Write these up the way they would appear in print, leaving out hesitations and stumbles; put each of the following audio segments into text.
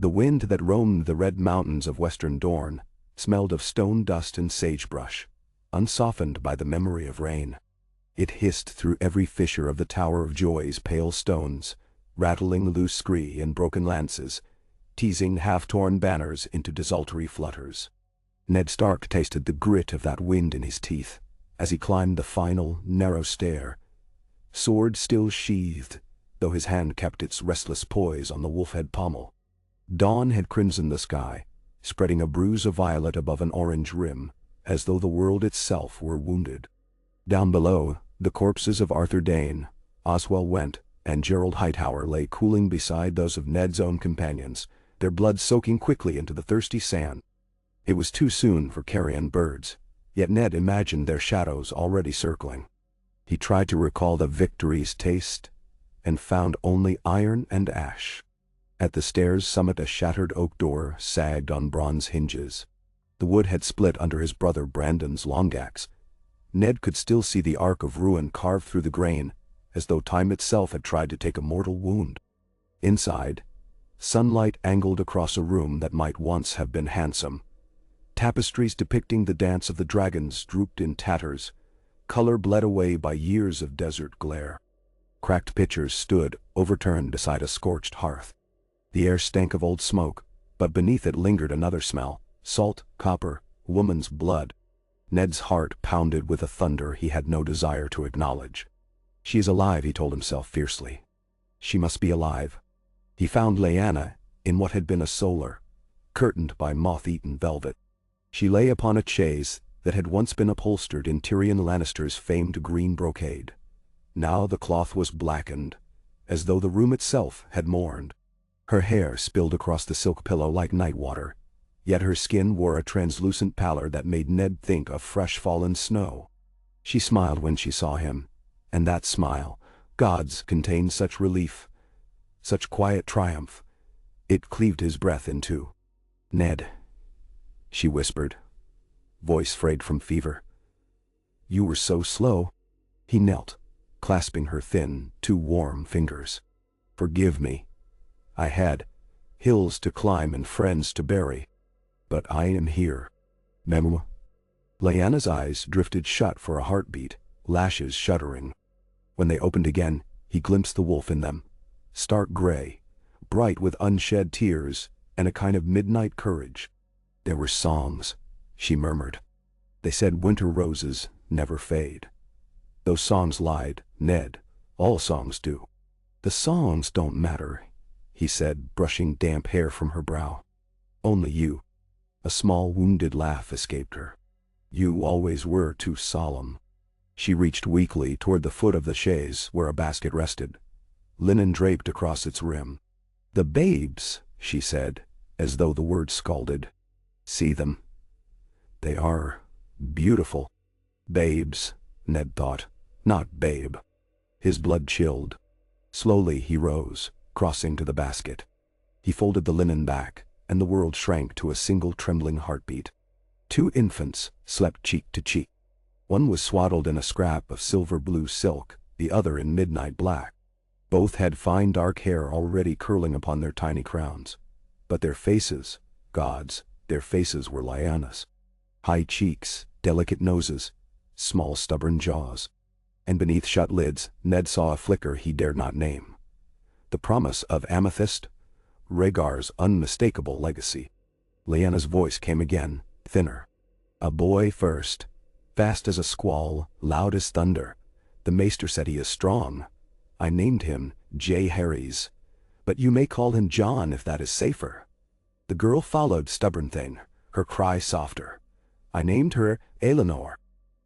The wind that roamed the red mountains of western Dorne smelled of stone dust and sagebrush, unsoftened by the memory of rain. It hissed through every fissure of the Tower of Joy's pale stones, rattling loose scree and broken lances, teasing half-torn banners into desultory flutters. Ned Stark tasted the grit of that wind in his teeth as he climbed the final, narrow stair, sword still sheathed, though his hand kept its restless poise on the wolf-head pommel. Dawn had crimsoned the sky, spreading a bruise of violet above an orange rim, as though the world itself were wounded. Down below, the corpses of Arthur Dayne, Oswell Went, and Gerald Hightower lay cooling beside those of Ned's own companions, their blood soaking quickly into the thirsty sand. It was too soon for carrion birds, yet Ned imagined their shadows already circling. He tried to recall the victory's taste, and found only iron and ash. At the stair's summit a shattered oak door sagged on bronze hinges. The wood had split under his brother Brandon's long axe. Ned could still see the arc of ruin carved through the grain, as though time itself had tried to take a mortal wound. Inside, sunlight angled across a room that might once have been handsome. Tapestries depicting the dance of the dragons drooped in tatters, color bled away by years of desert glare. Cracked pitchers stood, overturned beside a scorched hearth. The air stank of old smoke, but beneath it lingered another smell: salt, copper, woman's blood. Ned's heart pounded with a thunder he had no desire to acknowledge. She is alive, he told himself fiercely. She must be alive. He found Lyanna in what had been a solar, curtained by moth-eaten velvet. She lay upon a chaise that had once been upholstered in Tyrion Lannister's famed green brocade. Now the cloth was blackened, as though the room itself had mourned. Her hair spilled across the silk pillow like night water, yet her skin wore a translucent pallor that made Ned think of fresh fallen snow. She smiled when she saw him, and that smile, God's, contained such relief, such quiet triumph, it cleaved his breath in two. "Ned," she whispered, voice frayed from fever. "You were so slow." He knelt, clasping her thin, too warm fingers. "Forgive me. I had hills to climb and friends to bury. But I am here." Memo. Lyanna's eyes drifted shut for a heartbeat, lashes shuddering. When they opened again, he glimpsed the wolf in them, stark gray, bright with unshed tears and a kind of midnight courage. "There were songs," she murmured. "They said winter roses never fade." "Those songs lied, Ned. All songs do." "The songs don't matter," he said, brushing damp hair from her brow. "Only you." A small wounded laugh escaped her. "You always were too solemn." She reached weakly toward the foot of the chaise where a basket rested, linen draped across its rim. "The babes," she said, as though the word scalded. "See them. They are beautiful." Babes, Ned thought, not babe. His blood chilled. Slowly he rose, crossing to the basket. He folded the linen back, and the world shrank to a single trembling heartbeat. Two infants slept cheek to cheek. One was swaddled in a scrap of silver-blue silk, the other in midnight black. Both had fine dark hair already curling upon their tiny crowns. But their faces, gods, their faces were Lyanna's. High cheeks, delicate noses, small stubborn jaws. And beneath shut lids, Ned saw a flicker he dared not name. The promise of amethyst, Rhaegar's unmistakable legacy. Lyanna's voice came again, thinner. "A boy first. Fast as a squall, loud as thunder. The maester said he is strong. I named him J. Harries. But you may call him John if that is safer." The girl followed, stubborn thing, her cry softer. "I named her Eleanor."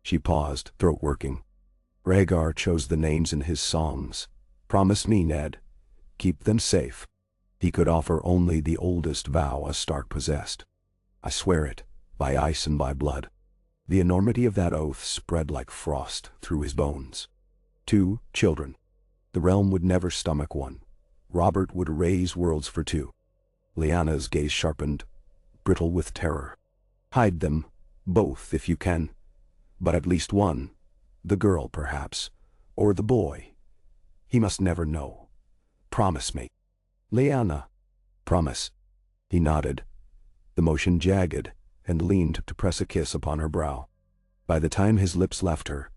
She paused, throat working. "Rhaegar chose the names in his songs. Promise me, Ned. Keep them safe." He could offer only the oldest vow a Stark possessed. "I swear it, by ice and by blood." The enormity of that oath spread like frost through his bones. 2 children. The realm would never stomach one. Robert would raise worlds for 2. Lyanna's gaze sharpened, brittle with terror. "Hide them, both if you can. But at least one. The girl, perhaps. Or the boy. He must never know. Promise me." "Lyanna." "Promise." He nodded, the motion jagged, and leaned to press a kiss upon her brow. By the time his lips left her,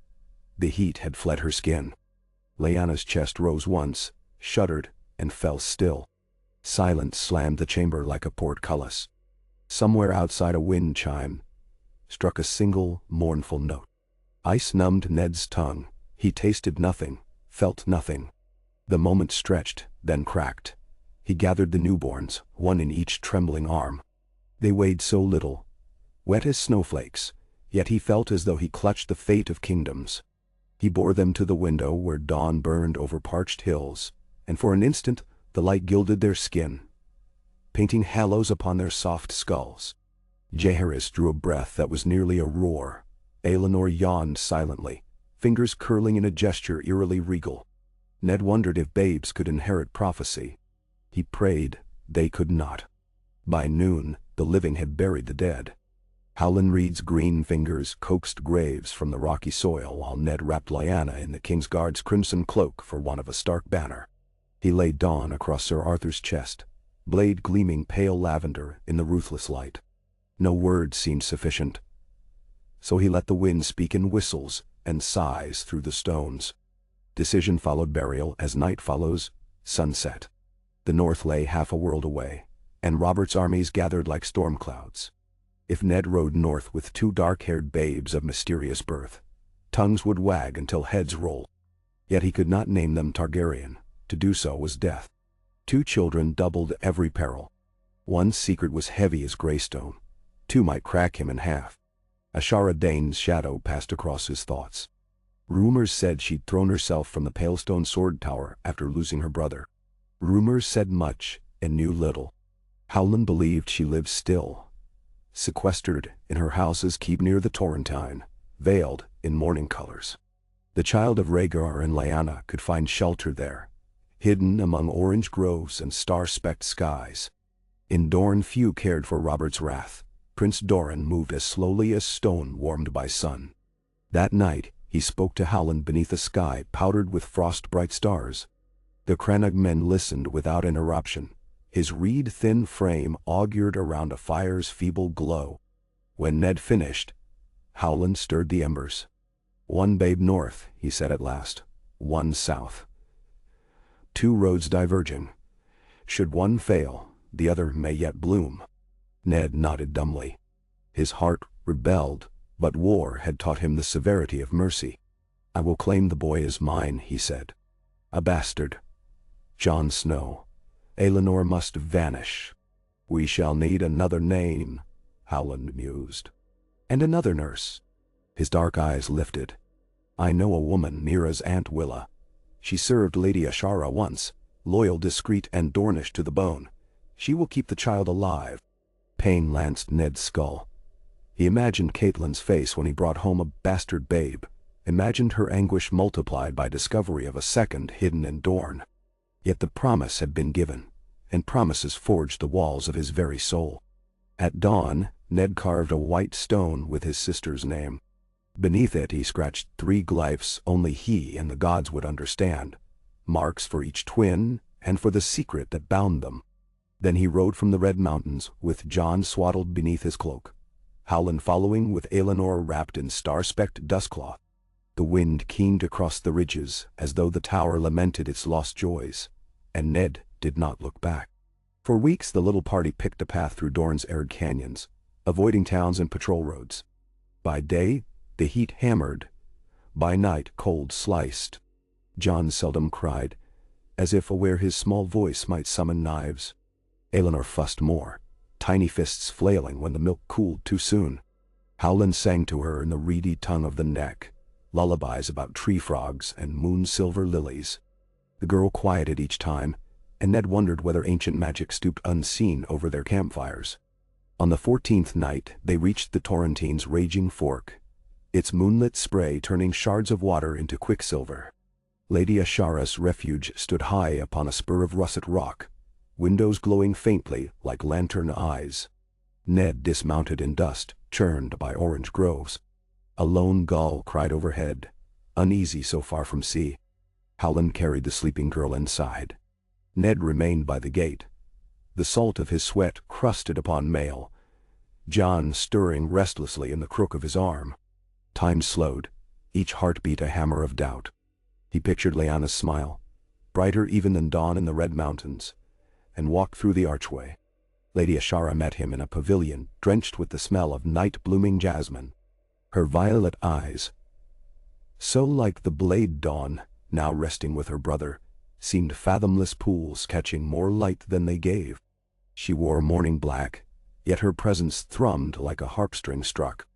the heat had fled her skin. Lyanna's chest rose once, shuddered, and fell still. Silence slammed the chamber like a portcullis. Somewhere outside a wind chime struck a single, mournful note. Ice numbed Ned's tongue. He tasted nothing, felt nothing. The moment stretched, then cracked. He gathered the newborns, one in each trembling arm. They weighed so little, wet as snowflakes, yet he felt as though he clutched the fate of kingdoms. He bore them to the window where dawn burned over parched hills, and for an instant the light gilded their skin, painting halos upon their soft skulls. Jaehaerys drew a breath that was nearly a roar. Aelinor yawned silently, fingers curling in a gesture eerily regal. Ned wondered if babes could inherit prophecy. He prayed they could not. By noon, the living had buried the dead. Howland Reed's green fingers coaxed graves from the rocky soil while Ned wrapped Lyanna in the Kingsguard's crimson cloak for want of a stark banner. He laid Dawn across Sir Arthur's chest, blade gleaming pale lavender in the ruthless light. No words seemed sufficient, so he let the wind speak in whistles and sighs through the stones. Decision followed burial as night follows sunset. The north lay half a world away, and Robert's armies gathered like storm clouds. If Ned rode north with two dark-haired babes of mysterious birth, tongues would wag until heads roll. Yet he could not name them Targaryen. To do so was death. Two children doubled every peril. One's secret was heavy as Greystone. Two might crack him in half. Ashara Dane's shadow passed across his thoughts. Rumors said she'd thrown herself from the Palestone sword tower after losing her brother. Rumors said much and knew little. Howland believed she lived still, sequestered in her house's keep near the Torrentine, veiled in mourning colors. The child of Rhaegar and Lyanna could find shelter there, hidden among orange groves and star-specked skies. In Dorne few cared for Robert's wrath. Prince Doran moved as slowly as stone warmed by sun. That night, he spoke to Howland beneath a sky powdered with frost-bright stars. The Crannog men listened without interruption. His reed-thin frame augured around a fire's feeble glow. When Ned finished, Howland stirred the embers. "One babe north," he said at last. "One south. Two roads diverging. Should one fail, the other may yet bloom." Ned nodded dumbly. His heart rebelled, but war had taught him the severity of mercy. "I will claim the boy as mine," he said. "A bastard. Jon Snow. Aelinor must vanish. We shall need another name," Howland mused. "And another nurse." His dark eyes lifted. "I know a woman, Mira's Aunt Willa. She served Lady Ashara once, loyal, discreet, and Dornish to the bone. She will keep the child alive." Pain lanced Ned's skull. He imagined Catelyn's face when he brought home a bastard babe, imagined her anguish multiplied by discovery of a second hidden in Dorne. Yet the promise had been given, and promises forged the walls of his very soul. At dawn, Ned carved a white stone with his sister's name. Beneath it he scratched 3 glyphs only he and the gods would understand, marks for each twin and for the secret that bound them. Then he rode from the Red Mountains, with Jon swaddled beneath his cloak, Howland following with Aelinor wrapped in star-specked dustcloth. The wind keened across the ridges as though the tower lamented its lost joys, and Ned did not look back. For weeks the little party picked a path through Dorne's arid canyons, avoiding towns and patrol roads. By day, the heat hammered. By night, cold sliced. Jon seldom cried, as if aware his small voice might summon knives. Aelinor fussed more, tiny fists flailing when the milk cooled too soon. Howland sang to her in the reedy tongue of the neck, lullabies about tree frogs and moon-silver lilies. The girl quieted each time, and Ned wondered whether ancient magic stooped unseen over their campfires. On the 14th night they reached the Torrentine's raging fork, its moonlit spray turning shards of water into quicksilver. Lady Ashara's refuge stood high upon a spur of russet rock, windows glowing faintly like lantern eyes. Ned dismounted in dust, churned by orange groves. A lone gull cried overhead, uneasy so far from sea. Howland carried the sleeping girl inside. Ned remained by the gate, the salt of his sweat crusted upon mail, Jon stirring restlessly in the crook of his arm. Time slowed, each heartbeat a hammer of doubt. He pictured Lyanna's smile, brighter even than dawn in the Red Mountains, and walked through the archway. Lady Ashara met him in a pavilion drenched with the smell of night-blooming jasmine. Her violet eyes, so like the blade dawn, now resting with her brother, seemed fathomless pools catching more light than they gave. She wore morning black, yet her presence thrummed like a harp-string struck.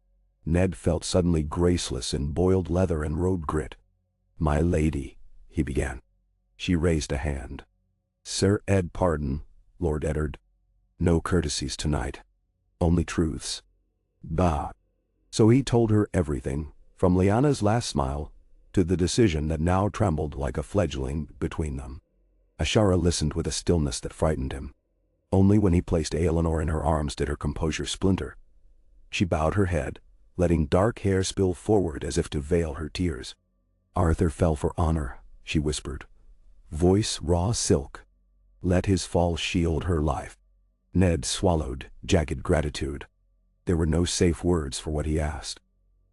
Ned felt suddenly graceless in boiled leather and road grit. "My lady," he began. She raised a hand. "Sir Ed, pardon, Lord Eddard. No courtesies tonight. Only truths." Bah. So he told her everything, from Lyanna's last smile to the decision that now trembled like a fledgling between them. Ashara listened with a stillness that frightened him. Only when he placed Eleanor in her arms did her composure splinter. She bowed her head, letting dark hair spill forward as if to veil her tears. "Arthur fell for honor," she whispered, voice raw silk. "Let his fall shield her life." Ned swallowed jagged gratitude. There were no safe words for what he asked.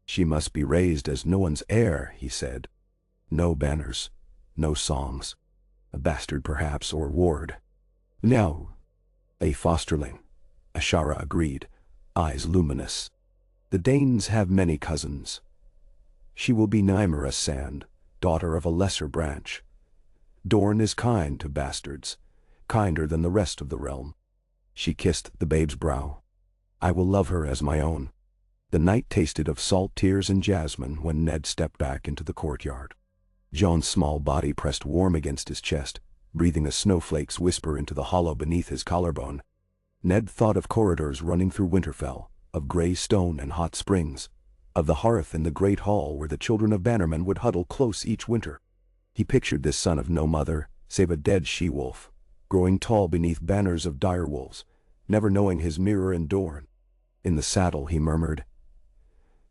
"She must be raised as no one's heir," he said. "No banners, no songs. A bastard perhaps, or ward." "No. A fosterling," Ashara agreed, eyes luminous. "The Danes have many cousins. She will be Nymeria Sand, daughter of a lesser branch. Dorne is kind to bastards, kinder than the rest of the realm." She kissed the babe's brow. "I will love her as my own." The night tasted of salt tears and jasmine when Ned stepped back into the courtyard. Jon's small body pressed warm against his chest, breathing a snowflake's whisper into the hollow beneath his collarbone. Ned thought of corridors running through Winterfell, of gray stone and hot springs, of the hearth in the great hall where the children of bannermen would huddle close each winter. He pictured this son of no mother, save a dead she-wolf, growing tall beneath banners of direwolves, never knowing his mirror in Dorne. In the saddle he murmured,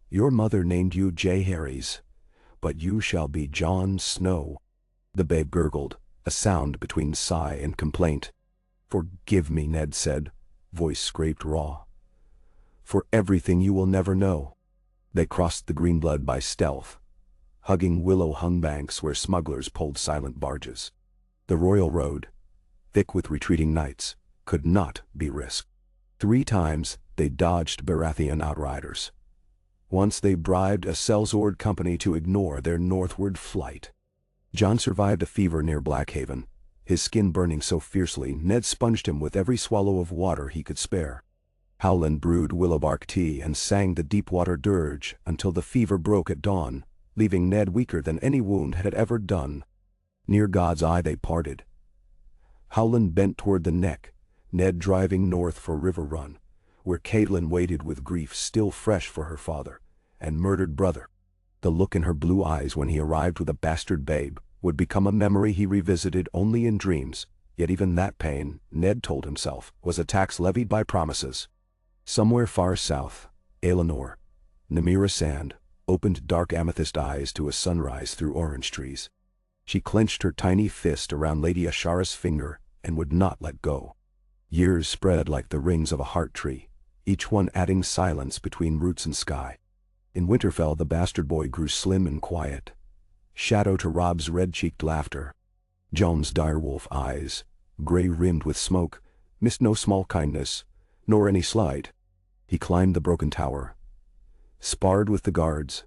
"Your mother named you Jaehaerys, but you shall be Jon Snow." The babe gurgled, a sound between sigh and complaint. "Forgive me," Ned said, voice scraped raw, "for everything you will never know." They crossed the Greenblood by stealth, hugging willow-hung banks where smugglers pulled silent barges. The royal road, thick with retreating knights, could not be risked. 3 times they dodged Baratheon outriders. Once they bribed a sellsword company to ignore their northward flight. Jon survived a fever near Blackhaven, his skin burning so fiercely Ned sponged him with every swallow of water he could spare. Howland brewed willowbark tea and sang the deep-water dirge until the fever broke at dawn, leaving Ned weaker than any wound had ever done. Near God's Eye they parted. Howland bent toward the neck, Ned driving north for River Run, where Catelyn waited with grief still fresh for her father and murdered brother. The look in her blue eyes when he arrived with a bastard babe would become a memory he revisited only in dreams, yet even that pain, Ned told himself, was a tax levied by promises. Somewhere far south, Eleanor, Nymeria Sand, opened dark amethyst eyes to a sunrise through orange trees. She clenched her tiny fist around Lady Ashara's finger and would not let go. Years spread like the rings of a heart tree, each one adding silence between roots and sky. In Winterfell the bastard boy grew slim and quiet, shadow to Robb's red-cheeked laughter. Jon's direwolf eyes, gray-rimmed with smoke, missed no small kindness, nor any slight. He climbed the broken tower, sparred with the guards,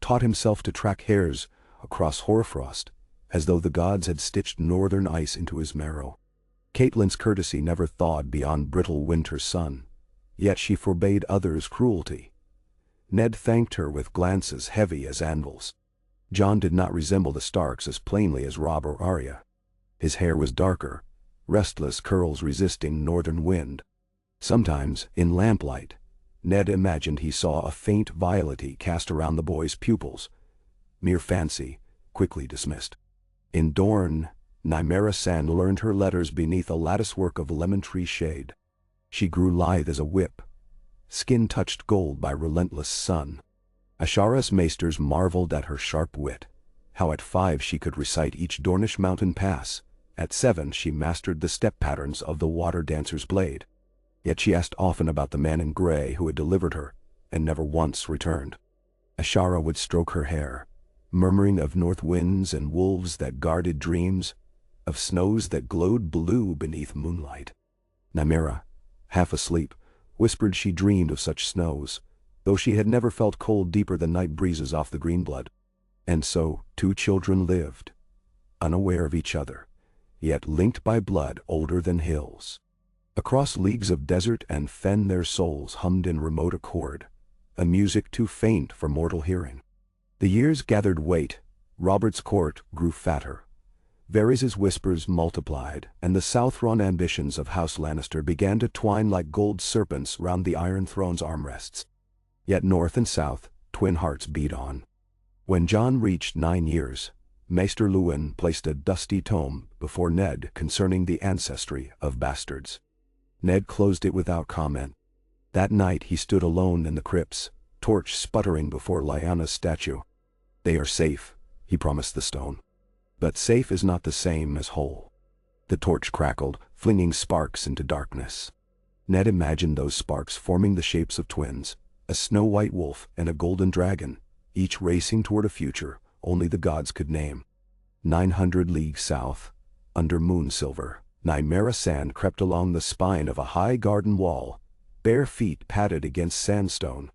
taught himself to track hares across hoarfrost, as though the gods had stitched northern ice into his marrow. Catelyn's courtesy never thawed beyond brittle winter sun, yet she forbade others' cruelty. Ned thanked her with glances heavy as anvils. Jon did not resemble the Starks as plainly as Robb or Arya. His hair was darker, restless curls resisting northern wind. Sometimes, in lamplight, Ned imagined he saw a faint violet cast around the boy's pupils. Mere fancy, quickly dismissed. In Dorne, Nymeria Sand learned her letters beneath a latticework of lemon tree shade. She grew lithe as a whip, skin touched gold by relentless sun. Ashara's maesters marveled at her sharp wit, how at 5 she could recite each Dornish mountain pass, At 7 she mastered the step patterns of the water dancer's blade. Yet she asked often about the man in gray who had delivered her, and never once returned. Ashara would stroke her hair, murmuring of north winds and wolves that guarded dreams, of snows that glowed blue beneath moonlight. Nymeria, half asleep, whispered she dreamed of such snows, though she had never felt cold deeper than night breezes off the greenblood. And so 2 children lived, unaware of each other, yet linked by blood older than hills. Across leagues of desert and fen their souls hummed in remote accord, a music too faint for mortal hearing. The years gathered weight, Robert's court grew fatter. Varys' whispers multiplied, and the Southron ambitions of House Lannister began to twine like gold serpents round the Iron Throne's armrests. Yet north and south, twin hearts beat on. When Jon reached 9 years, Maester Luwin placed a dusty tome before Ned concerning the ancestry of bastards. Ned closed it without comment. That night he stood alone in the crypts, torch sputtering before Lyanna's statue. "They are safe," he promised the stone. But safe is not the same as whole. The torch crackled, flinging sparks into darkness. Ned imagined those sparks forming the shapes of twins, a snow-white wolf and a golden dragon, each racing toward a future only the gods could name. 900 leagues south, under moon-silver, Nymeria Sand crept along the spine of a high garden wall, bare feet padded against sandstone.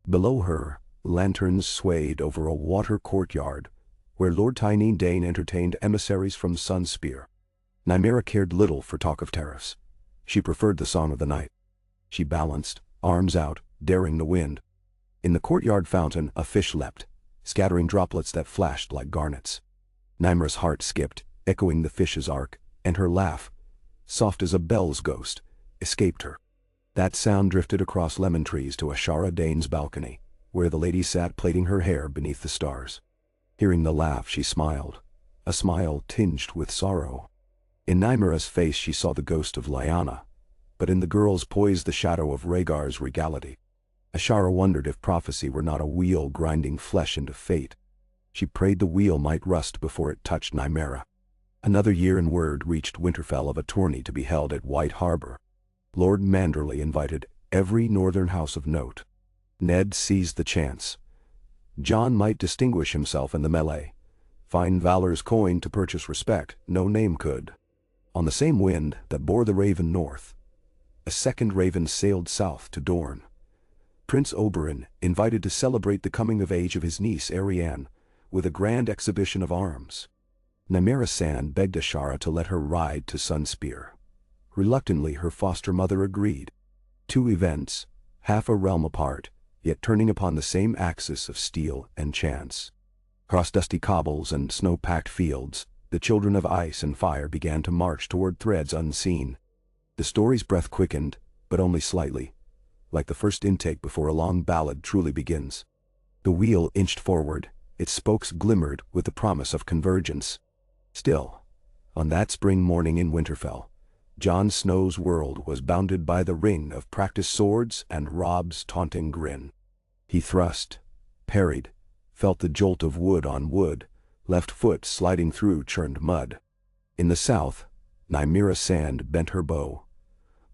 Below her, lanterns swayed over a water courtyard, where Lord Tyene Dane entertained emissaries from Sunspear. Nymeria cared little for talk of tariffs. She preferred the song of the night. She balanced, arms out, daring the wind. In the courtyard fountain a fish leapt, scattering droplets that flashed like garnets. Nymera's heart skipped, echoing the fish's arc, and her laugh, soft as a bell's ghost, escaped her. That sound drifted across lemon trees to Ashara Dane's balcony, where the lady sat plaiting her hair beneath the stars. Hearing the laugh she smiled, a smile tinged with sorrow. In Nymera's face she saw the ghost of Lyanna, but in the girl's poised the shadow of Rhaegar's regality. Ashara wondered if prophecy were not a wheel grinding flesh into fate. She prayed the wheel might rust before it touched Nymeria. Another year and word reached Winterfell of a tourney to be held at White Harbor. Lord Manderley invited every northern house of note. Ned seized the chance. Jon might distinguish himself in the melee. Find valor's coin to purchase respect, no name could. On the same wind that bore the raven north, a second raven sailed south to Dorne. Prince Oberyn invited to celebrate the coming of age of his niece Arianne, with a grand exhibition of arms. Nymeria Sand begged Ashara to let her ride to Sunspear. Reluctantly her foster mother agreed. 2 events, half a realm apart, yet turning upon the same axis of steel and chance. Across dusty cobbles and snow-packed fields, the children of ice and fire began to march toward threads unseen. The story's breath quickened, but only slightly, like the first intake before a long ballad truly begins. The wheel inched forward, its spokes glimmered with the promise of convergence. Still, on that spring morning in Winterfell, Jon Snow's world was bounded by the ring of practiced swords and Robb's taunting grin. He thrust, parried, felt the jolt of wood on wood, left foot sliding through churned mud. In the south, Nymeria Sand bent her bow,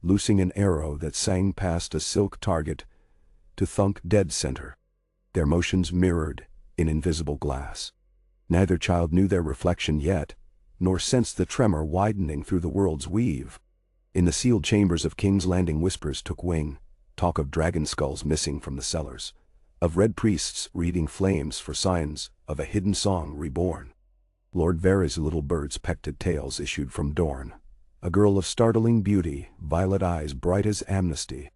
loosing an arrow that sang past a silk target to thunk dead center. Their motions mirrored in invisible glass. Neither child knew their reflection yet, nor sensed the tremor widening through the world's weave. In the sealed chambers of King's Landing whispers took wing, talk of dragon skulls missing from the cellars, of red priests reading flames for signs of a hidden song reborn. Lord Varys' little birds pecked at tales issued from Dorne, a girl of startling beauty, violet eyes bright as amnesty.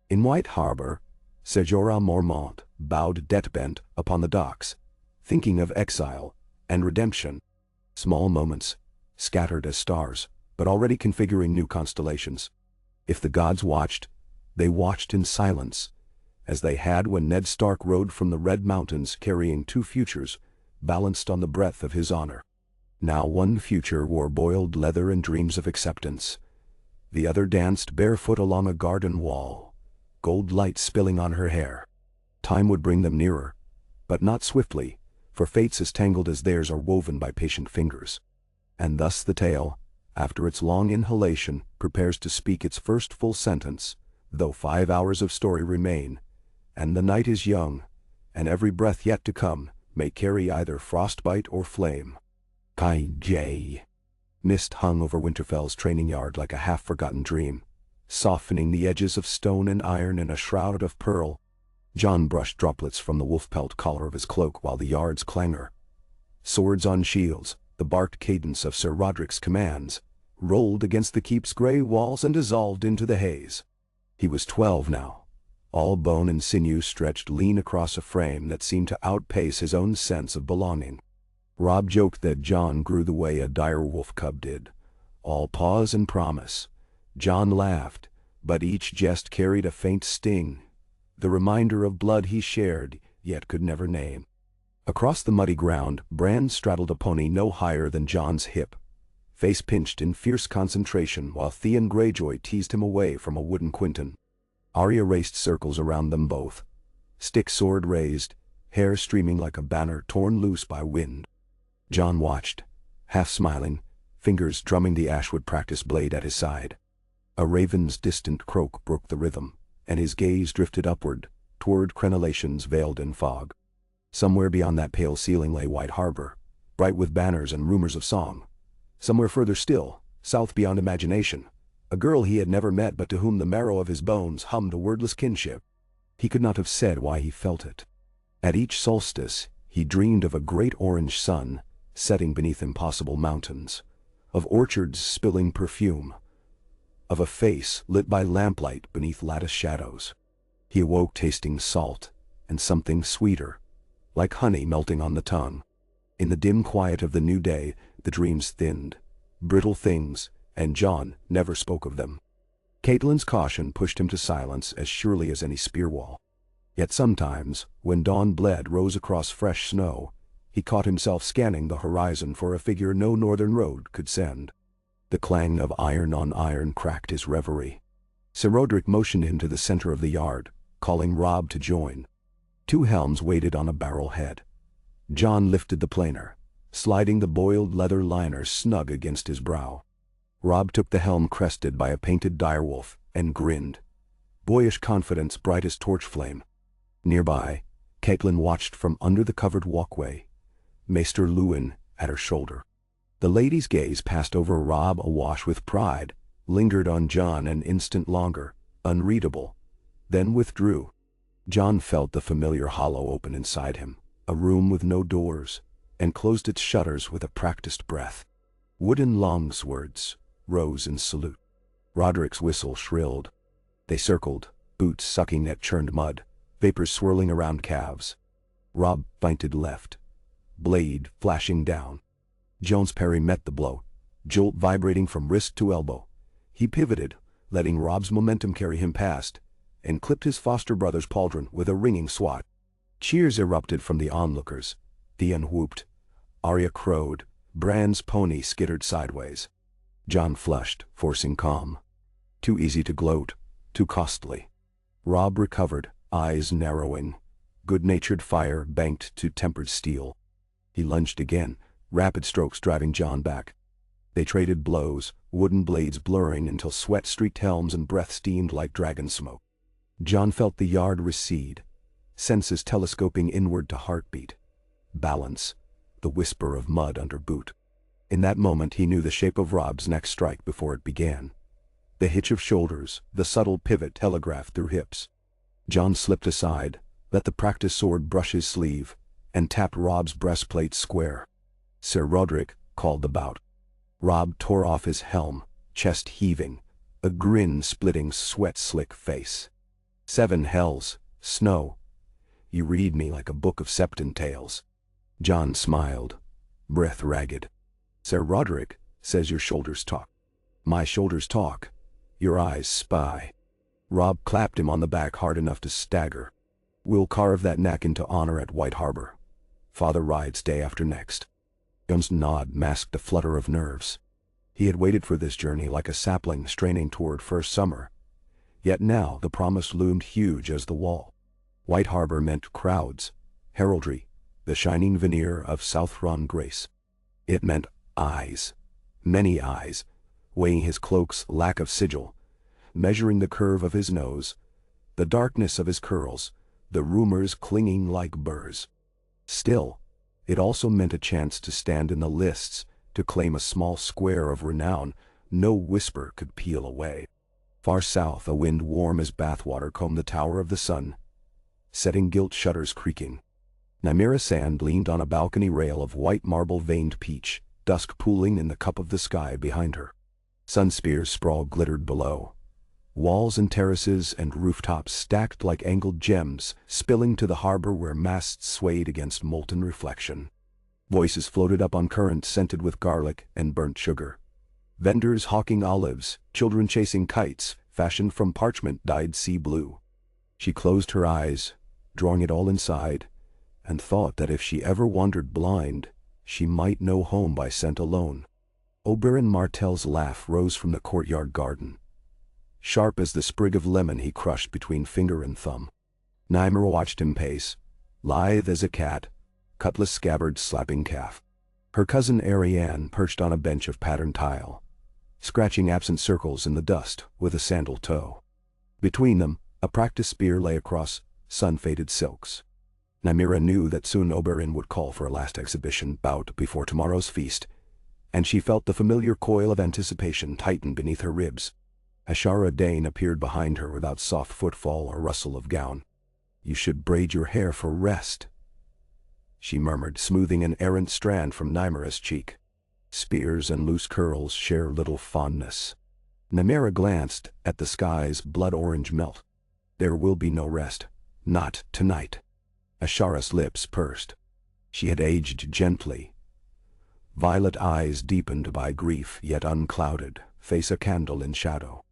In White Harbor, Ser Jorah Mormont bowed debt-bent upon the docks, thinking of exile and redemption. Small moments, scattered as stars, but already configuring new constellations. If the gods watched, they watched in silence, as they had when Ned Stark rode from the Red Mountains carrying 2 futures, balanced on the breath of his honor. Now one future wore boiled leather and dreams of acceptance. The other danced barefoot along a garden wall, gold light spilling on her hair. Time would bring them nearer, but not swiftly, for fates as tangled as theirs are woven by patient fingers. And thus the tale, after its long inhalation, prepares to speak its first full sentence, though 5 hours of story remain, and the night is young, and every breath yet to come may carry either frostbite or flame. Kai J. Mist hung over Winterfell's training yard like a half-forgotten dream, softening the edges of stone and iron in a shroud of pearl. Jon brushed droplets from the wolf-pelt collar of his cloak while the yard's clangor, swords on shields, the barked cadence of Sir Roderick's commands, rolled against the keep's grey walls and dissolved into the haze. He was 12 now, all bone and sinew stretched lean across a frame that seemed to outpace his own sense of belonging. Robb joked that Jon grew the way a dire wolf cub did, all pause and promise. Jon laughed, but each jest carried a faint sting, the reminder of blood he shared, yet could never name. Across the muddy ground, Bran straddled a pony no higher than Jon's hip, face pinched in fierce concentration while Theon Greyjoy teased him away from a wooden quinton. Arya raced circles around them both, stick sword raised, hair streaming like a banner torn loose by wind. Jon watched, half smiling, fingers drumming the ashwood practice blade at his side. A raven's distant croak broke the rhythm, and his gaze drifted upward, toward crenellations veiled in fog. Somewhere beyond that pale ceiling lay White Harbor, bright with banners and rumors of song. Somewhere further still, south beyond imagination, a girl he had never met but to whom the marrow of his bones hummed a wordless kinship. He could not have said why he felt it. At each solstice, he dreamed of a great orange sun setting beneath impossible mountains, of orchards spilling perfume, of a face lit by lamplight beneath lattice shadows. He awoke tasting salt and something sweeter, like honey melting on the tongue. In the dim quiet of the new day, the dreams thinned, brittle things, and Jon never spoke of them. Catelyn's caution pushed him to silence as surely as any spear wall. Yet sometimes, when dawn bled rose across fresh snow, he caught himself scanning the horizon for a figure no northern road could send. The clang of iron on iron cracked his reverie. Sir Roderick motioned him to the center of the yard, calling Robb to join. 2 helms waited on a barrel head. Jon lifted the planer, sliding the boiled leather liner snug against his brow. Robb took the helm crested by a painted direwolf and grinned, boyish confidence bright as torch flame. Nearby, Catelyn watched from under the covered walkway, Maester Luwin at her shoulder. The lady's gaze passed over Robb awash with pride, lingered on Jon an instant longer, unreadable, then withdrew. Jon felt the familiar hollow open inside him, a room with no doors, and closed its shutters with a practiced breath. Wooden longswords rose in salute. Roderick's whistle shrilled. They circled, boots sucking at churned mud, vapors swirling around calves. Robb feinted left, blade flashing down. Jon's parry met the blow, jolt vibrating from wrist to elbow. He pivoted, letting Robb's momentum carry him past, and clipped his foster brother's pauldron with a ringing swat. Cheers erupted from the onlookers. Theon whooped. Arya crowed. Bran's pony skittered sideways. Jon flushed, forcing calm. Too easy to gloat, too costly. Robb recovered, eyes narrowing. Good-natured fire banked to tempered steel. He lunged again, rapid strokes driving Jon back. They traded blows, wooden blades blurring until sweat-streaked helms and breath steamed like dragon smoke. Jon felt the yard recede, senses telescoping inward to heartbeat. Balance, the whisper of mud under boot. In that moment he knew the shape of Robb's next strike before it began. The hitch of shoulders, the subtle pivot telegraphed through hips. Jon slipped aside, let the practiced sword brush his sleeve, and tapped Robb's breastplate square. Sir Roderick called the bout. Robb tore off his helm, chest heaving, a grin splitting sweat-slick face. 7 hells, snow. You read me like a book of Septon tales. Jon smiled, breath ragged. Sir Roderick says your shoulders talk. My shoulders talk. Your eyes spy. Robb clapped him on the back hard enough to stagger. We'll carve that neck into honor at White Harbor. Father rides day after next. Jon's nod masked a flutter of nerves. He had waited for this journey like a sapling straining toward first summer. Yet now the promise loomed huge as the wall. White Harbor meant crowds, heraldry, the shining veneer of Southron grace. It meant eyes, many eyes, weighing his cloak's lack of sigil, measuring the curve of his nose, the darkness of his curls, the rumors clinging like burrs. Still, it also meant a chance to stand in the lists, to claim a small square of renown no whisper could peel away. Far south, a wind warm as bathwater combed the tower of the sun, setting gilt shutters creaking. Nymeria Sand leaned on a balcony rail of white marble veined peach, dusk pooling in the cup of the sky behind her. Sunspear's sprawl glittered below. Walls and terraces and rooftops stacked like angled gems, spilling to the harbor where masts swayed against molten reflection. Voices floated up on current scented with garlic and burnt sugar. Vendors hawking olives, children chasing kites, fashioned from parchment dyed sea blue. She closed her eyes, drawing it all inside, and thought that if she ever wandered blind, she might know home by scent alone. Oberyn Martell's laugh rose from the courtyard garden, sharp as the sprig of lemon he crushed between finger and thumb. Nymeria watched him pace, lithe as a cat, cutlass scabbard slapping calf. Her cousin Arianne perched on a bench of patterned tile, scratching absent circles in the dust with a sandal toe. Between them, a practiced spear lay across sun-faded silks. Nymeria knew that soon Oberyn would call for a last exhibition bout before tomorrow's feast, and she felt the familiar coil of anticipation tighten beneath her ribs. Ashara Dane appeared behind her without soft footfall or rustle of gown. "You should braid your hair for rest," she murmured, smoothing an errant strand from Nymeria's cheek. "Spears and loose curls share little fondness." Nymeria glanced at the sky's blood-orange melt. "There will be no rest. Not tonight." Ashara's lips pursed. She had aged gently. Violet eyes deepened by grief yet unclouded, face a candle in shadow.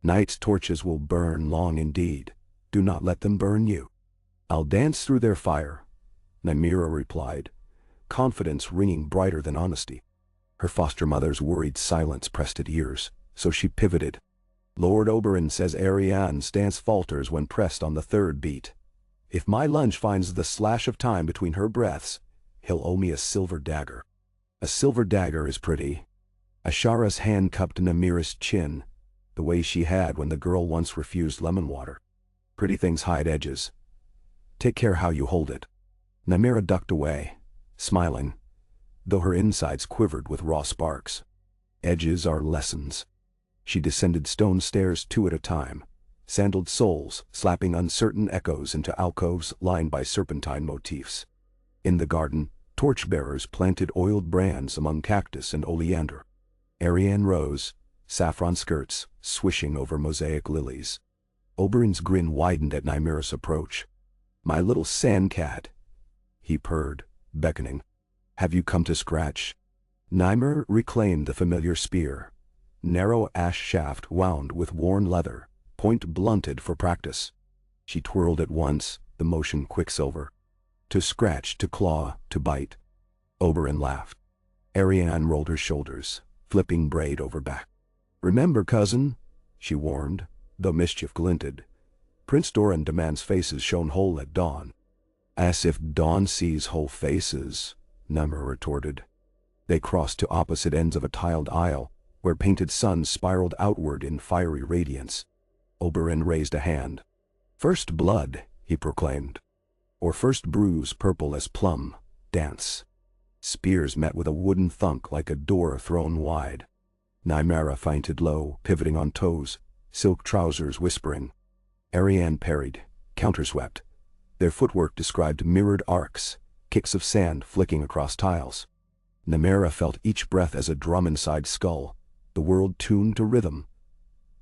"Night's torches will burn long indeed. Do not let them burn you." "I'll dance through their fire," Nymeria replied, confidence ringing brighter than honesty. Her foster mother's worried silence pressed at ears, so she pivoted. "Lord Oberyn says Arianne's dance falters when pressed on the third beat. If my lunge finds the slash of time between her breaths, he'll owe me a silver dagger." "A silver dagger is pretty." Ashara's hand cupped Nymeria's chin, the way she had when the girl once refused lemon water. "Pretty things hide edges. Take care how you hold it." Nymeria ducked away, smiling, though her insides quivered with raw sparks. "Edges are lessons." She descended stone stairs 2 at a time, sandaled soles slapping uncertain echoes into alcoves lined by serpentine motifs. In the garden, torchbearers planted oiled brands among cactus and oleander. Arianne rose, saffron skirts swishing over mosaic lilies. Oberyn's grin widened at Nymeria's approach. "My little sand cat," he purred, beckoning. "Have you come to scratch?" Nymeria reclaimed the familiar spear, narrow ash shaft wound with worn leather, point blunted for practice. She twirled it once, the motion quicksilver. To scratch, to claw, to bite. Oberyn laughed. Arianne rolled her shoulders, flipping braid over back. "Remember, cousin," she warned, though mischief glinted. "Prince Doran demands faces shown whole at dawn." "As if dawn sees whole faces," Nymeria retorted. They crossed to opposite ends of a tiled aisle, where painted suns spiraled outward in fiery radiance. Oberyn raised a hand. "First blood," he proclaimed. "Or first bruise purple as plum, dance." Spears met with a wooden thunk like a door thrown wide. Nymeria feinted low, pivoting on toes, silk trousers whispering. Arianne parried, counterswept. Their footwork described mirrored arcs, kicks of sand flicking across tiles. Nymeria felt each breath as a drum inside skull, the world tuned to rhythm.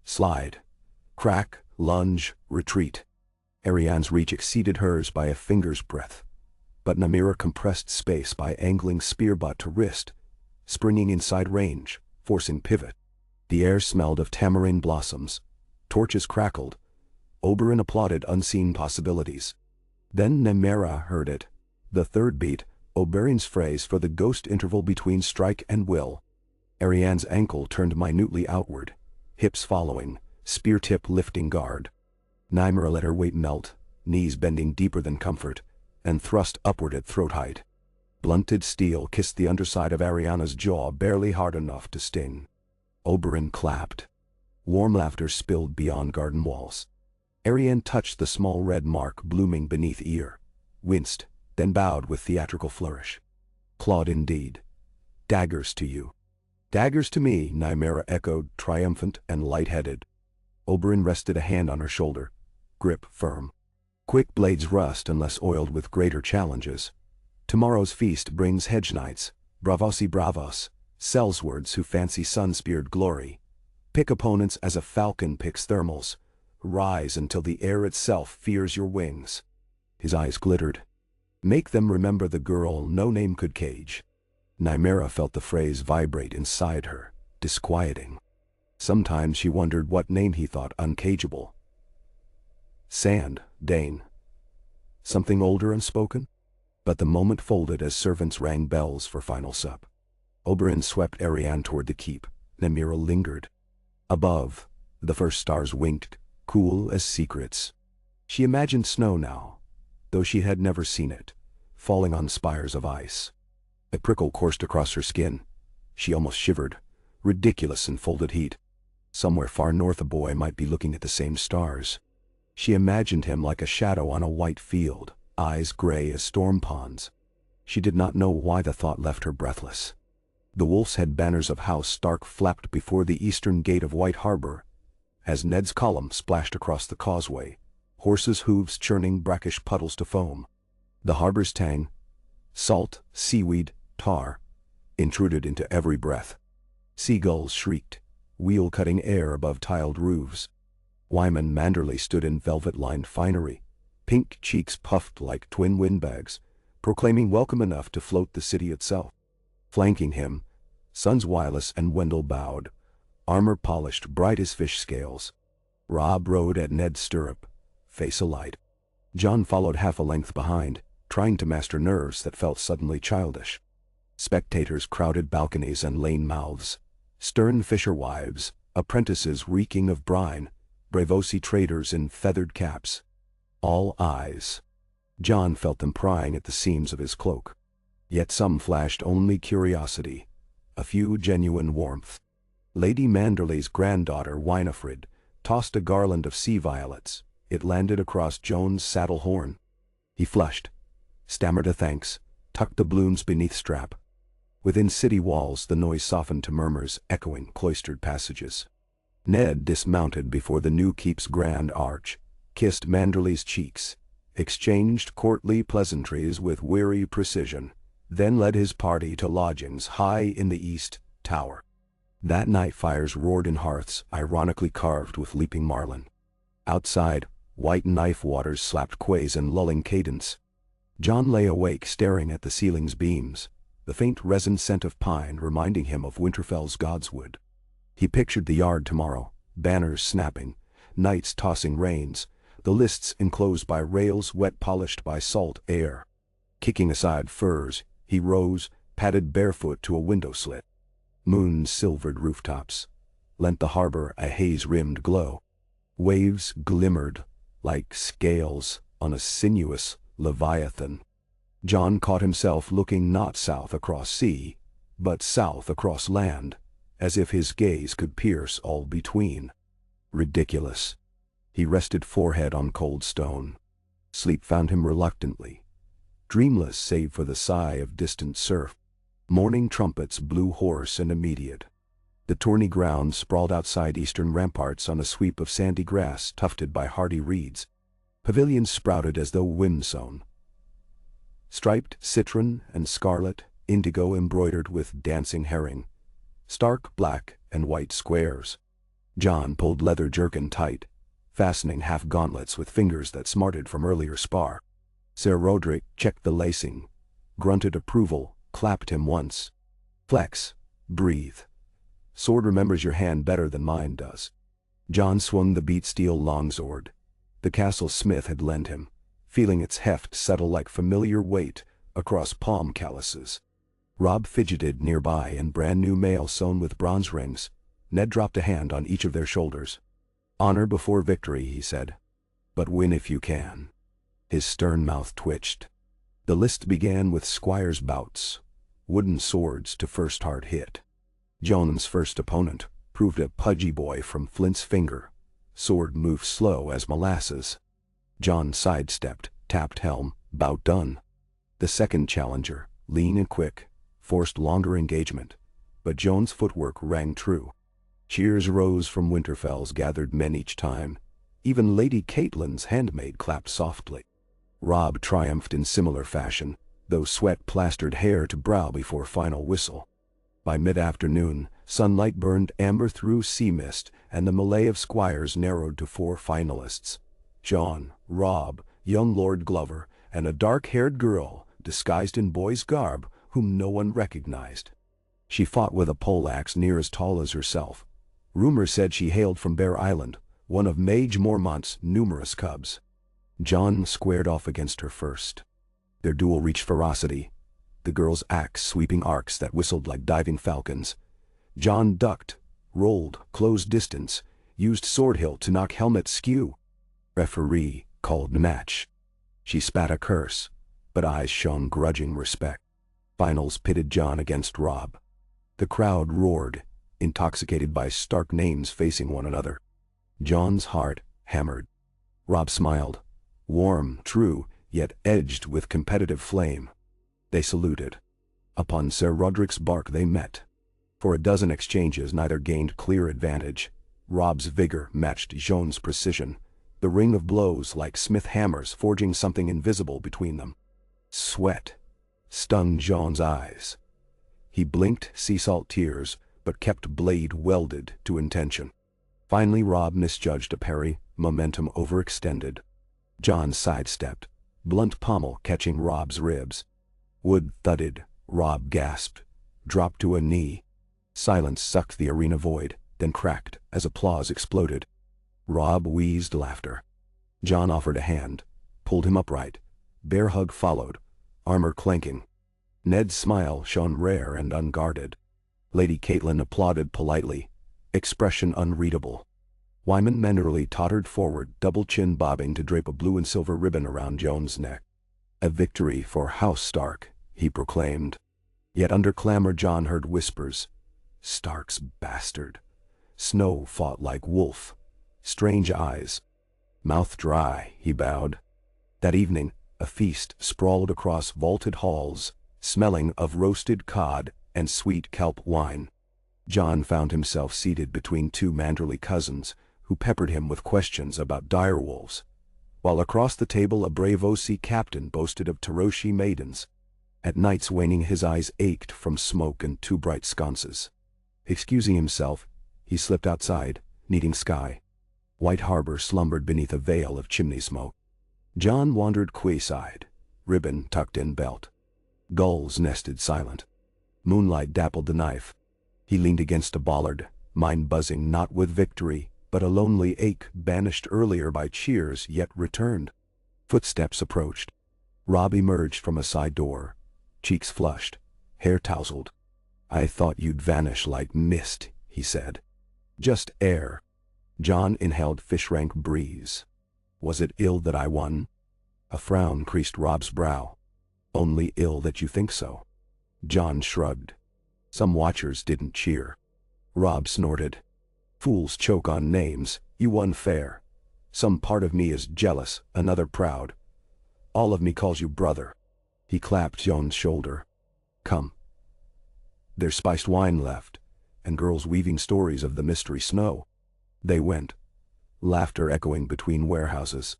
Slide. Crack, lunge, retreat. Arianne's reach exceeded hers by a finger's breadth, but Nymeria compressed space by angling spear butt to wrist, springing inside range, forcing pivot. The air smelled of tamarind blossoms. Torches crackled. Oberyn applauded unseen possibilities. Then Nymeria heard it. The third beat, Oberyn's phrase for the ghost interval between strike and will. Arianne's ankle turned minutely outward, hips following, spear tip lifting guard. Nymeria let her weight melt, knees bending deeper than comfort, and thrust upward at throat height. Blunted steel kissed the underside of Arianna's jaw barely hard enough to sting. Oberyn clapped. Warm laughter spilled beyond garden walls. Arianne touched the small red mark blooming beneath ear, winced, then bowed with theatrical flourish. Claude indeed. Daggers to you. Daggers to me, Nymeria echoed, triumphant and light-headed. Oberyn rested a hand on her shoulder, grip firm. Quick blades rust unless oiled with greater challenges. Tomorrow's feast brings hedge knights, bravosi bravos, sellswords who fancy sun-speared glory. Pick opponents as a falcon picks thermals. Rise until the air itself fears your wings. His eyes glittered. Make them remember the girl no name could cage. Nymeria felt the phrase vibrate inside her, disquieting. Sometimes she wondered what name he thought uncageable. Sand, Dane. Something older unspoken? But the moment folded as servants rang bells for final sup. Oberyn swept Arianne toward the keep. Nymeria lingered. Above, the first stars winked, cool as secrets. She imagined snow now, though she had never seen it, falling on spires of ice. A prickle coursed across her skin. She almost shivered, ridiculous in folded heat. Somewhere far north a boy might be looking at the same stars. She imagined him like a shadow on a white field, eyes gray as storm ponds. She did not know why the thought left her breathless. The Wolf's Head banners of House Stark flapped before the eastern gate of White Harbor. As Ned's column splashed across the causeway, horses' hooves churning brackish puddles to foam. The harbor's tang, salt, seaweed, tar, intruded into every breath. Seagulls shrieked, wheel-cutting air above tiled roofs. Wyman Manderley stood in velvet-lined finery, pink cheeks puffed like twin windbags, proclaiming welcome enough to float the city itself. Flanking him, Sons Wireless and Wendell bowed, armor polished bright as fish scales. Robb rode at Ned's stirrup, face alight. Jon followed half a length behind, trying to master nerves that felt suddenly childish. Spectators crowded balconies and lane mouths. Stern fisherwives, apprentices reeking of brine, Bravosi traders in feathered caps. All eyes. Jon felt them prying at the seams of his cloak. Yet some flashed only curiosity, a few genuine warmth. Lady Manderley's granddaughter, Winifred, tossed a garland of sea violets. It landed across Jon's saddle horn. He flushed, stammered a thanks, tucked the blooms beneath strap. Within city walls the noise softened to murmurs echoing cloistered passages. Ned dismounted before the new keep's grand arch, kissed Manderley's cheeks, exchanged courtly pleasantries with weary precision, then led his party to lodgings high in the east tower. That night fires roared in hearths ironically carved with leaping marlin. Outside, white knife waters slapped quays in lulling cadence. Jon lay awake staring at the ceiling's beams, the faint resin scent of pine reminding him of Winterfell's godswood. He pictured the yard tomorrow, banners snapping, knights tossing reins, the lists enclosed by rails wet polished by salt air. Kicking aside furs, he rose, padded barefoot to a window slit. Moon-silvered rooftops lent the harbor a haze-rimmed glow. Waves glimmered like scales on a sinuous leviathan. Jon caught himself looking not south across sea, but south across land, as if his gaze could pierce all between. Ridiculous. He rested forehead on cold stone. Sleep found him reluctantly, dreamless save for the sigh of distant surf. Morning trumpets blew hoarse and immediate. The tourney ground sprawled outside eastern ramparts on a sweep of sandy grass tufted by hardy reeds. Pavilions sprouted as though wind-sown. Striped citron and scarlet, indigo embroidered with dancing herring. Stark black and white squares. Jon pulled leather jerkin tight, fastening half gauntlets with fingers that smarted from earlier spar. Sir Roderick checked the lacing, grunted approval, clapped him once. Flex, breathe. Sword remembers your hand better than mine does. Jon swung the beat steel longsword. The castle smith had lent him, feeling its heft settle like familiar weight across palm calluses. Robb fidgeted nearby in brand-new mail sewn with bronze rings. Ned dropped a hand on each of their shoulders. Honor before victory, he said. But win if you can. His stern mouth twitched. The list began with squires' bouts, wooden swords to first hard hit. Jon's first opponent proved a pudgy boy from Flint's Finger. Sword moved slow as molasses. Jon sidestepped, tapped helm, bout done. The second challenger, lean and quick, forced longer engagement, but Jon's footwork rang true. Cheers rose from Winterfell's gathered men each time. Even Lady Catelyn's handmaid clapped softly. Robb triumphed in similar fashion, though sweat plastered hair to brow before final whistle. By mid-afternoon, sunlight burned amber through sea mist, and the melee of squires narrowed to 4 finalists: Jon, Robb, young Lord Glover, and a dark-haired girl, disguised in boy's garb, whom no one recognized. She fought with a poleaxe near as tall as herself. Rumor said she hailed from Bear Island, one of Mage Mormont's numerous cubs. Jon squared off against her first. Their duel reached ferocity, the girl's axe sweeping arcs that whistled like diving falcons. Jon ducked, rolled, closed distance, used sword hilt to knock helmet skew. Referee called match. She spat a curse, but eyes shone grudging respect. Finals pitted Jon against Robb. The crowd roared, intoxicated by stark names facing one another. Jon's heart hammered. Robb smiled, warm, true, yet edged with competitive flame. They saluted. Upon Sir Roderick's bark they met. For a dozen exchanges neither gained clear advantage. Robb's vigor matched Jon's precision, the ring of blows like smith hammers forging something invisible between them. Sweat stung Jon's eyes. He blinked sea salt tears, but kept blade welded to intention. Finally Robb misjudged a parry, momentum overextended. Jon sidestepped, blunt pommel catching Robb's ribs. Wood thudded, Robb gasped, dropped to a knee. Silence sucked the arena void, then cracked as applause exploded. Robb wheezed laughter. Jon offered a hand, pulled him upright. Bear hug followed, armor clanking. Ned's smile shone rare and unguarded. Lady Catelyn applauded politely, expression unreadable. Wyman Menderly tottered forward, double chin bobbing to drape a blue and silver ribbon around Jon's neck. A victory for House Stark, he proclaimed. Yet under clamor Jon heard whispers. Stark's bastard. Snow fought like wolf. Strange eyes. Mouth dry, he bowed. That evening, a feast sprawled across vaulted halls, smelling of roasted cod and sweet kelp wine. Jon found himself seated between 2 Manderly cousins, who peppered him with questions about direwolves, while across the table a brave O.C. captain boasted of Taroshi maidens. At night's waning his eyes ached from smoke and 2 bright sconces. Excusing himself, he slipped outside, needing sky. White Harbor slumbered beneath a veil of chimney smoke. Jon wandered quayside, ribbon tucked in belt. Gulls nested silent. Moonlight dappled the knife. He leaned against a bollard, mind buzzing not with victory, but a lonely ache banished earlier by cheers yet returned. Footsteps approached. Robb emerged from a side door, cheeks flushed, hair tousled. "I thought you'd vanish like mist," he said. "Just air." Jon inhaled fish-rank breeze. "Was it ill that I won?" A frown creased Robb's brow. "Only ill that you think so." Jon shrugged. Some watchers didn't cheer. Robb snorted. "Fools choke on names, you won fair. Some part of me is jealous, another proud. All of me calls you brother." He clapped Jon's shoulder. "Come. There's spiced wine left, and girls weaving stories of the mystery snow." They went, laughter echoing between warehouses.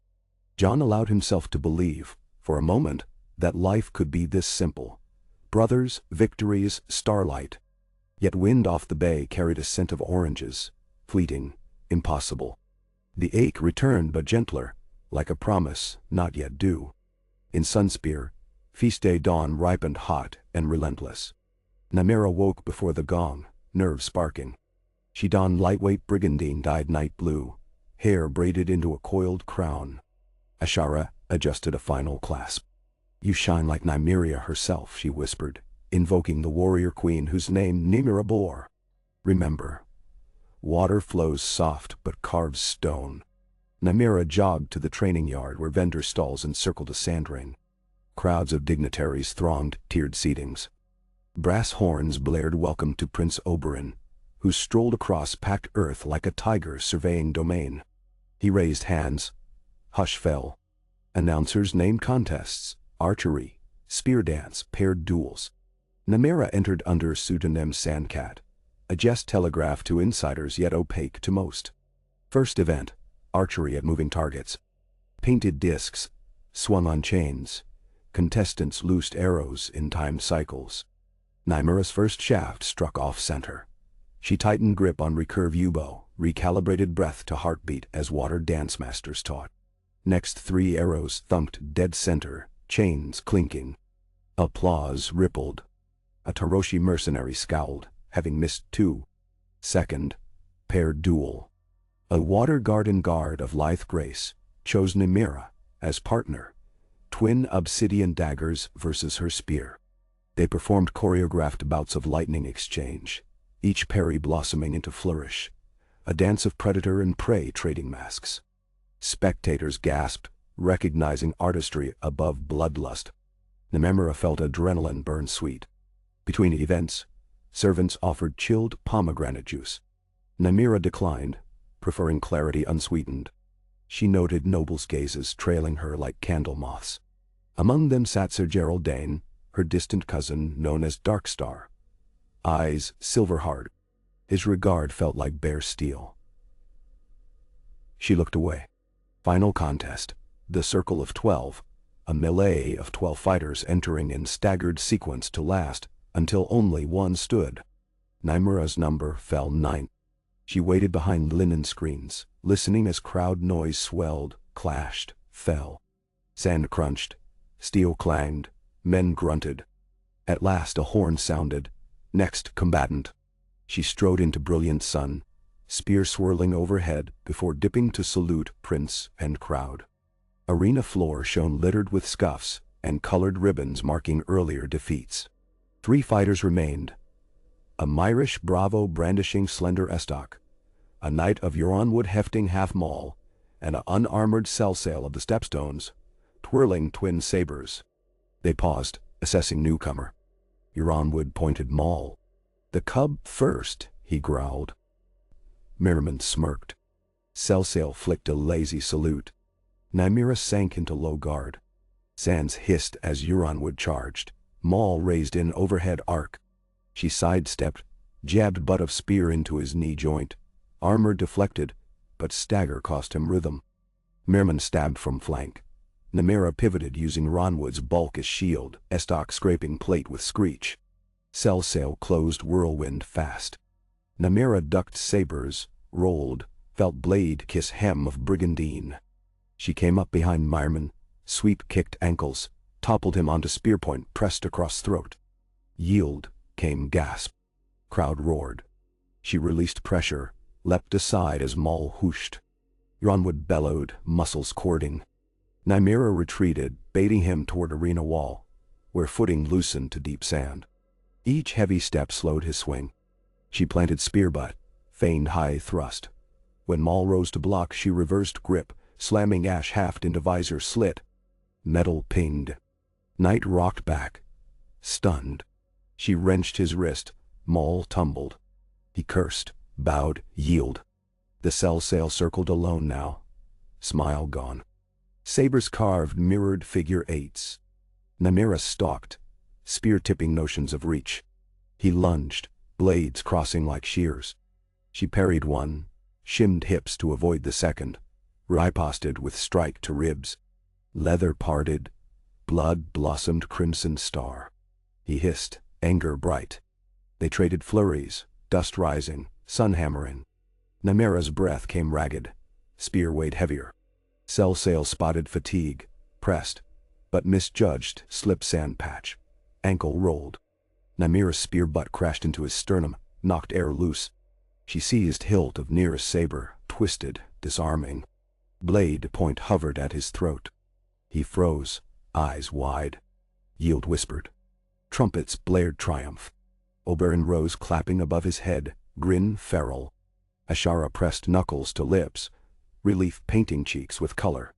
Jon allowed himself to believe, for a moment, that life could be this simple. Brothers, victories, starlight. Yet wind off the bay carried a scent of oranges, fleeting, impossible. The ache returned but gentler, like a promise not yet due. In Sunspear, feast day dawn ripened hot and relentless. Nymeria woke before the gong, nerves sparking. She donned lightweight brigandine dyed night blue, hair braided into a coiled crown. Ashara adjusted a final clasp. "You shine like Nymeria herself," she whispered, invoking the warrior queen whose name Nymeria bore. "Remember, water flows soft but carves stone." Nymeria jogged to the training yard where vendor stalls encircled a sand ring. Crowds of dignitaries thronged tiered seatings. Brass horns blared welcome to Prince Oberyn, who strolled across packed earth like a tiger surveying domain. He raised hands. Hush fell. Announcers named contests, archery, spear dance, paired duels. Nymeria entered under pseudonym Sandcat, a jest telegraphed to insiders yet opaque to most. First event, archery at moving targets. Painted discs, swung on chains. Contestants loosed arrows in timed cycles. Nymera's first shaft struck off-center. She tightened grip on recurve U-bow, recalibrated breath to heartbeat as water dance masters taught. Next 3 arrows thumped dead center, chains clinking. Applause rippled. A Taroshi mercenary scowled, having missed 2. Second, paired duel. A water garden guard of lithe grace chose Nymeria as partner. Twin obsidian daggers versus her spear. They performed choreographed bouts of lightning exchange, each parry blossoming into flourish, a dance of predator and prey trading masks. Spectators gasped, recognizing artistry above bloodlust. Nymeria felt adrenaline burn sweet. Between events, servants offered chilled pomegranate juice. Nymeria declined, preferring clarity unsweetened. She noted nobles' gazes trailing her like candle moths. Among them sat Sir Gerald Dane, her distant cousin known as Darkstar. Eyes silver-hard. His regard felt like bare steel. She looked away. Final contest, the Circle of 12, a melee of 12 fighters entering in staggered sequence to last until only one stood. Nymera's number fell 9th. She waited behind linen screens, listening as crowd noise swelled, clashed, fell. Sand crunched, steel clanged, men grunted. At last a horn sounded. Next combatant. She strode into brilliant sun, spear swirling overhead before dipping to salute prince and crowd. Arena floor shone littered with scuffs and colored ribbons marking earlier defeats. 3 fighters remained. A Myrish bravo brandishing slender estoc, a knight of Euronwood hefting half-maul, and an unarmored cell-sail of the stepstones, twirling twin sabers. They paused, assessing newcomer. Euronwood pointed maul. "The cub first," he growled. Merriman smirked. Cell-sail flicked a lazy salute. Nymeria sank into low guard. Sands hissed as Euronwood charged. Maul raised in overhead arc. She sidestepped, jabbed butt of spear into his knee joint. Armor deflected, but stagger cost him rhythm. Merriman stabbed from flank. Nymeria pivoted using Ronwood's bulk as shield, estoc scraping plate with screech. Cell-sail closed whirlwind fast. Nymeria ducked sabers, rolled, felt blade kiss hem of brigandine. She came up behind Merriman, sweep-kicked ankles, toppled him onto spearpoint pressed across throat. Yield, came gasp. Crowd roared. She released pressure, leapt aside as Maul whooshed. Ronwood bellowed, muscles cording. Nymeria retreated, baiting him toward arena wall, where footing loosened to deep sand. Each heavy step slowed his swing. She planted spear butt, feigned high thrust. When Maul rose to block, she reversed grip, slamming ash haft into visor slit. Metal pinged. Knight rocked back, stunned. She wrenched his wrist. Maul tumbled. He cursed, bowed, yield. The cell-sail circled alone now. Smile gone. Sabers carved mirrored figure 8s. Nymeria stalked, spear-tipping notions of reach. He lunged, blades crossing like shears. She parried one, shimmed hips to avoid the second, riposted with strike to ribs. Leather parted, blood blossomed crimson star. He hissed, anger bright. They traded flurries, dust rising, sun hammering. Nymeria's breath came ragged, spear weighed heavier. Cell-sail spotted fatigue, pressed, but misjudged slip sand patch. Ankle rolled. Nymeria's spear butt crashed into his sternum, knocked air loose. She seized hilt of nearest saber, twisted, disarming. Blade point hovered at his throat. He froze, eyes wide. Yield whispered. Trumpets blared triumph. Oberyn rose clapping above his head, grin feral. Ashara pressed knuckles to lips, relief painting cheeks with color.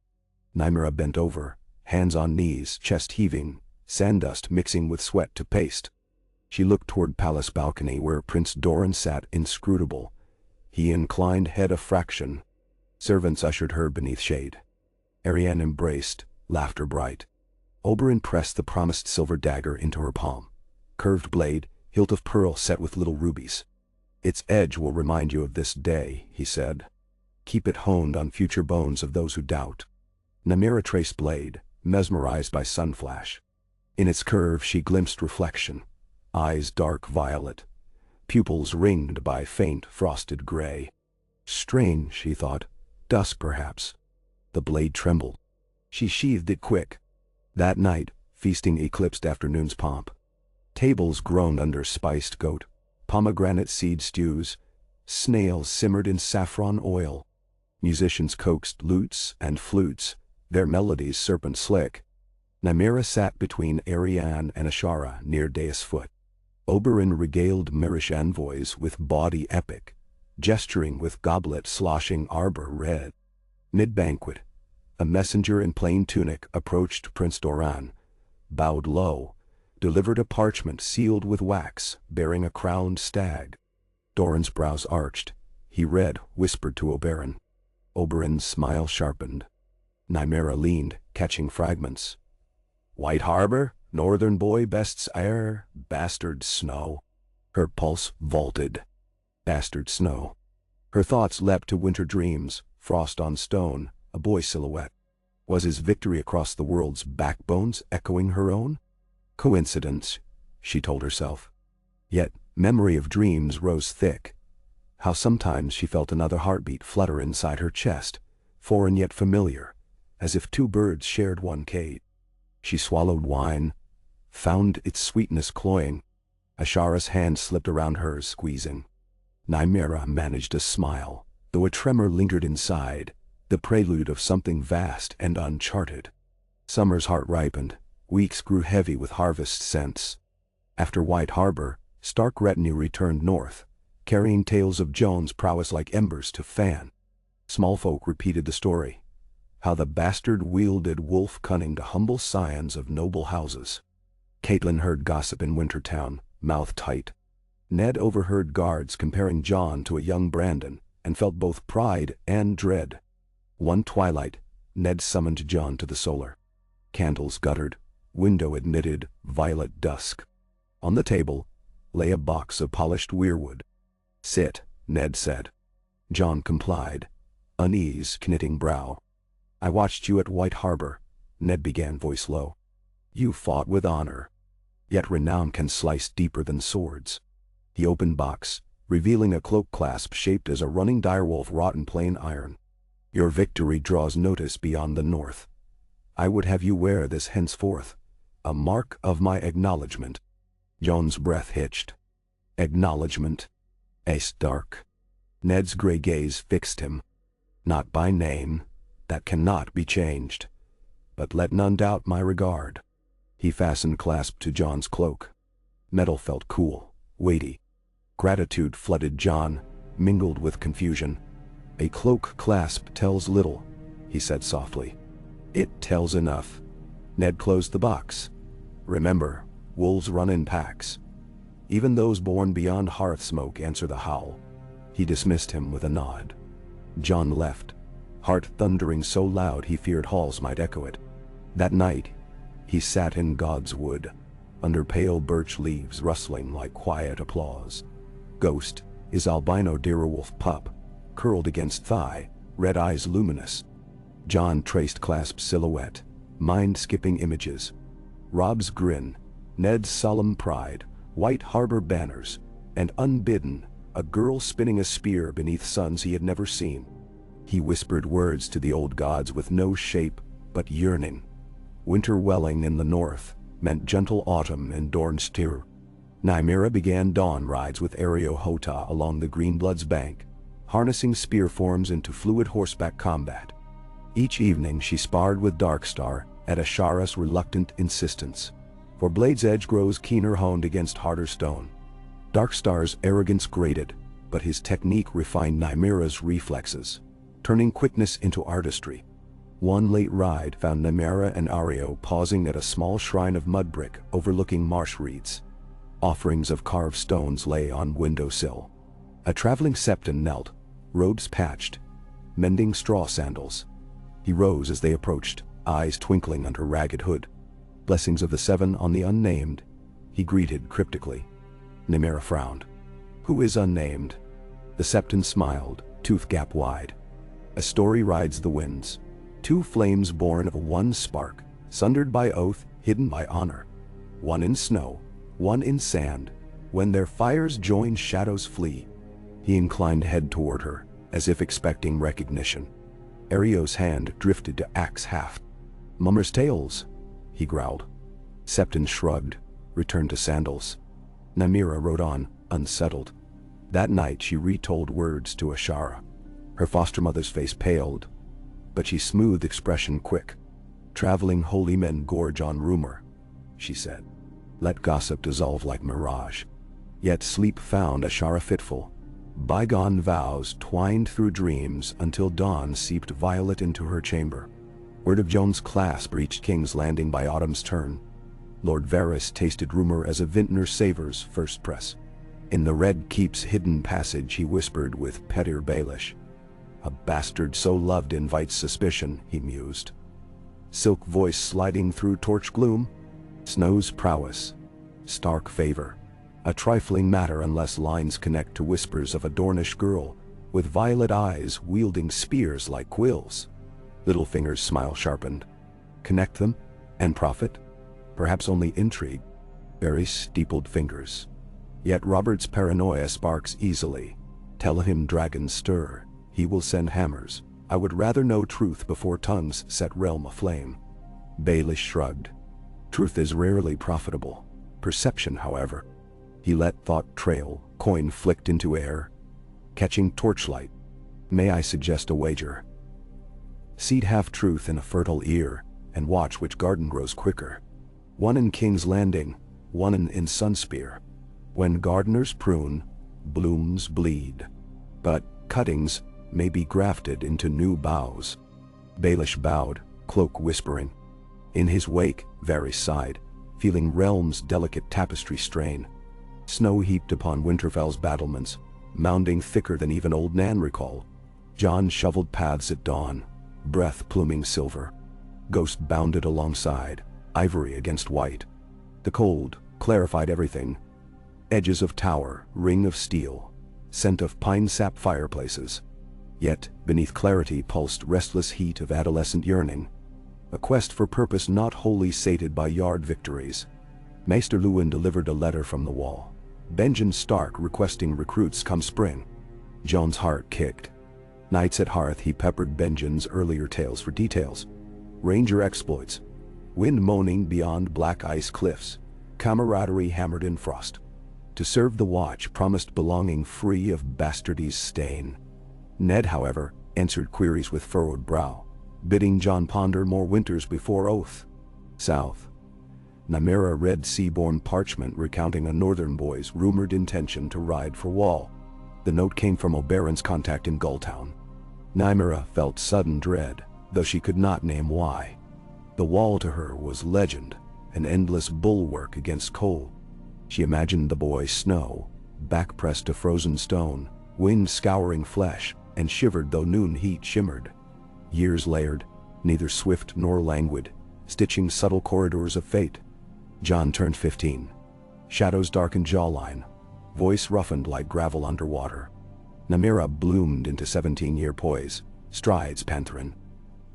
Nymeria bent over, hands on knees, chest heaving, sand dust mixing with sweat to paste. She looked toward palace balcony where Prince Doran sat inscrutable. He inclined head a fraction. Servants ushered her beneath shade. Arianne embraced, laughter bright. Oberyn pressed the promised silver dagger into her palm. Curved blade, hilt of pearl set with little rubies. Its edge will remind you of this day, he said. Keep it honed on future bones of those who doubt. Nymeria traced blade, mesmerized by sunflash. In its curve she glimpsed reflection. Eyes dark violet. Pupils ringed by faint frosted gray. Strange, she thought. Dusk perhaps. The blade trembled. She sheathed it quick. That night, feasting eclipsed afternoon's pomp. Tables groaned under spiced goat, pomegranate seed stews, snails simmered in saffron oil. Musicians coaxed lutes and flutes, their melodies serpent slick. Nymeria sat between Arianne and Ashara near dais foot. Oberyn regaled Marish envoys with bawdy epic, gesturing with goblet sloshing arbor red. Mid-banquet, a messenger in plain tunic approached Prince Doran, bowed low, delivered a parchment sealed with wax, bearing a crowned stag. Doran's brows arched. He read, whispered to Oberyn. Oberyn's smile sharpened. Nymeria leaned, catching fragments. White Harbor, northern boy bests air, bastard snow. Her pulse vaulted. Bastard snow. Her thoughts leapt to winter dreams, frost on stone, a boy silhouette. Was his victory across the world's backbones echoing her own? Coincidence, she told herself. Yet, memory of dreams rose thick. How sometimes she felt another heartbeat flutter inside her chest, foreign yet familiar, as if two birds shared one cage. She swallowed wine, found its sweetness cloying. Ashara's hand slipped around hers, squeezing. Nymeria managed a smile, though a tremor lingered inside, the prelude of something vast and uncharted. Summer's heart ripened, weeks grew heavy with harvest scents. After White Harbor, Stark retinue returned north, carrying tales of Jon's prowess like embers to fan. Small folk repeated the story, how the bastard wielded wolf cunning to humble scions of noble houses. Catelyn heard gossip in Wintertown, mouth tight. Ned overheard guards comparing Jon to a young Brandon, and felt both pride and dread. One twilight, Ned summoned Jon to the solar. Candles guttered, window admitted violet dusk. On the table lay a box of polished weirwood. Sit, Ned said. Jon complied, unease knitting brow. I watched you at White Harbor, Ned began, voice low. You fought with honor. Yet renown can slice deeper than swords. He opened box, revealing a cloak clasp shaped as a running direwolf wrought in plain iron. Your victory draws notice beyond the north. I would have you wear this henceforth, a mark of my acknowledgment. Jon's breath hitched. Acknowledgment. Ace dark. Ned's gray gaze fixed him. Not by name, that cannot be changed. But let none doubt my regard. He fastened clasp to Jon's cloak. Metal felt cool, weighty. Gratitude flooded Jon, mingled with confusion. A cloak clasp tells little, he said softly. It tells enough. Ned closed the box. Remember, wolves run in packs. Even those born beyond hearth smoke answer the howl. He dismissed him with a nod. Jon left, heart thundering so loud he feared halls might echo it. That night, he sat in godswood, under pale birch leaves rustling like quiet applause. Ghost, his albino direwolf pup, curled against thigh, red eyes luminous. Jon traced clasp silhouette, mind-skipping images. Rob's grin, Ned's solemn pride, White Harbor banners, and unbidden, a girl spinning a spear beneath suns he had never seen. He whispered words to the old gods with no shape but yearning. Winter welling in the north meant gentle autumn in Dorne's Tyr. Nymeria began dawn rides with Areo Hota along the Greenblood's bank, harnessing spear forms into fluid horseback combat. Each evening she sparred with Darkstar at Ashara's reluctant insistence, for Blade's edge grows keener honed against harder stone. Darkstar's arrogance grated, but his technique refined Nymeria's reflexes, turning quickness into artistry. One late ride found Nymeria and Areo pausing at a small shrine of mud brick overlooking marsh reeds. Offerings of carved stones lay on windowsill. A traveling septon knelt, robes patched, mending straw sandals. He rose as they approached, eyes twinkling under ragged hood. Blessings of the seven on the unnamed, he greeted cryptically. Nymeria frowned. Who is unnamed? The septon smiled, tooth gap wide. A story rides the winds. Two flames born of one spark, sundered by oath, hidden by honor. One in snow, one in sand. When their fires join, shadows flee. He inclined head toward her, as if expecting recognition. Ario's hand drifted to axe haft. Mummer's tales, he growled. Septon shrugged, returned to sandals. Nymeria rode on, unsettled. That night she retold words to Ashara. Her foster mother's face paled, but she smoothed expression quick. Traveling holy men gorge on rumor, she said. Let gossip dissolve like mirage. Yet sleep found Ashara fitful. Bygone vows twined through dreams until dawn seeped violet into her chamber. Word of Joan's clasp reached King's Landing by autumn's turn. Lord Varys tasted rumor as a vintner savors first press. In the Red Keep's hidden passage he whispered with Petyr Baelish. A bastard so loved invites suspicion, he mused. Silk voice sliding through torch gloom. Snow's prowess. Stark favor. A trifling matter unless lines connect to whispers of a Dornish girl, with violet eyes wielding spears like quills. Littlefinger's smile sharpened. Connect them? And profit? Perhaps only intrigue. Very steepled fingers. Yet Robert's paranoia sparks easily. Tell him dragons stir, he will send hammers. I would rather know truth before tongues set realm aflame. Baelish shrugged. Truth is rarely profitable. Perception, however. He let thought trail, coin flicked into air. Catching torchlight. May I suggest a wager? Seed half-truth in a fertile ear, and watch which garden grows quicker. One in King's Landing, one in Sunspear. When gardeners prune, blooms bleed. But cuttings may be grafted into new boughs. Baelish bowed, cloak whispering. In his wake, Varys sighed, feeling realm's delicate tapestry strain. Snow heaped upon Winterfell's battlements, mounding thicker than even old Nan recall. Jon shoveled paths at dawn, breath pluming silver. Ghost bounded alongside, ivory against white. The cold clarified everything. Edges of tower, ring of steel, scent of pine sap fireplaces. Yet, beneath clarity pulsed restless heat of adolescent yearning. A quest for purpose not wholly sated by yard victories. Maester Luwin delivered a letter from the wall. Benjen Stark requesting recruits come spring. Jon's heart kicked. Nights at hearth he peppered Benjen's earlier tales for details. Ranger exploits. Wind moaning beyond black ice cliffs. Camaraderie hammered in frost. To serve the watch promised belonging free of bastardy's stain. Ned, however, answered queries with furrowed brow, bidding Jon ponder more winters before oath. South. Nymeria read sea-borne parchment recounting a northern boy's rumored intention to ride for Wall. The note came from Oberyn's contact in Gulltown. Nymeria felt sudden dread, though she could not name why. The Wall to her was legend, an endless bulwark against cold. She imagined the boy snow, back pressed to frozen stone, wind scouring flesh, and shivered though noon heat shimmered. Years layered, neither swift nor languid, stitching subtle corridors of fate. Jon turned 15. Shadows darkened jawline, voice roughened like gravel underwater. Nymeria bloomed into 17-year poise, strides pantherine.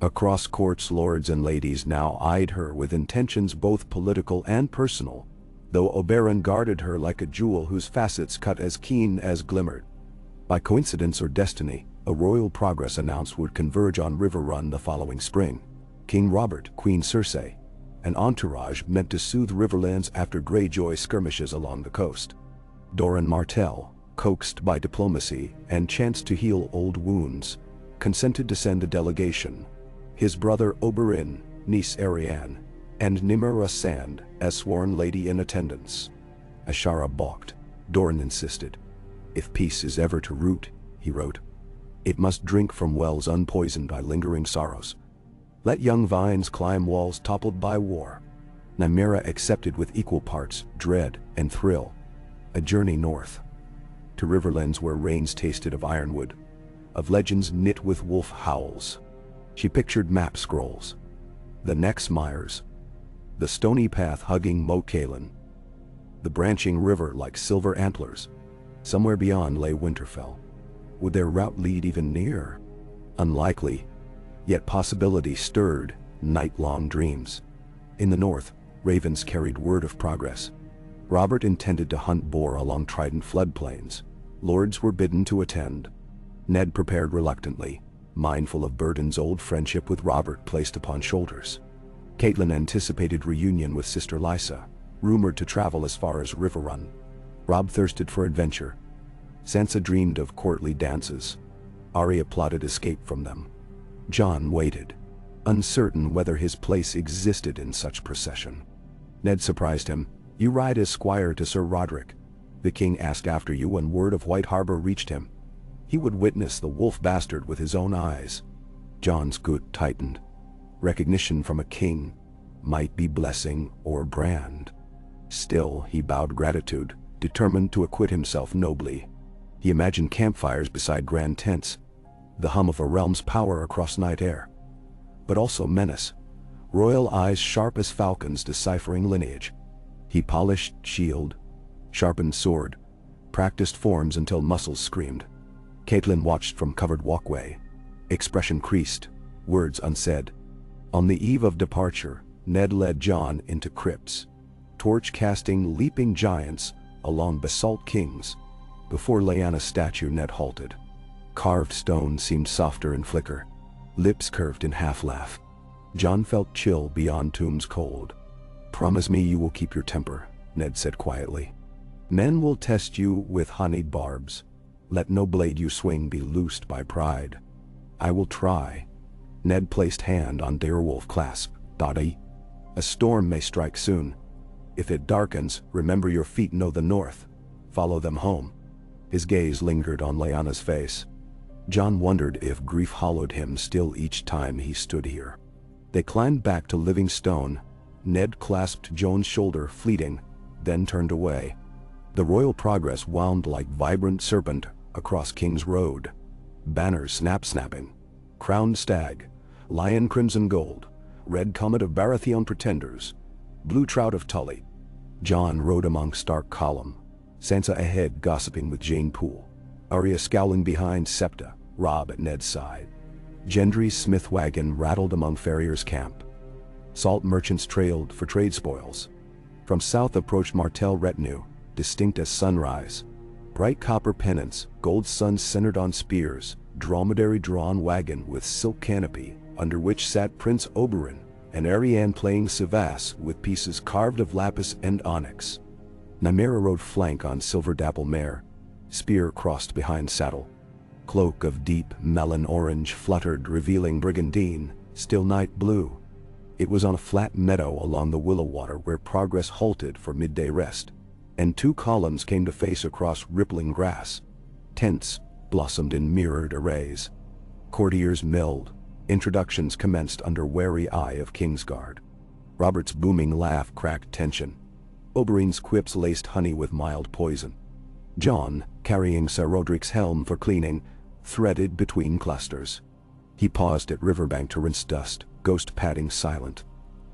Across courts lords and ladies now eyed her with intentions both political and personal, though Oberyn guarded her like a jewel whose facets cut as keen as glimmered. By coincidence or destiny, a royal progress announced would converge on River Run the following spring. King Robert, Queen Cersei, an entourage meant to soothe Riverlands after Greyjoy skirmishes along the coast. Doran Martell, coaxed by diplomacy and chanced to heal old wounds, consented to send a delegation. His brother Oberyn, niece Arianne, and Nymeria Sand as sworn lady in attendance. Ashara balked. Dorne insisted. If peace is ever to root, he wrote, it must drink from wells unpoisoned by lingering sorrows. Let young vines climb walls toppled by war. Nymeria accepted with equal parts dread and thrill, A journey north, to riverlands where rains tasted of ironwood, of legends knit with wolf howls. She pictured map scrolls, the Nex mires, the stony path hugging Moat Cailin, the branching river like silver antlers. Somewhere beyond lay Winterfell. Would their route lead even near? Unlikely, yet possibility stirred night-long dreams. In the north, ravens carried word of progress. Robert intended to hunt boar along Trident floodplains. Lords were bidden to attend. Ned prepared reluctantly, mindful of burdens old friendship with Robert placed upon shoulders. Catelyn anticipated reunion with sister Lysa, rumored to travel as far as Riverrun. Robb thirsted for adventure. Sansa dreamed of courtly dances. Arya plotted escape from them. Jon waited, uncertain whether his place existed in such procession. Ned surprised him. "You ride as squire to Sir Roderick. The king asked after you when word of White Harbor reached him. He would witness the wolf bastard with his own eyes." Jon's gut tightened. Recognition from a king might be blessing or brand. Still, he bowed gratitude, determined to acquit himself nobly. He imagined campfires beside grand tents, the hum of a realm's power across night air. But also menace, royal eyes sharp as falcons deciphering lineage. He polished shield, sharpened sword, practiced forms until muscles screamed. Catelyn watched from covered walkway. Expression creased, words unsaid. On the eve of departure, Ned led Jon into crypts, torch-casting leaping giants along basalt kings. Before Lyanna's statue, Ned halted. Carved stone seemed softer in flicker, lips curved in half-laugh. Jon felt chill beyond tomb's cold. "Promise me you will keep your temper," Ned said quietly. "Men will test you with honeyed barbs. Let no blade you swing be loosed by pride." "I will try." Ned placed hand on direwolf clasp. "Dottie, a storm may strike soon. If it darkens, remember your feet know the north. Follow them home." His gaze lingered on Lyanna's face. Jon wondered if grief hollowed him still each time he stood here. They climbed back to Living Stone. Ned clasped Jon's shoulder, fleeting, then turned away. The royal progress wound like vibrant serpent across King's Road. Banners snap-snapping. Crowned stag, lion crimson gold, red comet of Baratheon pretenders, blue trout of Tully. Jon rode among stark column, Sansa ahead gossiping with Jane Poole, Arya scowling behind Septa, Robb at Ned's side. Gendry's smith wagon rattled among farriers' camp. Salt merchants trailed for trade spoils. From south approached Martell retinue, distinct as sunrise. Bright copper pennants, gold suns centered on spears, dromedary-drawn wagon with silk canopy, under which sat Prince Oberyn, and Arianne playing civasse with pieces carved of lapis and onyx. Nymeria rode flank on silver-dapple mare, spear crossed behind saddle. Cloak of deep melon orange fluttered, revealing brigandine, still night blue. It was on a flat meadow along the willow water where progress halted for midday rest, and two columns came to face across rippling grass. Tents blossomed in mirrored arrays. Courtiers milled. Introductions commenced under wary eye of Kingsguard. Robert's booming laugh cracked tension. Oberyn's quips laced honey with mild poison. Jon, carrying Sir Roderick's helm for cleaning, threaded between clusters. He paused at riverbank to rinse dust, ghost padding silent.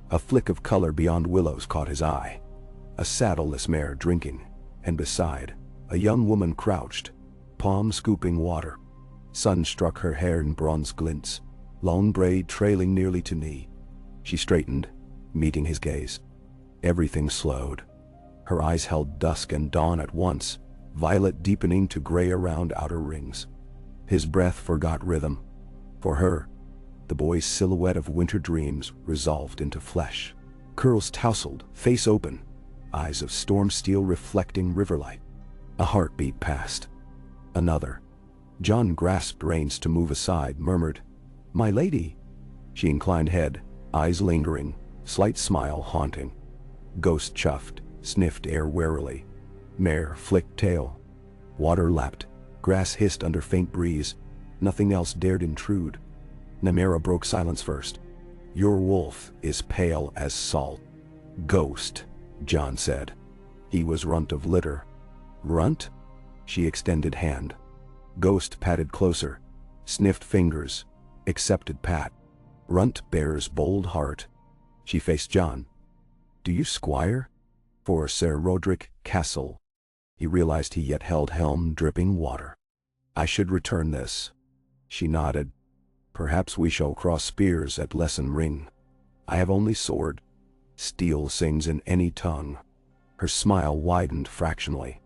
A flick of color beyond willows caught his eye. A saddleless mare drinking, and beside, a young woman crouched, palm scooping water. Sun struck her hair in bronze glints, long braid trailing nearly to knee. She straightened, meeting his gaze. Everything slowed. Her eyes held dusk and dawn at once, violet deepening to gray around outer rings. His breath forgot rhythm. For her, the boy's silhouette of winter dreams resolved into flesh. Curls tousled, face open, eyes of storm steel reflecting riverlight. A heartbeat passed. Another. Jon grasped reins to move aside, murmured, "My lady." She inclined head, eyes lingering, slight smile haunting. Ghost chuffed, sniffed air warily. Mare flicked tail. Water lapped, grass hissed under faint breeze. Nothing else dared intrude. Nymeria broke silence first. "Your wolf is pale as salt." "Ghost," Jon said. He was runt of litter. Runt? She extended hand. Ghost patted closer, sniffed fingers, accepted pat. Runt bears bold heart. She faced Jon. Do you squire? For Sir Roderick Castle. He realized he yet held helm dripping water. I should return this. She nodded. Perhaps we shall cross spears at lesson ring. I have only sword. Steel sings in any tongue. Her smile widened fractionally.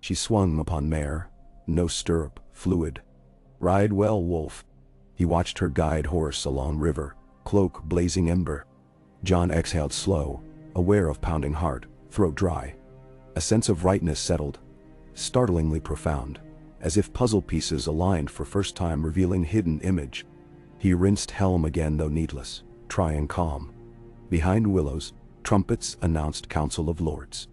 She swung upon mare, no stirrup, fluid. Ride well, wolf. He watched her guide horse along river, cloak blazing ember. Jon exhaled slow, aware of pounding heart, throat dry. A sense of rightness settled, startlingly profound, as if puzzle pieces aligned for first time revealing hidden image. He rinsed helm again though needless, trying calm. Behind willows, trumpets announced Council of Lords.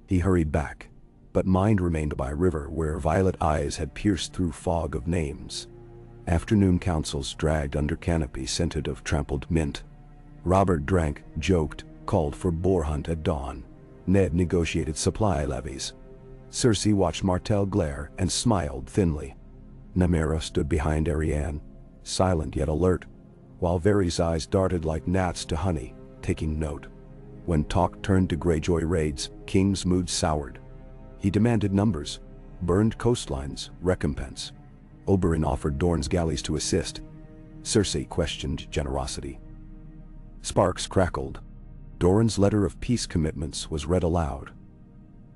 He hurried back, but mind remained by river where violet eyes had pierced through fog of names. Afternoon councils dragged under canopy scented of trampled mint. Robert drank, joked, called for boar hunt at dawn. Ned negotiated supply levies. Cersei watched Martell glare and smiled thinly. Nymeria stood behind Arianne, silent yet alert, while Varys' eyes darted like gnats to honey, taking note. When talk turned to Greyjoy raids, King's mood soured. He demanded numbers, burned coastlines, recompense. Oberyn offered Dorne's galleys to assist. Cersei questioned generosity. Sparks crackled. Doran's letter of peace commitments was read aloud.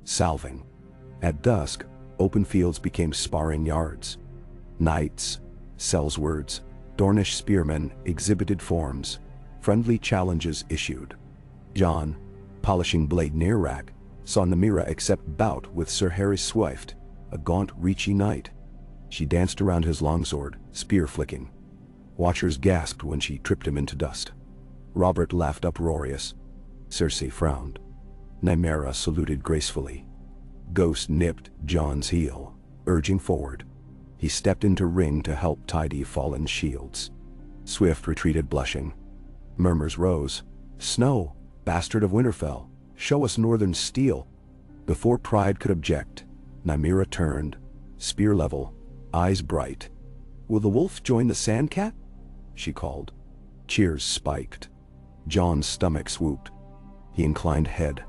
Salving. At dusk, open fields became sparring yards. Knights, sellswords, Dornish spearmen exhibited forms. Friendly challenges issued. Jon, polishing blade near rack, saw Nymeria accept bout with Sir Harry Swift, a gaunt, reachy knight. She danced around his longsword, spear flicking. Watchers gasped when she tripped him into dust. Robert laughed uproarious. Cersei frowned. Nymeria saluted gracefully. Ghost nipped Jon's heel, urging forward. He stepped into ring to help tidy fallen shields. Swift retreated blushing. Murmurs rose. Snow, bastard of Winterfell, show us northern steel. Before pride could object, Nymeria turned, spear level, eyes bright. Will the wolf join the sandcat? She called. Cheers spiked. Jon's stomach swooped. He inclined head,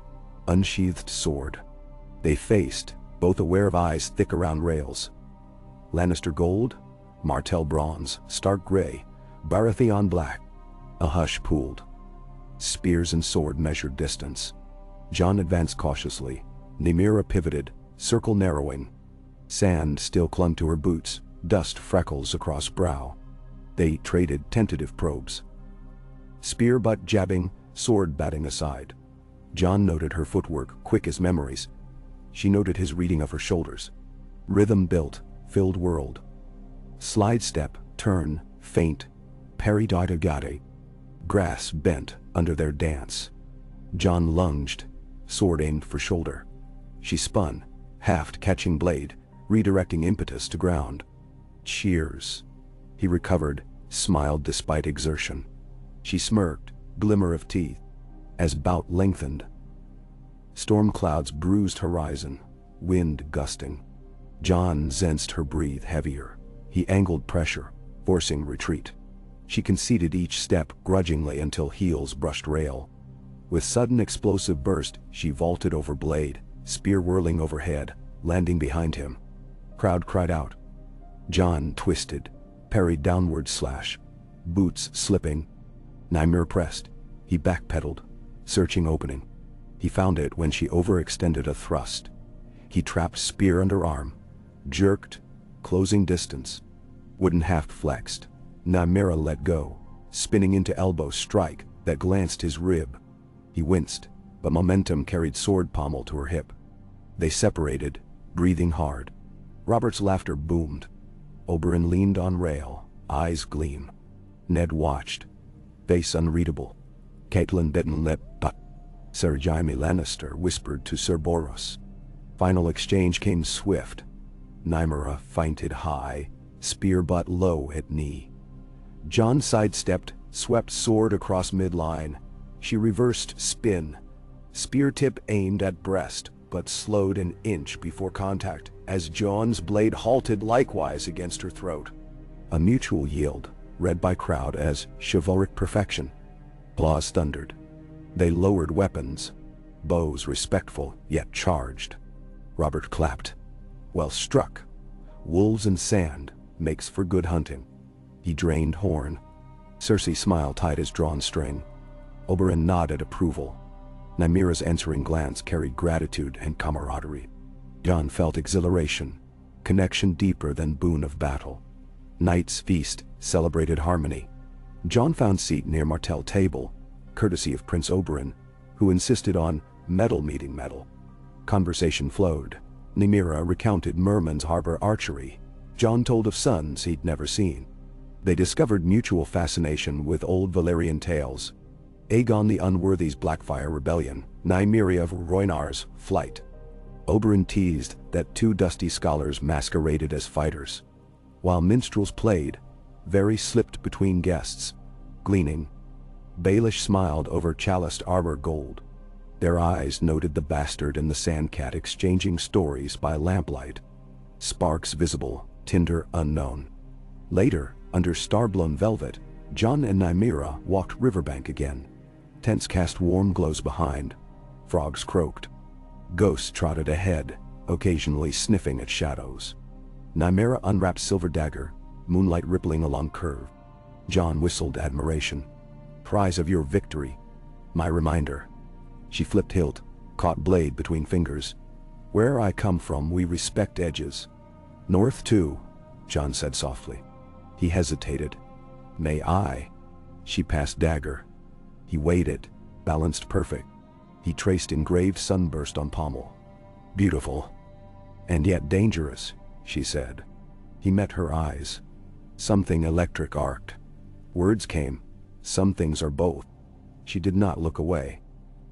unsheathed sword. They faced, both aware of eyes thick around rails. Lannister gold, Martell bronze, Stark gray, Baratheon black. A hush pooled. Spears and sword measured distance. Jon advanced cautiously. Nymeria pivoted, circle narrowing. Sand still clung to her boots, dust freckles across brow. They traded tentative probes. Spear butt jabbing, sword batting aside. Jon noted her footwork, quick as memories. She noted his reading of her shoulders. Rhythm built, filled world. Slide step, turn, feint, parry gade. Grass bent under their dance. Jon lunged, sword aimed for shoulder. She spun, haft catching blade, redirecting impetus to ground. Cheers. He recovered, smiled despite exertion. She smirked, glimmer of teeth. As bout lengthened. Storm clouds bruised horizon, wind gusting. Jon sensed her breathe heavier. He angled pressure, forcing retreat. She conceded each step grudgingly until heels brushed rail. With sudden explosive burst, she vaulted over blade, spear whirling overhead, landing behind him. Crowd cried out. Jon twisted, parried downward slash. Boots slipping. Nymeria pressed. He backpedaled, searching opening. He found it when she overextended a thrust. He trapped spear under arm, jerked, closing distance. Wooden haft flexed. Nymeria let go, spinning into elbow strike that glanced his rib. He winced, but momentum carried sword pommel to her hip. They separated, breathing hard. Robert's laughter boomed. Oberyn leaned on rail, eyes gleam. Ned watched, face unreadable. Catelyn bitten lip, but Sir Jaime Lannister whispered to Sir Boros. Final exchange came swift. Nymeria feinted high, spear butt low at knee. Jon sidestepped, swept sword across midline. She reversed spin. Spear tip aimed at breast, but slowed an inch before contact as Jon's blade halted likewise against her throat. A mutual yield, read by crowd as chivalric perfection. Applause thundered. They lowered weapons, bows respectful yet charged. Robert clapped. Well struck. Wolves and sand makes for good hunting. He drained horn. Cersei's smile tied his drawn string. Oberyn nodded approval. Nymera's answering glance carried gratitude and camaraderie. Jon felt exhilaration, connection deeper than boon of battle. Night's feast celebrated harmony. Jon found seat near Martell table, courtesy of Prince Oberyn, who insisted on medal meeting medal. Conversation flowed. Nymera recounted Merman's harbor archery. Jon told of sons he'd never seen. They discovered mutual fascination with old Valyrian tales. Aegon the Unworthy's Blackfire Rebellion, Nymeria of Rhoynar's flight. Oberyn teased that two dusty scholars masqueraded as fighters. While minstrels played, Varys slipped between guests, gleaning. Baelish smiled over chaliced arbor gold. Their eyes noted the bastard and the sandcat exchanging stories by lamplight. Sparks visible, tinder unknown. Later, under star-blown velvet, Jon and Nymera walked riverbank again. Tents cast warm glows behind. Frogs croaked. Ghosts trotted ahead, occasionally sniffing at shadows. Nymera unwrapped silver dagger, moonlight rippling along curve. Jon whistled admiration. Prize of your victory. My reminder. She flipped hilt, caught blade between fingers. Where I come from, we respect edges. North too, Jon said softly. He hesitated. May I? She passed dagger. He weighed it, balanced perfect. He traced engraved sunburst on pommel. Beautiful. And yet dangerous, she said. He met her eyes. Something electric arced. Words came. Some things are both. She did not look away.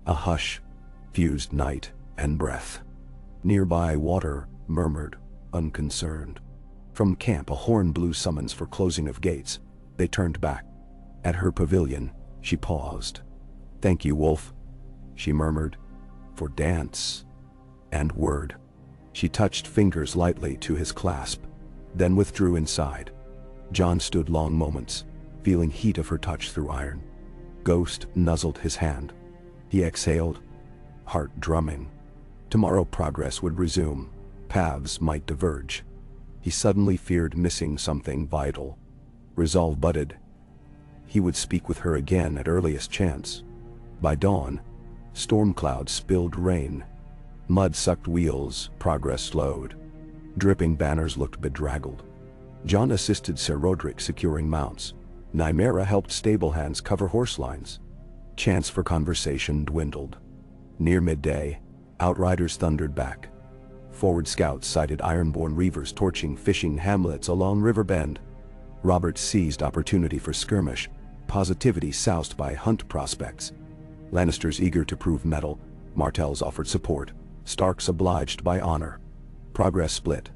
A hush fused night and breath. Nearby water murmured, unconcerned. From camp a horn blew summons for closing of gates. They turned back. At her pavilion, she paused. Thank you, Wolf, she murmured, for dance and word. She touched fingers lightly to his clasp, then withdrew inside. Jon stood long moments, feeling heat of her touch through iron. Ghost nuzzled his hand. He exhaled, heart drumming. Tomorrow progress would resume. Paths might diverge. He suddenly feared missing something vital. Resolve budded. He would speak with her again at earliest chance. By dawn, storm clouds spilled rain. Mud-sucked wheels, progress slowed. Dripping banners looked bedraggled. Jon assisted Ser Rodrik securing mounts. Nymera helped stable hands cover horse lines. Chance for conversation dwindled. Near midday, outriders thundered back. Forward scouts sighted ironborn reavers torching fishing hamlets along River Bend. Robert seized opportunity for skirmish, positivity soused by hunt prospects. Lannisters eager to prove mettle, Martells offered support, Starks obliged by honor. Progress split.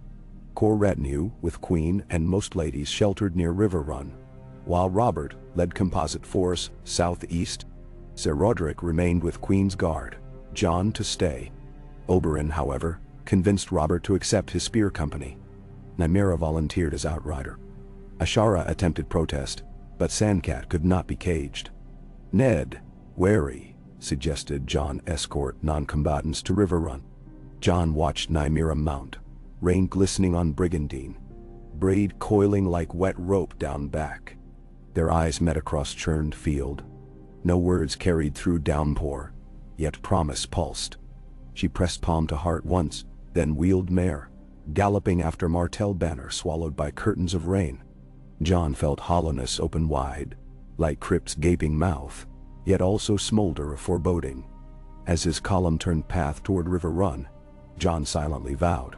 Core retinue, with Queen and most ladies sheltered near River Run, while Robert led composite force southeast. Ser Rodrik remained with Queen's guard, Jon to stay. Oberyn, however, convinced Robert to accept his spear company. Nymera volunteered as outrider. Ashara attempted protest, but Sandcat could not be caged. Ned, wary, suggested Jon escort non-combatants to River Run. Jon watched Nymera mount, rain glistening on Brigandine, braid coiling like wet rope down back. Their eyes met across churned field. No words carried through downpour, yet promise pulsed. She pressed palm to heart once, then wheeled mare, galloping after Martell banner swallowed by curtains of rain. Jon felt hollowness open wide, like crypt's gaping mouth, yet also smolder of foreboding. As his column turned path toward River Run, Jon silently vowed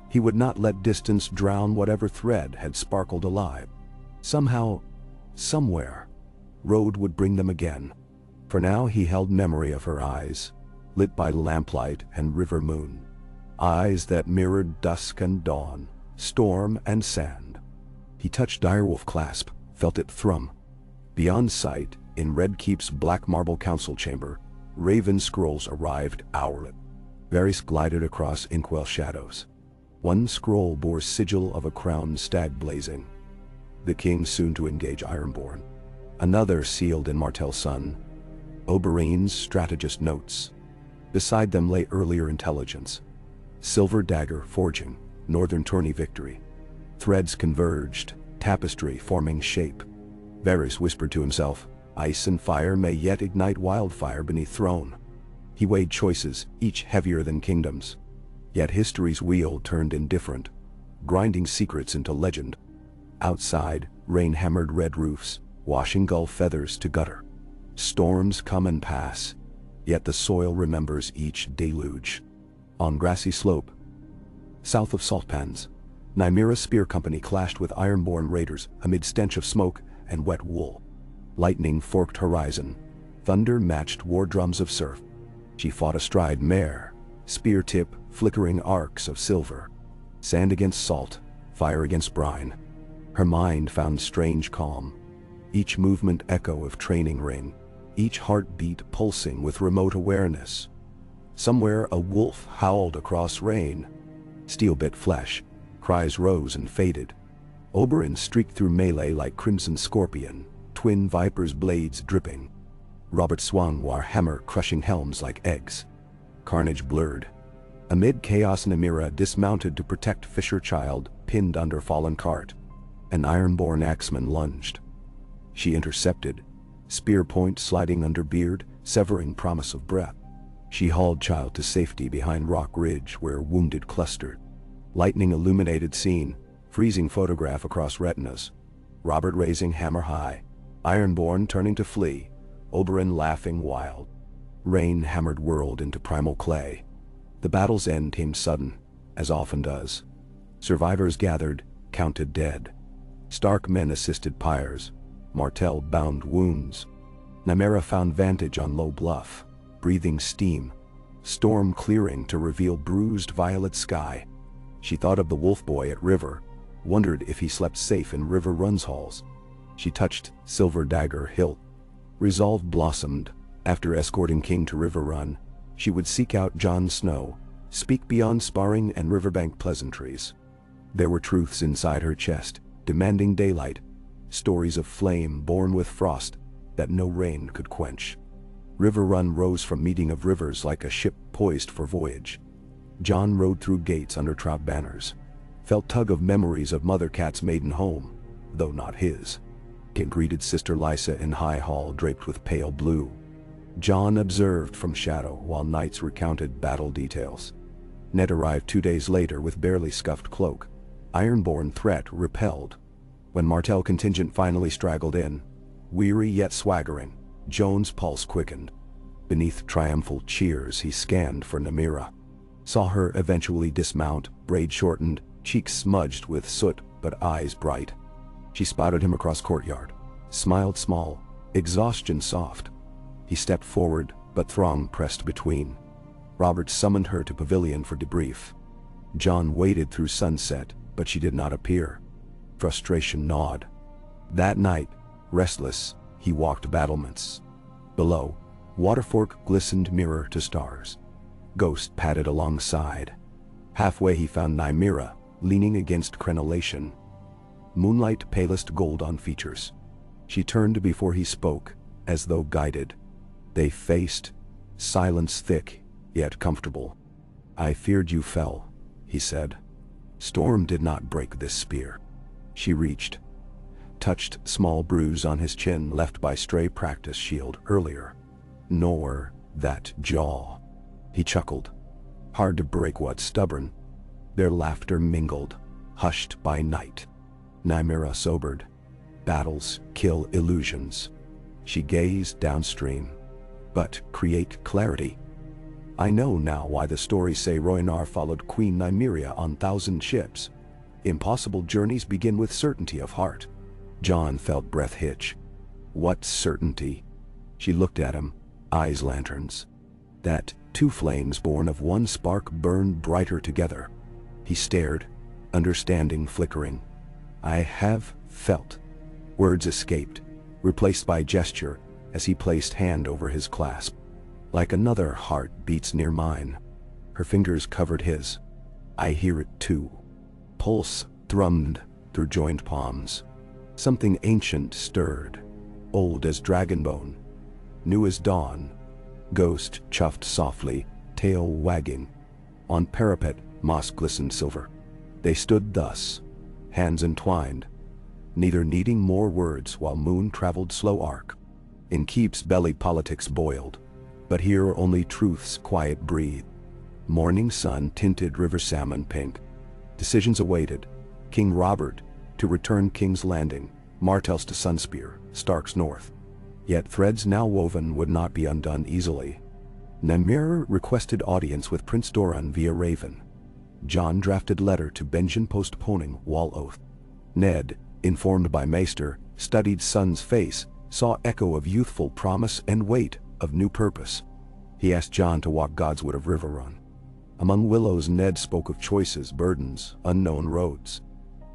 he would not let distance drown whatever thread had sparkled alive. Somehow, somewhere, road would bring them again. For now he held memory of her eyes, lit by lamplight and river moon. Eyes that mirrored dusk and dawn, storm and sand. He touched direwolf clasp, felt it thrum. Beyond sight, in Red Keep's black marble council chamber, raven scrolls arrived hourly. Varys glided across inkwell shadows. One scroll bore sigil of a crowned stag blazing. The king soon to engage Ironborn. Another sealed in Martell's son. Oberyn's strategist notes. Beside them lay earlier intelligence. Silver dagger forging, northern tourney victory. Threads converged, tapestry forming shape. Varys whispered to himself, ice and fire may yet ignite wildfire beneath throne. He weighed choices, each heavier than kingdoms. Yet history's wheel turned indifferent, grinding secrets into legend. Outside, rain hammered red roofs, washing gulf feathers to gutter. Storms come and pass, yet the soil remembers each deluge. On grassy slope, south of Saltpans, Nymera's spear company clashed with Ironborn raiders amid stench of smoke and wet wool. Lightning forked horizon, thunder matched war drums of surf. She fought astride mare, spear tip flickering arcs of silver. Sand against salt, fire against brine. Her mind found strange calm. Each movement echo of training ring, each heartbeat pulsing with remote awareness. Somewhere a wolf howled across rain. Steel bit flesh, cries rose and faded. Oberyn streaked through melee like crimson scorpion, twin vipers' blades dripping. Robert swung warhammer crushing helms like eggs. Carnage blurred. Amid chaos, Nymera dismounted to protect fisher child pinned under fallen cart. An Ironborn axeman lunged. She intercepted, spear point sliding under beard, severing promise of breath. She hauled child to safety behind rock ridge where wounded clustered. Lightning illuminated scene, freezing photograph across retinas. Robert raising hammer high, Ironborn turning to flee, Oberyn laughing wild. Rain hammered world into primal clay. The battle's end came sudden, as often does. Survivors gathered, counted dead. Stark men assisted pyres. Martell bound wounds. Nymera found vantage on low bluff, breathing steam. Storm clearing to reveal bruised violet sky. She thought of the wolf boy at river, wondered if he slept safe in river runs halls. She touched silver dagger hilt. Resolve blossomed. After escorting king to river run, she would seek out Jon Snow, speak beyond sparring and riverbank pleasantries. There were truths inside her chest, demanding daylight, stories of flame born with frost that no rain could quench. River Run rose from meeting of rivers like a ship poised for voyage. Jon rode through gates under trout banners, felt tug of memories of Mother Cat's maiden home, though not his. King greeted Sister Lysa in high hall draped with pale blue. Jon observed from shadow while knights recounted battle details. Ned arrived 2 days later with barely scuffed cloak. Ironborn threat repelled. When Martell contingent finally straggled in, weary yet swaggering, Jon's pulse quickened. Beneath triumphal cheers he scanned for Nymera. Saw her eventually dismount, braid shortened, cheeks smudged with soot but eyes bright. She spotted him across courtyard, smiled small, exhaustion soft. He stepped forward, but throng pressed between. Robert summoned her to pavilion for debrief. Jon waited through sunset, but she did not appear. Frustration gnawed. That night, restless, he walked battlements. Below, Waterfork glistened mirror to stars. Ghost padded alongside. Halfway he found Nymera, leaning against crenellation. Moonlight palest gold on features. She turned before he spoke, as though guided. They faced, silence thick, yet comfortable. I feared you fell, he said. Storm did not break this spear. She reached, touched small bruise on his chin left by stray practice shield earlier. Nor that jaw. He chuckled. Hard to break what's stubborn. Their laughter mingled, hushed by night. Nymera sobered. Battles kill illusions. She gazed downstream. But create clarity. I know now why the stories say Rhoynar followed Queen Nymeria on 1,000 ships. Impossible journeys begin with certainty of heart. Jon felt breath hitch. What certainty? She looked at him, eyes lanterns. That two flames born of one spark burned brighter together. He stared, understanding flickering. I have felt. Words escaped, replaced by gesture, as he placed hand over his clasp. Like another heart beats near mine. Her fingers covered his. I hear it too. Pulse thrummed through joined palms. Something ancient stirred, old as dragonbone, new as dawn. Ghost chuffed softly, tail wagging. On parapet, moss glistened silver. They stood thus, hands entwined, neither needing more words while moon traveled slow arc. In keep's belly politics boiled, but here only truth's quiet breathe. Morning sun tinted river salmon pink. Decisions awaited. King Robert to return King's Landing, Martell's to Sunspear, Stark's north. Yet threads now woven would not be undone easily. Nymeria requested audience with Prince Doran via Raven. Jon drafted letter to Benjen postponing wall oath. Ned, informed by Maester, studied son's face, saw echo of youthful promise and weight of new purpose. He asked Jon to walk godswood of Riverrun. Among willows Ned spoke of choices, burdens, unknown roads.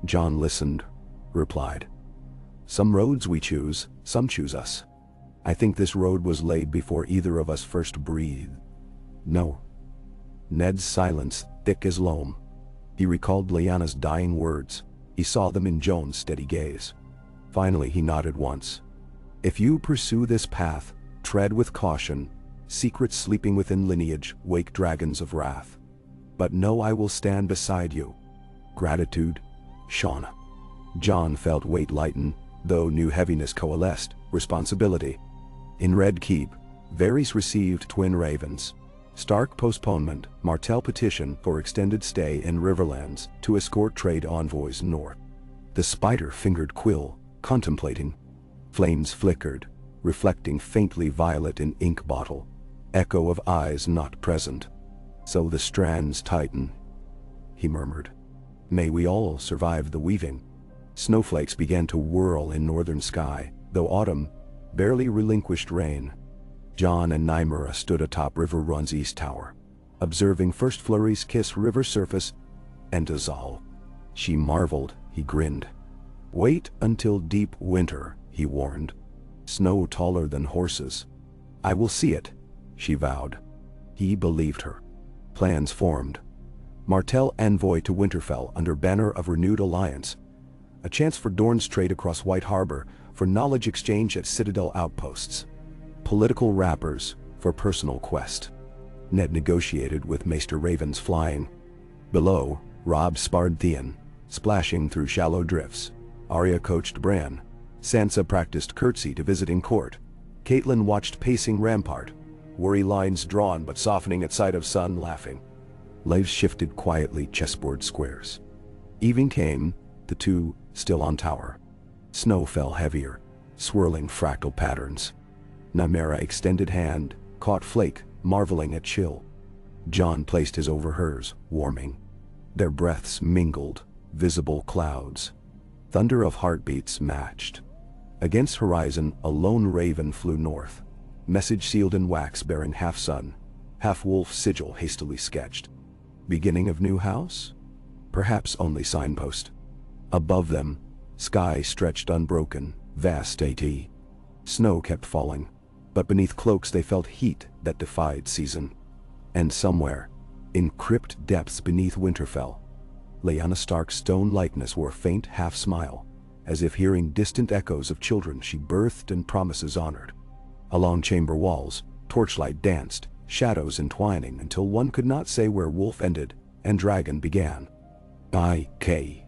Jon listened, replied, "Some roads we choose, some choose us. I think this road was laid before either of us first breathed." No. Ned's silence, thick as loam. He recalled Lyanna's dying words. He saw them in Jon's steady gaze. Finally he nodded once. "If you pursue this path, tread with caution. Secrets sleeping within lineage wake dragons of wrath. But know I will stand beside you. Gratitude, Shauna." Jon felt weight lighten, though new heaviness coalesced, responsibility. In Red Keep, Varys received twin ravens. Stark postponement, Martell petition for extended stay in Riverlands to escort trade envoys north. The spider-fingered quill, contemplating. Flames flickered, reflecting faintly violet in ink bottle. Echo of eyes not present. "So the strands tighten," he murmured. "May we all survive the weaving." Snowflakes began to whirl in northern sky, though autumn barely relinquished rain. Jon and Nymeria stood atop Riverrun's east tower, observing first flurries kiss river surface and dissolve. She marveled, he grinned. "Wait until deep winter," he warned. "Snow taller than horses." "I will see it," she vowed. He believed her. Plans formed. Martell envoy to Winterfell under banner of renewed alliance. A chance for Dorne's trade across White Harbor, for knowledge exchange at Citadel outposts. Political wrappers for personal quest. Ned negotiated with Maester Ravens flying. Below, Robb sparred Theon, splashing through shallow drifts. Arya coached Bran. Sansa practiced curtsy to visiting court. Catelyn watched pacing rampart, worry lines drawn but softening at sight of sun laughing. Lives shifted quietly chessboard squares. Evening came, the two still on tower. Snow fell heavier, swirling fractal patterns. Nymeria extended hand, caught flake, marveling at chill. Jon placed his over hers, warming. Their breaths mingled, visible clouds. Thunder of heartbeats matched. Against horizon, a lone raven flew north. Message sealed in wax bearing half sun, half wolf sigil hastily sketched. Beginning of new house? Perhaps only signpost. Above them, sky stretched unbroken, vast AT. Snow kept falling, but beneath cloaks they felt heat that defied season. And somewhere, in crypt depths beneath Winterfell, Lyanna Stark's stone likeness wore a faint half-smile, as if hearing distant echoes of children she birthed and promises honored. Along chamber walls, torchlight danced, shadows entwining until one could not say where wolf ended and dragon began. Decay.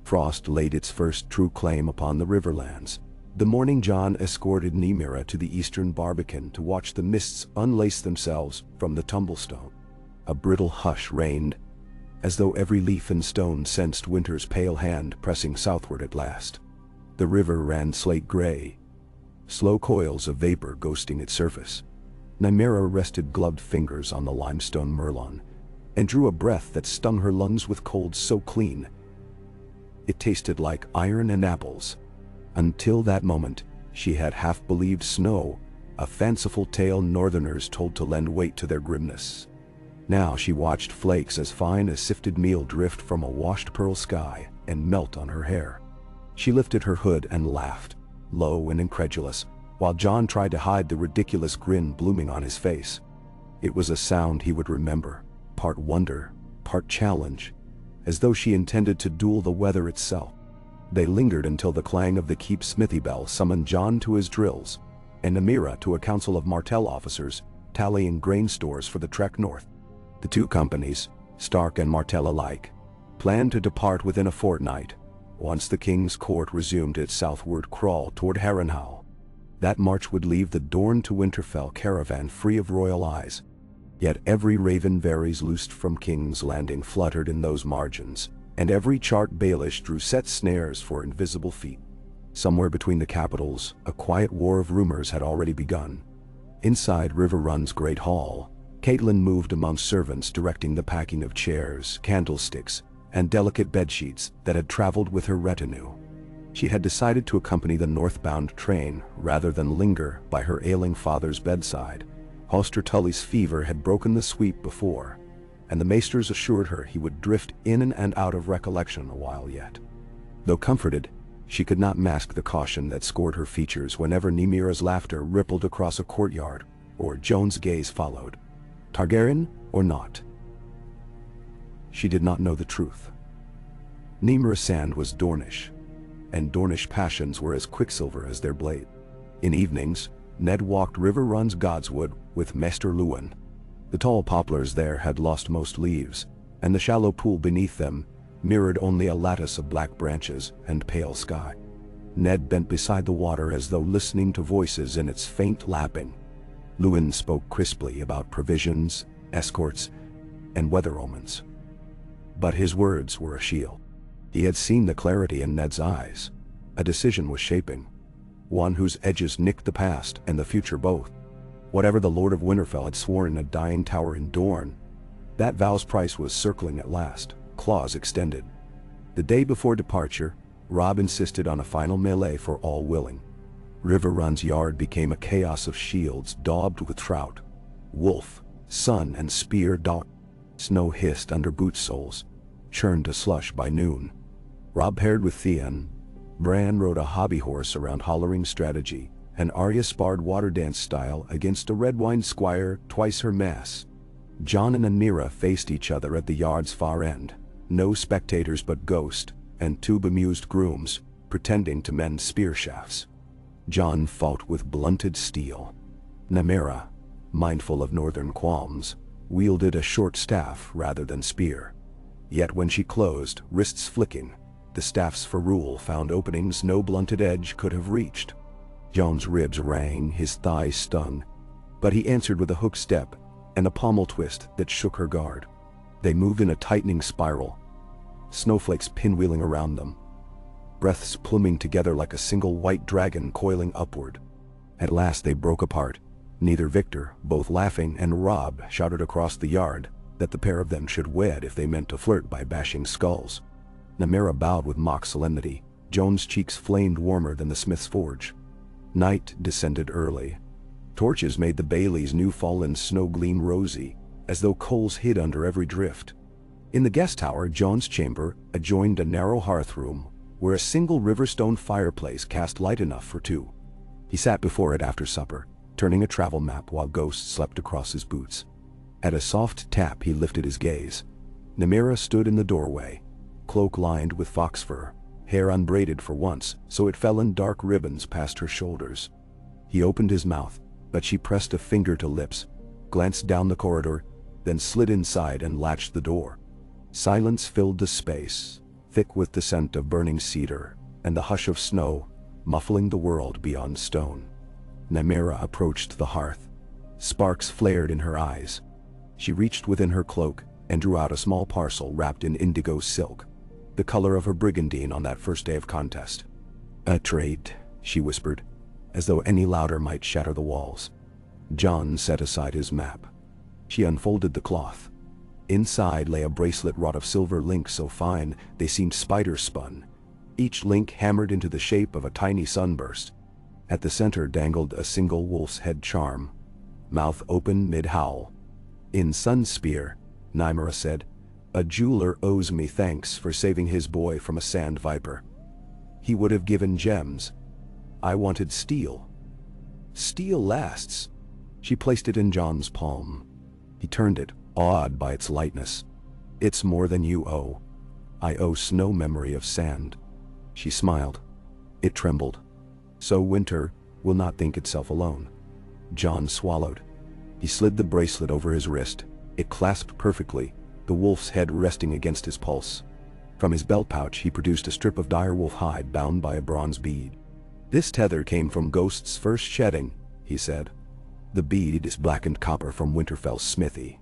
Frost laid its first true claim upon the Riverlands. The morning Jon escorted Nymeria to the eastern barbican to watch the mists unlace themselves from the tumblestone. A brittle hush reigned, as though every leaf and stone sensed winter's pale hand pressing southward at last. The river ran slate gray, slow coils of vapor ghosting its surface. Nymeria rested gloved fingers on the limestone merlon, and drew a breath that stung her lungs with cold so clean it tasted like iron and apples. Until that moment, she had half believed snow, a fanciful tale northerners told to lend weight to their grimness. Now she watched flakes as fine as sifted meal drift from a washed pearl sky and melt on her hair. She lifted her hood and laughed, low and incredulous, while Jon tried to hide the ridiculous grin blooming on his face. It was a sound he would remember, part wonder, part challenge, as though she intended to duel the weather itself. They lingered until the clang of the keep smithy bell summoned Jon to his drills, and Nymeria to a council of Martell officers tallying grain stores for the trek north. The two companies, Stark and Martell alike, planned to depart within a fortnight, once the king's court resumed its southward crawl toward Harrenhal. That march would leave the Dorne to Winterfell caravan free of royal eyes. Yet every raven Varys loosed from King's Landing fluttered in those margins, and every chart Baelish drew set snares for invisible feet. Somewhere between the capitals, a quiet war of rumors had already begun. Inside Riverrun's great hall, Catelyn moved among servants directing the packing of chairs, candlesticks, and delicate bedsheets that had traveled with her retinue. She had decided to accompany the northbound train rather than linger by her ailing father's bedside. Hoster Tully's fever had broken the sweep before, and the maesters assured her he would drift in and out of recollection a while yet. Though comforted, she could not mask the caution that scored her features whenever Nymeria's laughter rippled across a courtyard, or Jon's gaze followed. Targaryen or not? She did not know the truth. Nymeria Sand was Dornish, and Dornish passions were as quicksilver as their blade. In evenings, Ned walked Riverrun's godswood with Maester Luwin. The tall poplars there had lost most leaves, and the shallow pool beneath them mirrored only a lattice of black branches and pale sky. Ned bent beside the water as though listening to voices in its faint lapping. Luwin spoke crisply about provisions, escorts, and weather omens. But his words were a shield. He had seen the clarity in Ned's eyes. A decision was shaping, one whose edges nicked the past and the future both. Whatever the Lord of Winterfell had sworn in a dying tower in Dorne, that vow's price was circling at last, claws extended. The day before departure, Robb insisted on a final melee for all willing. Riverrun's yard became a chaos of shields daubed with trout, wolf, sun, and spear dot. Snow hissed under boot soles, churned to slush by noon. Robb paired with Theon. Bran rode a hobby horse around Hollering strategy, and Arya sparred water dance style against a red-wine squire twice her mass. Jon and Nymeria faced each other at the yard's far end, no spectators but Ghost and two bemused grooms, pretending to mend spear shafts. Jon fought with blunted steel. Nymeria, mindful of northern qualms, wielded a short staff rather than spear. Yet when she closed, wrists flicking, the staff's ferrule found openings no blunted edge could have reached. Jon's ribs rang, his thighs stung, but he answered with a hook step and a pommel twist that shook her guard. They moved in a tightening spiral, snowflakes pinwheeling around them, breaths pluming together like a single white dragon coiling upward. At last they broke apart, neither victor, both laughing, and Robb shouted across the yard that the pair of them should wed if they meant to flirt by bashing skulls. Nymeria bowed with mock solemnity. Jon's cheeks flamed warmer than the smith's forge. Night descended early. Torches made the Bailey's new-fallen snow gleam rosy, as though coals hid under every drift. In the guest tower, Jon's chamber adjoined a narrow hearth room, where a single riverstone fireplace cast light enough for two. He sat before it after supper, turning a travel map while Ghost slept across his boots. At a soft tap he lifted his gaze. Nymeria stood in the doorway, cloak lined with fox fur, hair unbraided for once, so it fell in dark ribbons past her shoulders. He opened his mouth, but she pressed a finger to lips, glanced down the corridor, then slid inside and latched the door. Silence filled the space, thick with the scent of burning cedar and the hush of snow, muffling the world beyond stone. Nymeria approached the hearth. Sparks flared in her eyes. She reached within her cloak and drew out a small parcel wrapped in indigo silk, the color of her brigandine on that first day of contest. "A trade," she whispered, as though any louder might shatter the walls. Jon set aside his map. She unfolded the cloth. Inside lay a bracelet wrought of silver links so fine they seemed spider-spun, each link hammered into the shape of a tiny sunburst. At the center dangled a single wolf's head charm, mouth open mid-howl. "In Sunspear," Nymeria said, "a jeweler owes me thanks for saving his boy from a sand viper. He would have given gems. I wanted steel. Steel lasts." She placed it in Jon's palm. He turned it, awed by its lightness. "It's more than you owe. I owe snow memory of sand." She smiled. It trembled. "So winter will not think itself alone." Jon swallowed. He slid the bracelet over his wrist. It clasped perfectly, the wolf's head resting against his pulse. From his belt pouch he produced a strip of direwolf hide bound by a bronze bead. "This tether came from Ghost's first shedding," he said. "The bead is blackened copper from Winterfell's smithy.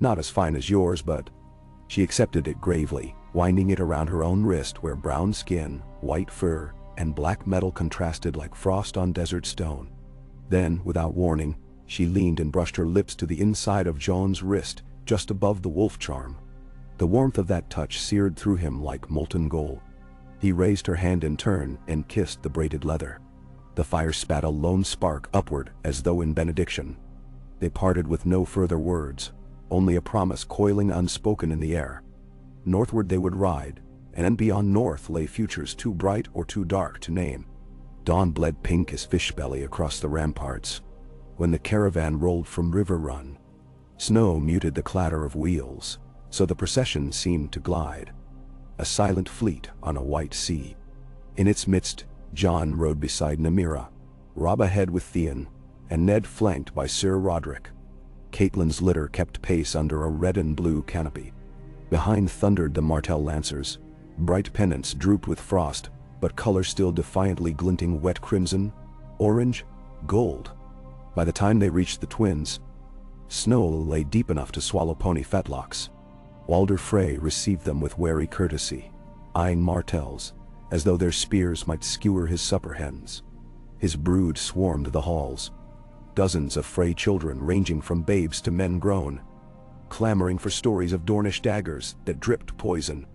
Not as fine as yours, but—" She accepted it gravely, winding it around her own wrist where brown skin, white fur, and black metal contrasted like frost on desert stone. Then, without warning, she leaned and brushed her lips to the inside of Jon's wrist, just above the wolf charm. The warmth of that touch seared through him like molten gold. He raised her hand in turn and kissed the braided leather. The fire spat a lone spark upward as though in benediction. They parted with no further words, only a promise coiling unspoken in the air. Northward they would ride, and beyond north lay futures too bright or too dark to name. Dawn bled pink as fish belly across the ramparts. When the caravan rolled from River Run, snow muted the clatter of wheels, so the procession seemed to glide. A silent fleet on a white sea. In its midst, Jon rode beside Nymeria, Robb ahead with Theon, and Ned flanked by Sir Roderick. Catelyn's litter kept pace under a red and blue canopy. Behind thundered the Martell Lancers. Bright pennants drooped with frost, but color still defiantly glinting wet crimson, orange, gold. By the time they reached the twins, snow lay deep enough to swallow pony fetlocks. Walder Frey received them with wary courtesy, eyeing Martells, as though their spears might skewer his supper hens. His brood swarmed the halls. Dozens of Frey children ranging from babes to men grown, clamoring for stories of Dornish daggers that dripped poison.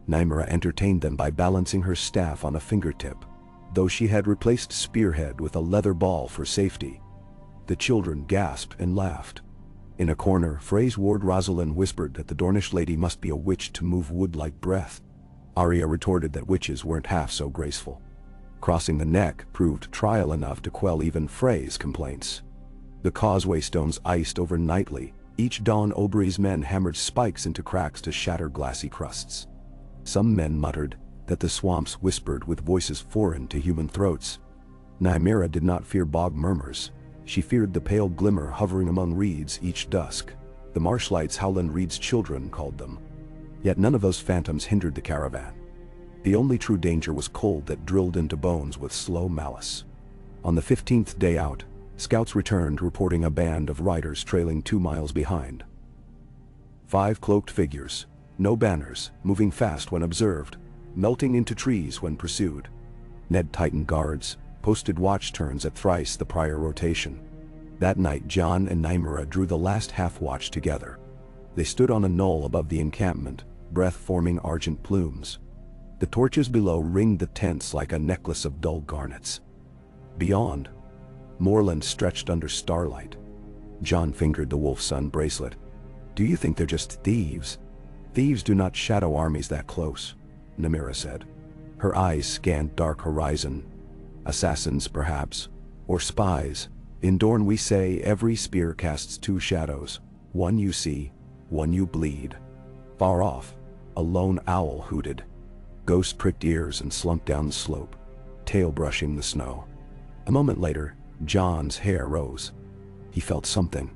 Nymeria entertained them by balancing her staff on a fingertip, though she had replaced Spearhead with a leather ball for safety. The children gasped and laughed. In a corner, Frey's ward Rosalind whispered that the Dornish lady must be a witch to move wood like breath. Arya retorted that witches weren't half so graceful. Crossing the neck proved trial enough to quell even Frey's complaints. The causeway stones iced over nightly. Each dawn Oberyn's men hammered spikes into cracks to shatter glassy crusts. Some men muttered that the swamps whispered with voices foreign to human throats. Nymeria did not fear bog murmurs. She feared the pale glimmer hovering among reeds each dusk. The marshlights Howland Reed's children called them. Yet none of those phantoms hindered the caravan. The only true danger was cold that drilled into bones with slow malice. On the 15th day out, scouts returned reporting a band of riders trailing 2 miles behind. 5 cloaked figures, no banners, moving fast when observed, melting into trees when pursued. Ned tightened guards, posted watch turns at thrice the prior rotation. That night Jon and Nymeria drew the last half-watch together. They stood on a knoll above the encampment, breath-forming argent plumes. The torches below ringed the tents like a necklace of dull garnets. Beyond, moorland stretched under starlight. Jon fingered the wolf-sun bracelet. "Do you think they're just thieves?" "Thieves do not shadow armies that close," Nymeria said. Her eyes scanned dark horizon. "Assassins, perhaps, or spies. In Dorne we say every spear casts 2 shadows. One you see, one you bleed." Far off, a lone owl hooted. Ghost pricked ears and slunk down the slope, tail brushing the snow. A moment later, Jon's hair rose. He felt something,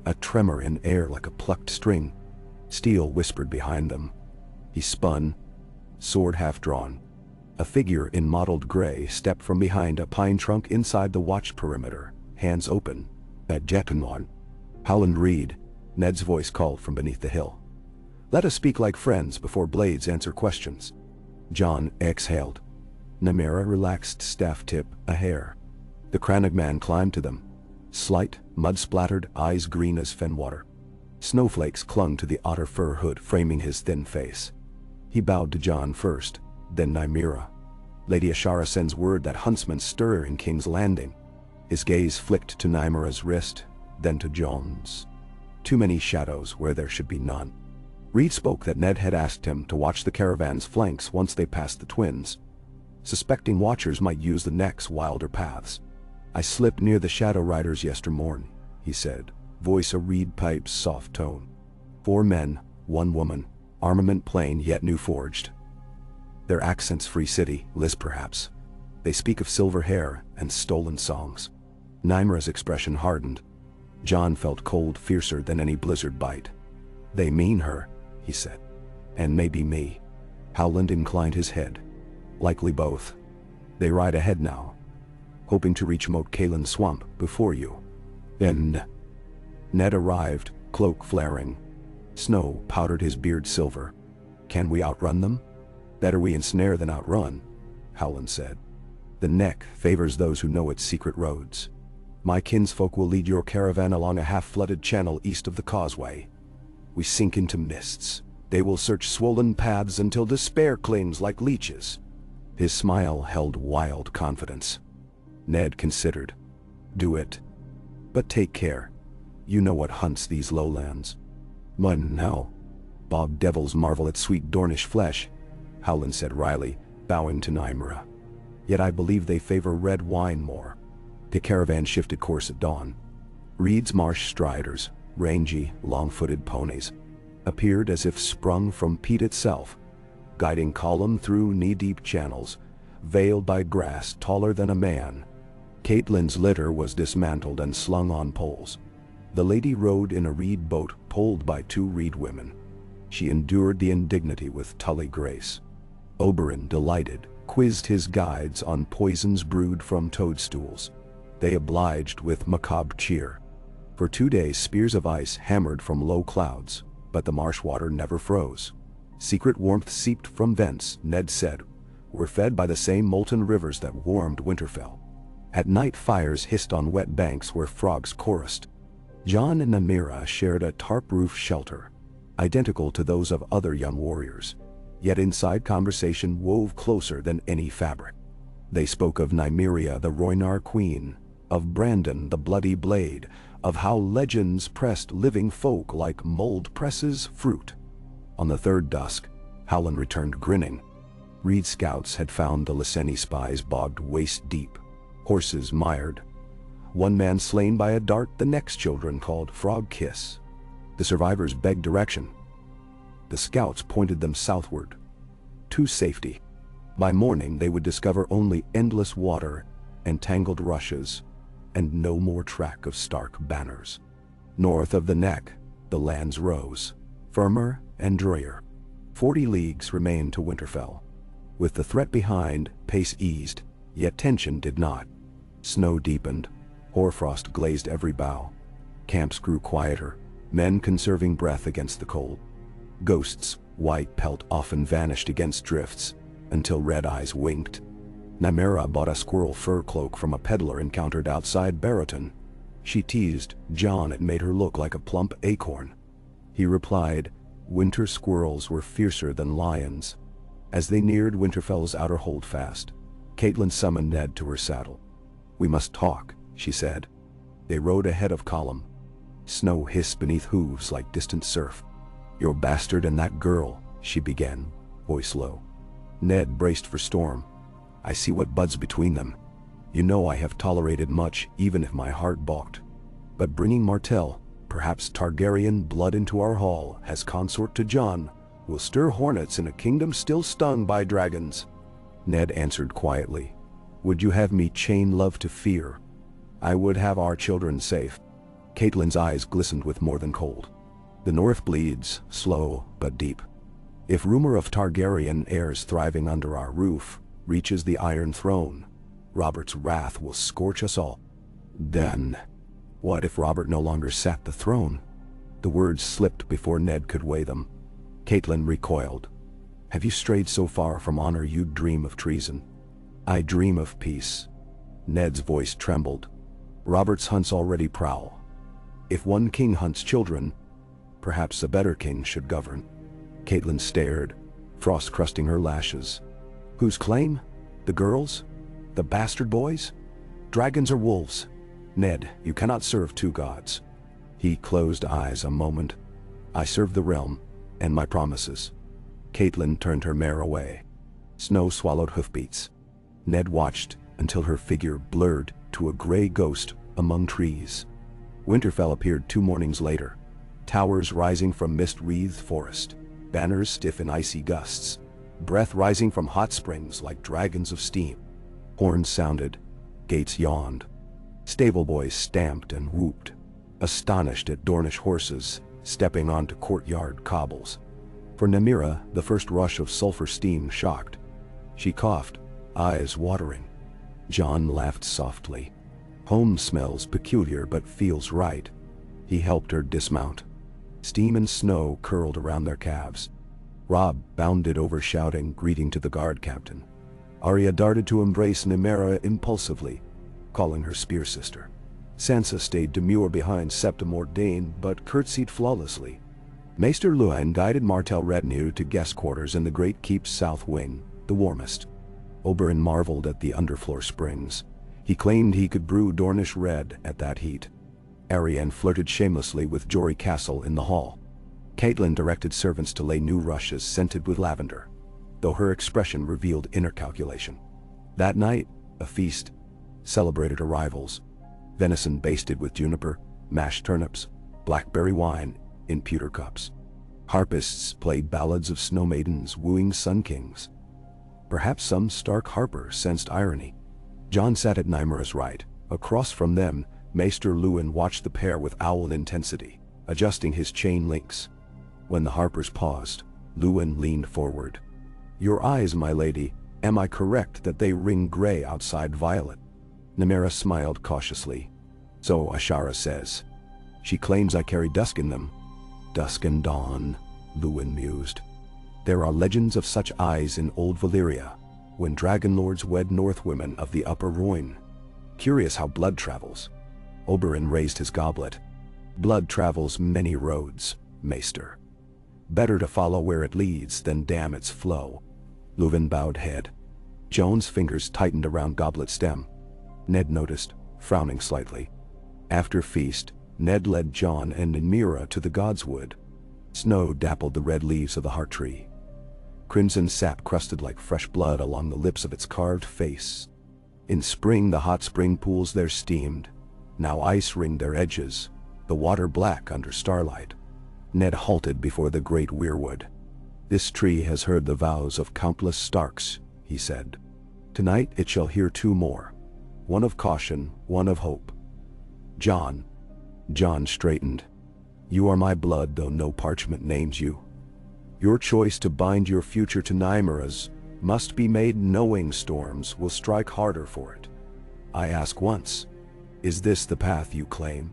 a tremor in air like a plucked string. Steel whispered behind them. He spun, sword half drawn. A figure in mottled gray stepped from behind a pine trunk inside the watch perimeter, hands open. "That Jettenwan." "Howland Reed," Ned's voice called from beneath the hill. "Let us speak like friends before blades answer questions." Jon exhaled. Nymeria relaxed staff tip a hair. The Cranagman climbed to them. Slight, mud-splattered, eyes green as fen water. Snowflakes clung to the otter fur hood framing his thin face. He bowed to Jon first, then Nymeria. "Lady Ashara sends word that huntsmen stir in King's Landing." His gaze flicked to Nymeria's wrist, then to Jon's. Too many shadows where there should be none. Reed spoke that Ned had asked him to watch the caravan's flanks once they passed the twins. Suspecting watchers might use the next wilder paths. "I slipped near the Shadow Riders yestermorn," he said. voice a reed pipe's soft tone. 4 men, 1 woman, armament plain yet new forged. Their accents free city, lisp perhaps. They speak of silver hair and stolen songs. Nymera's expression hardened. Jon felt cold fiercer than any blizzard bite. They mean her, he said. And maybe me. Howland inclined his head. Likely both. They ride ahead now, hoping to reach Moat Cailin swamp before you. Then Ned arrived, cloak flaring. Snow powdered his beard silver. Can we outrun them? Better we ensnare than outrun, Howland said. The neck favors those who know its secret roads. My kinsfolk will lead your caravan along a half-flooded channel east of the causeway. We sink into mists. They will search swollen paths until despair clings like leeches. His smile held wild confidence. Ned considered. Do it. But take care. You know what hunts these lowlands. Mun now. Bog devils marvel at sweet Dornish flesh, Howland said wryly, bowing to Nymera. Yet I believe they favor red wine more. The caravan shifted course at dawn. Reed's marsh striders, rangy, long-footed ponies, appeared as if sprung from peat itself, guiding column through knee-deep channels, veiled by grass taller than a man. Catelyn's litter was dismantled and slung on poles. The lady rode in a reed boat pulled by 2 reed women. She endured the indignity with Tully grace. Oberyn, delighted, quizzed his guides on poisons brewed from toadstools. They obliged with macabre cheer. For 2 days spears of ice hammered from low clouds, but the marsh water never froze. Secret warmth seeped from vents, Ned said, were fed by the same molten rivers that warmed Winterfell. At night fires hissed on wet banks where frogs chorused. Jon and Nymera shared a tarp-roof shelter, identical to those of other young warriors, yet inside conversation wove closer than any fabric. They spoke of Nymeria the Rhoynar queen, of Brandon the bloody blade, of how legends pressed living folk like mold presses fruit. On the 3rd dusk, Howland returned grinning. Reed scouts had found the Lyseni spies bogged waist-deep, horses mired. 1 man slain by a dart the next children called Frog Kiss. The survivors begged direction. The scouts pointed them southward, to safety. By morning they would discover only endless water and tangled rushes, and no more track of Stark banners. North of the neck, the lands rose, firmer and drier. 40 leagues remained to Winterfell. With the threat behind, pace eased, yet tension did not. Snow deepened, hoarfrost glazed every bough. Camps grew quieter, men conserving breath against the cold. Ghosts, white pelt often vanished against drifts, until red eyes winked. Nymera bought a squirrel fur cloak from a peddler encountered outside Barrowton. She teased Jon it made her look like a plump acorn. He replied, winter squirrels were fiercer than lions. As they neared Winterfell's outer holdfast, Catelyn summoned Ned to her saddle. We must talk, she said. They rode ahead of column. Snow hissed beneath hooves like distant surf. Your bastard and that girl, she began, voice low. Ned braced for storm. I see what buds between them. You know I have tolerated much, even if my heart balked. But bringing Martell, perhaps Targaryen blood into our hall, as consort to Jon, will stir hornets in a kingdom still stung by dragons. Ned answered quietly. Would you have me chain love to fear? I would have our children safe. Catelyn's eyes glistened with more than cold. The north bleeds, slow but deep. If rumor of Targaryen heirs thriving under our roof reaches the Iron Throne, Robert's wrath will scorch us all. Then, what if Robert no longer sat the throne? The words slipped before Ned could weigh them. Catelyn recoiled. Have you strayed so far from honor you dream of treason? I dream of peace. Ned's voice trembled. Robert's hunts already prowl. If one king hunts children, perhaps a better king should govern. Catelyn stared, frost crusting her lashes. Whose claim? The girls? The bastard boys? Dragons or wolves? Ned, you cannot serve 2 gods. He closed eyes a moment. I serve the realm, and my promises. Catelyn turned her mare away. Snow swallowed hoofbeats. Ned watched until her figure blurred to a gray ghost among trees. Winterfell appeared 2 mornings later. Towers rising from mist-wreathed forest, banners stiff in icy gusts, breath rising from hot springs like dragons of steam. Horns sounded, gates yawned. Stable boys stamped and whooped, astonished at Dornish horses stepping onto courtyard cobbles. For Nymeria, the first rush of sulfur steam shocked. She coughed, eyes watering. Jon laughed softly. Home smells peculiar but feels right. He helped her dismount. Steam and snow curled around their calves. Robb bounded over shouting greeting to the guard captain. Arya darted to embrace Nymeria impulsively, calling her spear sister. Sansa stayed demure behind Septim Ordained but curtsied flawlessly. Maester Luwine guided Martell retinue to guest quarters in the Great Keep's south wing, the warmest. Oberyn marveled at the underfloor springs. He claimed he could brew Dornish red at that heat. Arianne flirted shamelessly with Jory Castle in the hall. Catelyn directed servants to lay new rushes scented with lavender, though her expression revealed inner calculation. That night, a feast celebrated arrivals. Venison basted with juniper, mashed turnips, blackberry wine in pewter cups. Harpists played ballads of snow maidens wooing sun kings. Perhaps some stark harper sensed irony. Jon sat at Nymera's right. Across from them, Maester Luwine watched the pair with owl intensity, adjusting his chain links. When the harpers paused, Luwine leaned forward. "Your eyes, my lady, am I correct that they ring gray outside violet?" Nymeria smiled cautiously. "So Ashara says. She claims I carry dusk in them." "Dusk and dawn," Luwine mused. "There are legends of such eyes in old Valyria, when dragon lords wed north women of the upper Rhoyne. Curious how blood travels." Oberyn raised his goblet. "Blood travels many roads, Maester. Better to follow where it leads than dam its flow." Luwine bowed head. Jon's fingers tightened around goblet stem. Ned noticed, frowning slightly. After feast, Ned led Jon and Nymeria to the godswood. Snow dappled the red leaves of the heart tree. Crimson sap crusted like fresh blood along the lips of its carved face. In spring the hot spring pools there steamed. Now ice ringed their edges, the water black under starlight. Ned halted before the great weirwood. "This tree has heard the vows of countless Starks," he said. "Tonight it shall hear 2 more. One of caution, one of hope." "Jon." Jon straightened. "You are my blood, though no parchment names you. Your choice to bind your future to Nymera's must be made knowing storms will strike harder for it. I ask once, is this the path you claim?"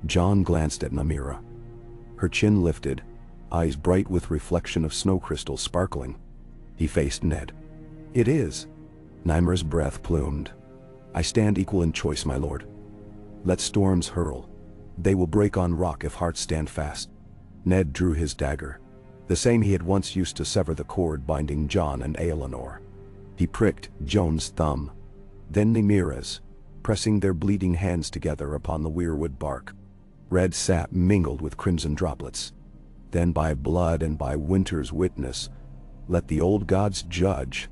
Jon glanced at Nymeria. Her chin lifted, eyes bright with reflection of snow crystals sparkling. He faced Ned. "It is." Nymera's breath plumed. "I stand equal in choice, my lord. Let storms hurl. They will break on rock if hearts stand fast." Ned drew his dagger, the same he had once used to sever the cord binding Jon and Aelinor. He pricked Jon's thumb, then Nymeria's, pressing their bleeding hands together upon the weirwood bark. Red sap mingled with crimson droplets. Then by blood and by winter's witness, let the old gods judge.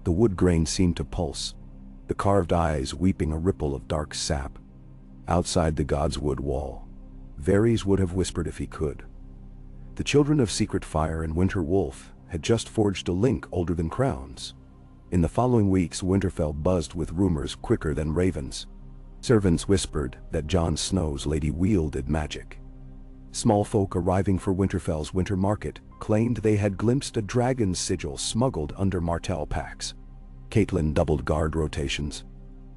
The wood grain seemed to pulse, the carved eyes weeping a ripple of dark sap. Outside the godswood wall, Varys would have whispered if he could. The children of Secret Fire and Winter Wolf had just forged a link older than crowns. In the following weeks, Winterfell buzzed with rumors quicker than ravens. Servants whispered that Jon Snow's lady wielded magic. Small folk arriving for Winterfell's winter market claimed they had glimpsed a dragon's sigil smuggled under Martell packs. Catelyn doubled guard rotations.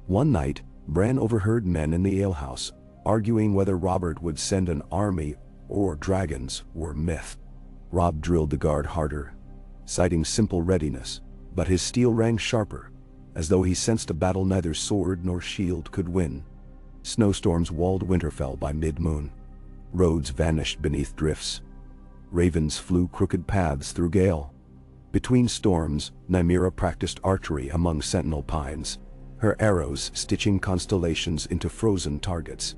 One night, Bran overheard men in the alehouse arguing whether Robert would send an army or dragons were myth. Robb drilled the guard harder, citing simple readiness, but his steel rang sharper, as though he sensed a battle neither sword nor shield could win. Snowstorms walled Winterfell by mid-moon. Roads vanished beneath drifts. Ravens flew crooked paths through gale. Between storms, Nymeria practiced archery among sentinel pines, her arrows stitching constellations into frozen targets.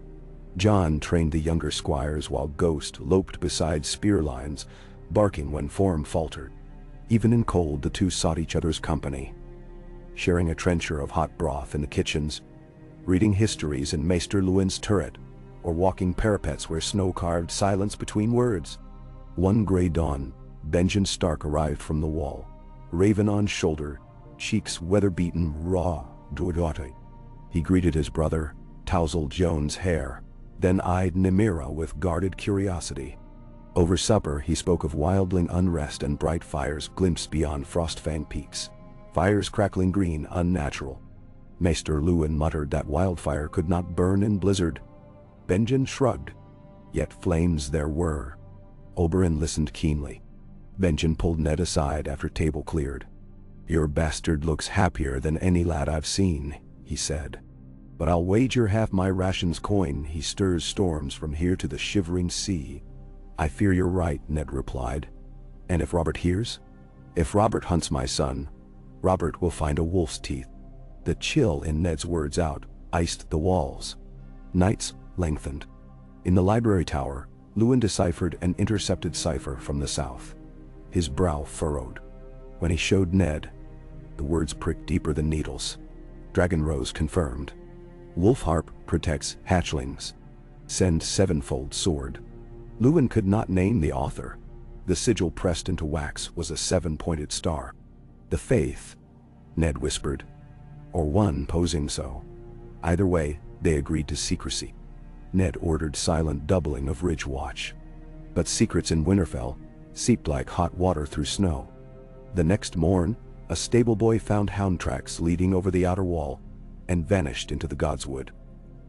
Jon trained the younger squires while Ghost loped beside spear lines, barking when form faltered. Even in cold, the two sought each other's company, sharing a trencher of hot broth in the kitchens, reading histories in Maester Luwine's turret, or walking parapets where snow carved silence between words. One gray dawn, Benjen Stark arrived from the wall, raven on shoulder, cheeks weather-beaten, raw, doordaughtay. He greeted his brother, tousled Joan's hair, then eyed Nymeria with guarded curiosity. Over supper he spoke of wildling unrest and bright fires glimpsed beyond Frostfang peaks. Fires crackling green, unnatural. Maester Luwin muttered that wildfire could not burn in blizzard. Benjen shrugged. Yet flames there were. Oberyn listened keenly. Benjen pulled Ned aside after table cleared. "Your bastard looks happier than any lad I've seen," he said. "But I'll wager half my rations coin he stirs storms from here to the shivering sea." "I fear you're right," Ned replied. "And if Robert hears? If Robert hunts my son, Robert will find a wolf's teeth." The chill in Ned's words iced the walls. Nights lengthened. In the library tower, Luwin deciphered an intercepted cipher from the south. His brow furrowed. When he showed Ned, the words pricked deeper than needles. Dragonrose confirmed. Wolfharp protects hatchlings. Send sevenfold sword. Luwin could not name the author. The sigil pressed into wax was a 7-pointed star. "The faith," Ned whispered. "Or one posing so." Either way, they agreed to secrecy. Ned ordered silent doubling of Ridge Watch. But secrets in Winterfell seeped like hot water through snow. The next morn, a stable boy found hound tracks leading over the outer wall and vanished into the godswood.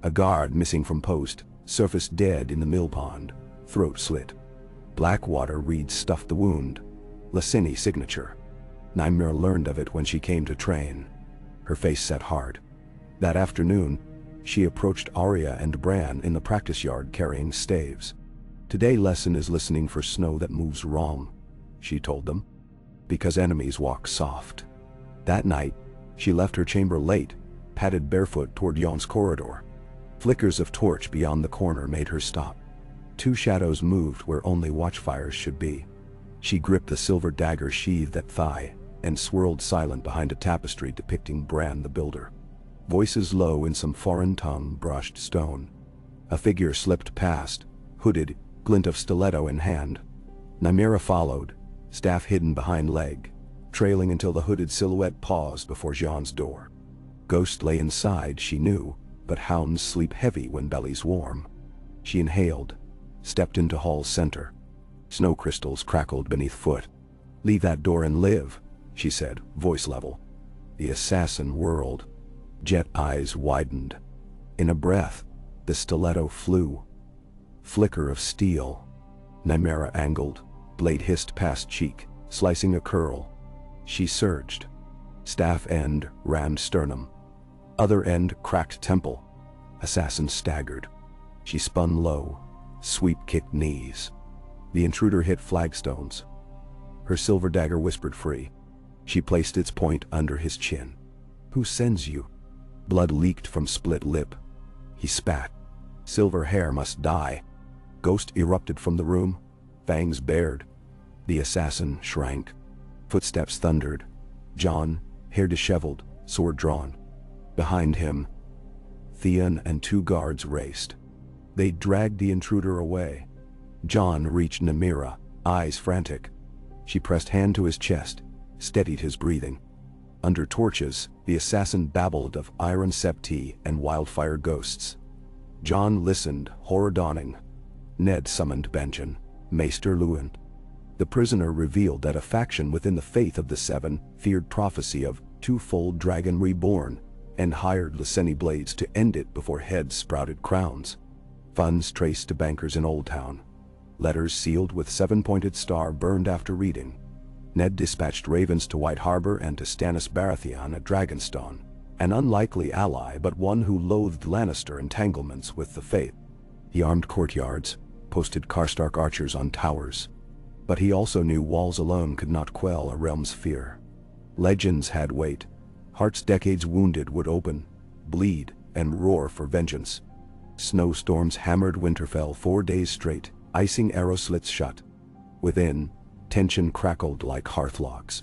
A guard missing from post surfaced dead in the mill pond, throat slit. Blackwater reeds stuffed the wound. Lyseni signature. Nymeria learned of it when she came to train. Her face set hard. That afternoon, she approached Arya and Bran in the practice yard carrying staves. "Today lesson is listening for snow that moves wrong," she told them. "Because enemies walk soft." That night, she left her chamber late, padded barefoot toward Yon's corridor. Flickers of torch beyond the corner made her stop. 2 shadows moved where only watchfires should be. She gripped the silver dagger sheathed at thigh and swirled silent behind a tapestry depicting Bran the Builder. Voices low in some foreign tongue brushed stone. A figure slipped past, hooded, glint of stiletto in hand. Nymeria followed, staff hidden behind leg, trailing until the hooded silhouette paused before Jean's door. Ghost lay inside, she knew, but hounds sleep heavy when belly's warm. She inhaled, stepped into hall's center. Snow crystals crackled beneath foot. "Leave that door and live," she said, voice level. The assassin whirled. Jet eyes widened. In a breath, the stiletto flew. Flicker of steel. Nymeria angled, blade hissed past cheek, slicing a curl. She surged. Staff end rammed sternum. Other end cracked temple. Assassin staggered. She spun low, sweep-kicked knees. The intruder hit flagstones. Her silver dagger whispered free. She placed its point under his chin. "Who sends you?" Blood leaked from split lip. He spat. "Silver hair must die." Ghost erupted from the room, fangs bared. The assassin shrank. Footsteps thundered. Jon, hair disheveled, sword drawn. Behind him, Theon and 2 guards raced. They dragged the intruder away. Jon reached Nymeria, eyes frantic. She pressed hand to his chest, steadied his breathing. Under torches, the assassin babbled of iron septi and wildfire ghosts. Jon listened, horror dawning. Ned summoned Benjen, Maester Luwin. The prisoner revealed that a faction within the faith of the Seven feared prophecy of twofold dragon reborn and hired Lyseni blades to end it before heads sprouted crowns. Funds traced to bankers in Old Town. Letters sealed with 7-pointed star burned after reading. Ned dispatched ravens to White Harbor and to Stannis Baratheon at Dragonstone, an unlikely ally but one who loathed Lannister entanglements with the faith. He armed courtyards, posted Karstark archers on towers. But he also knew walls alone could not quell a realm's fear. Legends had weight. Hearts decades wounded would open, bleed, and roar for vengeance. Snowstorms hammered Winterfell 4 days straight, icing arrow slits shut. Within, tension crackled like hearth logs.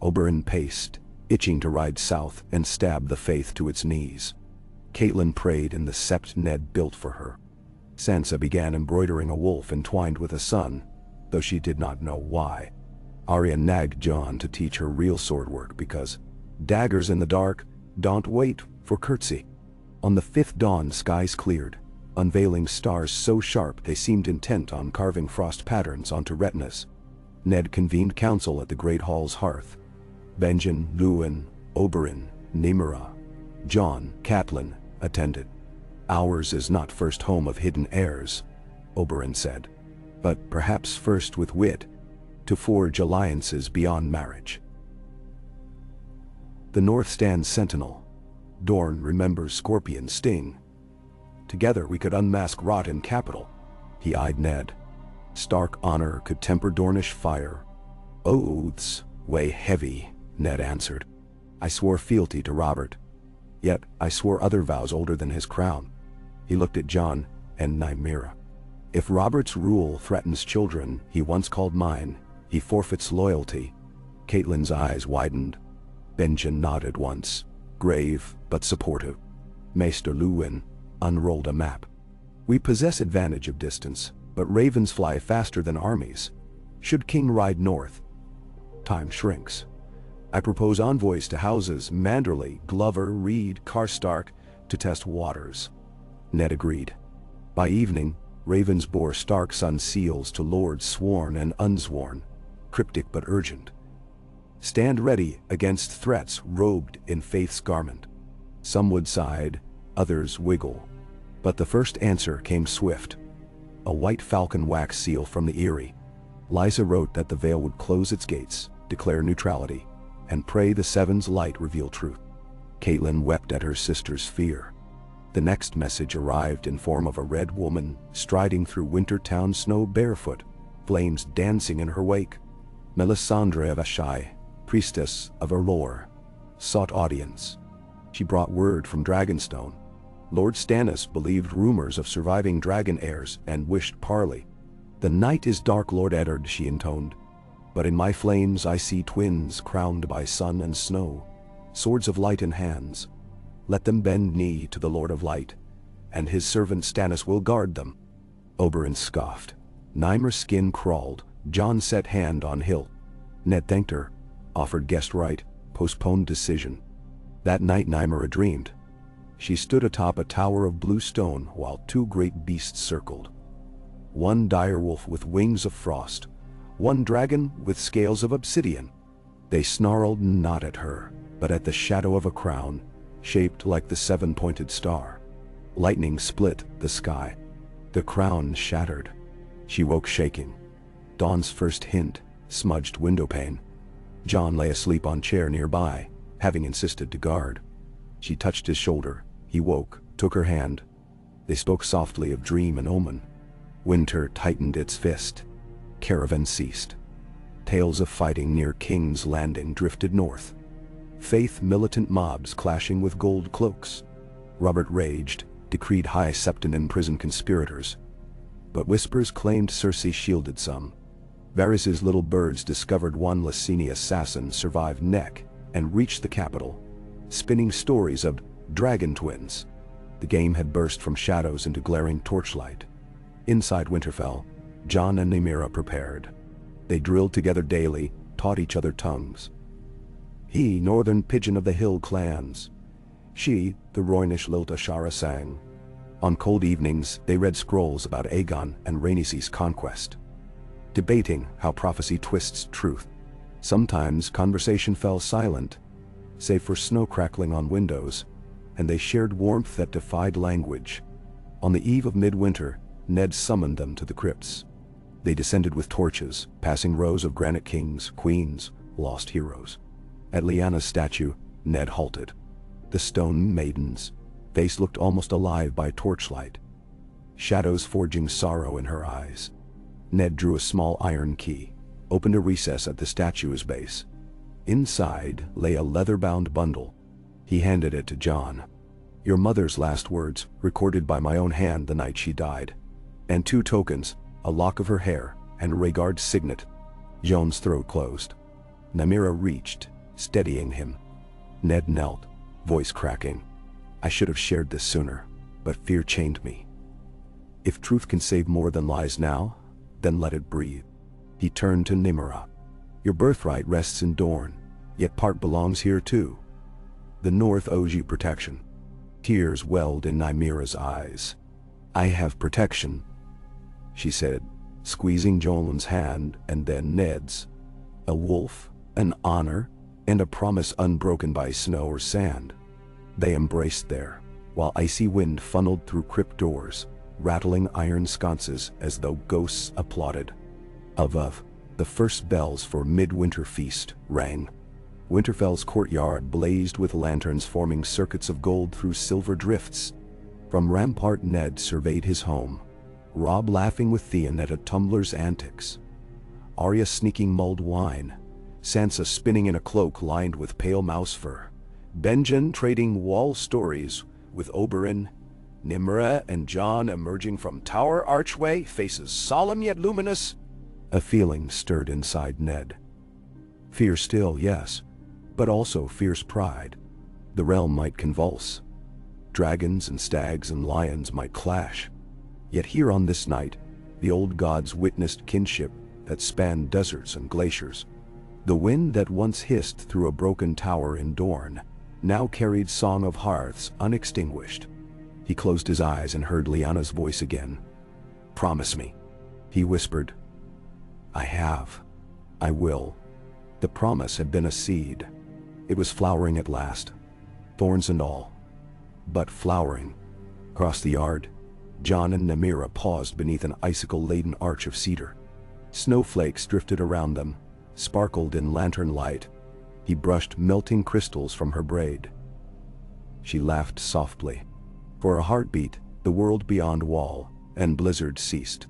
Oberyn paced, itching to ride south and stab the faith to its knees. Catelyn prayed in the sept Ned built for her. Sansa began embroidering a wolf entwined with a sun, though she did not know why. Arya nagged Jon to teach her real swordwork because daggers in the dark don't wait for curtsy. On the fifth dawn, skies cleared, unveiling stars so sharp they seemed intent on carving frost patterns onto retinas. Ned convened council at the Great Hall's hearth. Benjen, Luwin, Oberyn, Nymeria, Jon, Catelyn attended. "Ours is not first home of hidden heirs," Oberyn said, "but perhaps first with wit, to forge alliances beyond marriage." The North stands sentinel. Dorne remembers Scorpion's sting. "Together we could unmask rot in capital," he eyed Ned. "Stark honor could temper Dornish fire." "Oaths weigh heavy," Ned answered. "I swore fealty to Robert. Yet I swore other vows older than his crown." He looked at Jon and Nymeria. "If Robert's rule threatens children he once called mine, he forfeits loyalty." Catelyn's eyes widened. Benjen nodded once, grave but supportive. Maester Luwin unrolled a map. "We possess advantage of distance, but ravens fly faster than armies. Should King ride north, time shrinks. I propose envoys to houses Manderley, Glover, Reed, Karstark to test waters." Ned agreed. By evening, ravens bore Stark son seals to lords sworn and unsworn, cryptic but urgent. "Stand ready against threats robed in faith's garment." Some would side, others wiggle. But the first answer came swift. A white falcon wax seal from the Eyrie. Lysa wrote that the Vale would close its gates, declare neutrality, and pray the Seven's light reveal truth. Catelyn wept at her sister's fear. The next message arrived in form of a red woman striding through Wintertown snow barefoot, flames dancing in her wake. Melisandre of Ashai, priestess of Erlor, sought audience. She brought word from Dragonstone. Lord Stannis believed rumors of surviving dragon heirs and wished parley. "The night is dark, Lord Eddard," she intoned, "but in my flames I see twins crowned by sun and snow, swords of light in hands. Let them bend knee to the Lord of Light, and his servant Stannis will guard them." Oberyn scoffed. Nymera's skin crawled. Jon set hand on hilt. Ned thanked her, offered guest right, postponed decision. That night Nymeria dreamed. She stood atop a tower of blue stone while two great beasts circled. One direwolf with wings of frost, one dragon with scales of obsidian. They snarled not at her, but at the shadow of a crown, shaped like the seven-pointed star. Lightning split the sky. The crown shattered. She woke shaking. Dawn's first hint smudged windowpane. Jon lay asleep on chair nearby, having insisted to guard. She touched his shoulder. He woke, took her hand. They spoke softly of dream and omen. Winter tightened its fist. Caravan ceased. Tales of fighting near King's Landing drifted north. Faith militant mobs clashing with gold cloaks. Robert raged, decreed High Septon imprisoned conspirators. But whispers claimed Cersei shielded some. Varys' little birds discovered one Lyseni assassin survived Neck and reached the capital, spinning stories of dragon twins. The game had burst from shadows into glaring torchlight. Inside Winterfell, Jon and Nymeria prepared. They drilled together daily, taught each other tongues. He, northern pigeon of the hill clans. She, the Rhoynish lilt Ashara sang. On cold evenings, they read scrolls about Aegon and Rhaenys' conquest, debating how prophecy twists truth. Sometimes conversation fell silent, save for snow crackling on windows, and they shared warmth that defied language. On the eve of midwinter, Ned summoned them to the crypts. They descended with torches, passing rows of granite kings, queens, lost heroes. At Lyanna's statue, Ned halted. The stone maiden's face looked almost alive by torchlight, shadows forging sorrow in her eyes. Ned drew a small iron key, opened a recess at the statue's base. Inside lay a leather-bound bundle. He handed it to Jon. "Your mother's last words, recorded by my own hand the night she died. And two tokens, a lock of her hair, and Rhaegar's signet." Jon's throat closed. Nymeria reached, steadying him. Ned knelt, voice cracking. "I should have shared this sooner, but fear chained me." If truth can save more than lies now, then let it breathe. He turned to Nymeria. Your birthright rests in Dorne, yet part belongs here too. The North owes you protection. Tears welled in Nymera's eyes. I have protection, she said, squeezing Jolan's hand and then Ned's. A wolf, an honor, and a promise unbroken by snow or sand. They embraced there, while icy wind funneled through crypt doors, rattling iron sconces as though ghosts applauded. Above, the first bells for midwinter feast rang. Winterfell's courtyard blazed with lanterns forming circuits of gold through silver drifts. From rampart Ned surveyed his home, Robb laughing with Theon at a tumbler's antics, Arya sneaking mulled wine, Sansa spinning in a cloak lined with pale mouse fur, Benjen trading wall stories with Oberyn, Nymeria and Jon emerging from tower archway, faces solemn yet luminous. A feeling stirred inside Ned. Fear still, yes, but also fierce pride. The realm might convulse. Dragons and stags and lions might clash. Yet here on this night, the old gods witnessed kinship that spanned deserts and glaciers. The wind that once hissed through a broken tower in Dorne now carried song of hearths unextinguished. He closed his eyes and heard Lyanna's voice again. Promise me, he whispered. I have. I will. The promise had been a seed. It was flowering at last, thorns and all. But flowering. Across the yard, Jon and Nymeria paused beneath an icicle-laden arch of cedar. Snowflakes drifted around them, sparkled in lantern light. He brushed melting crystals from her braid. She laughed softly. For a heartbeat, the world beyond wall and blizzard ceased.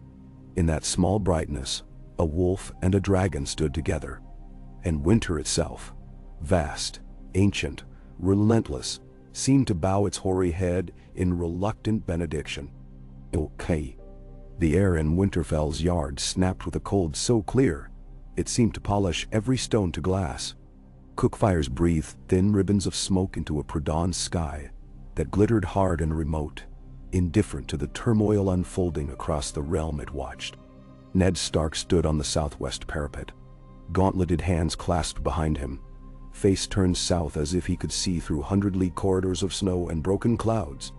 In that small brightness, a wolf and a dragon stood together. And winter itself, vast, ancient, relentless, seemed to bow its hoary head in reluctant benediction. Okay. The air in Winterfell's yard snapped with a cold so clear, it seemed to polish every stone to glass. Cookfires breathed thin ribbons of smoke into a pre-dawn sky that glittered hard and remote, indifferent to the turmoil unfolding across the realm it watched. Ned Stark stood on the southwest parapet, gauntleted hands clasped behind him, face turned south as if he could see through hundred-league corridors of snow and broken clouds.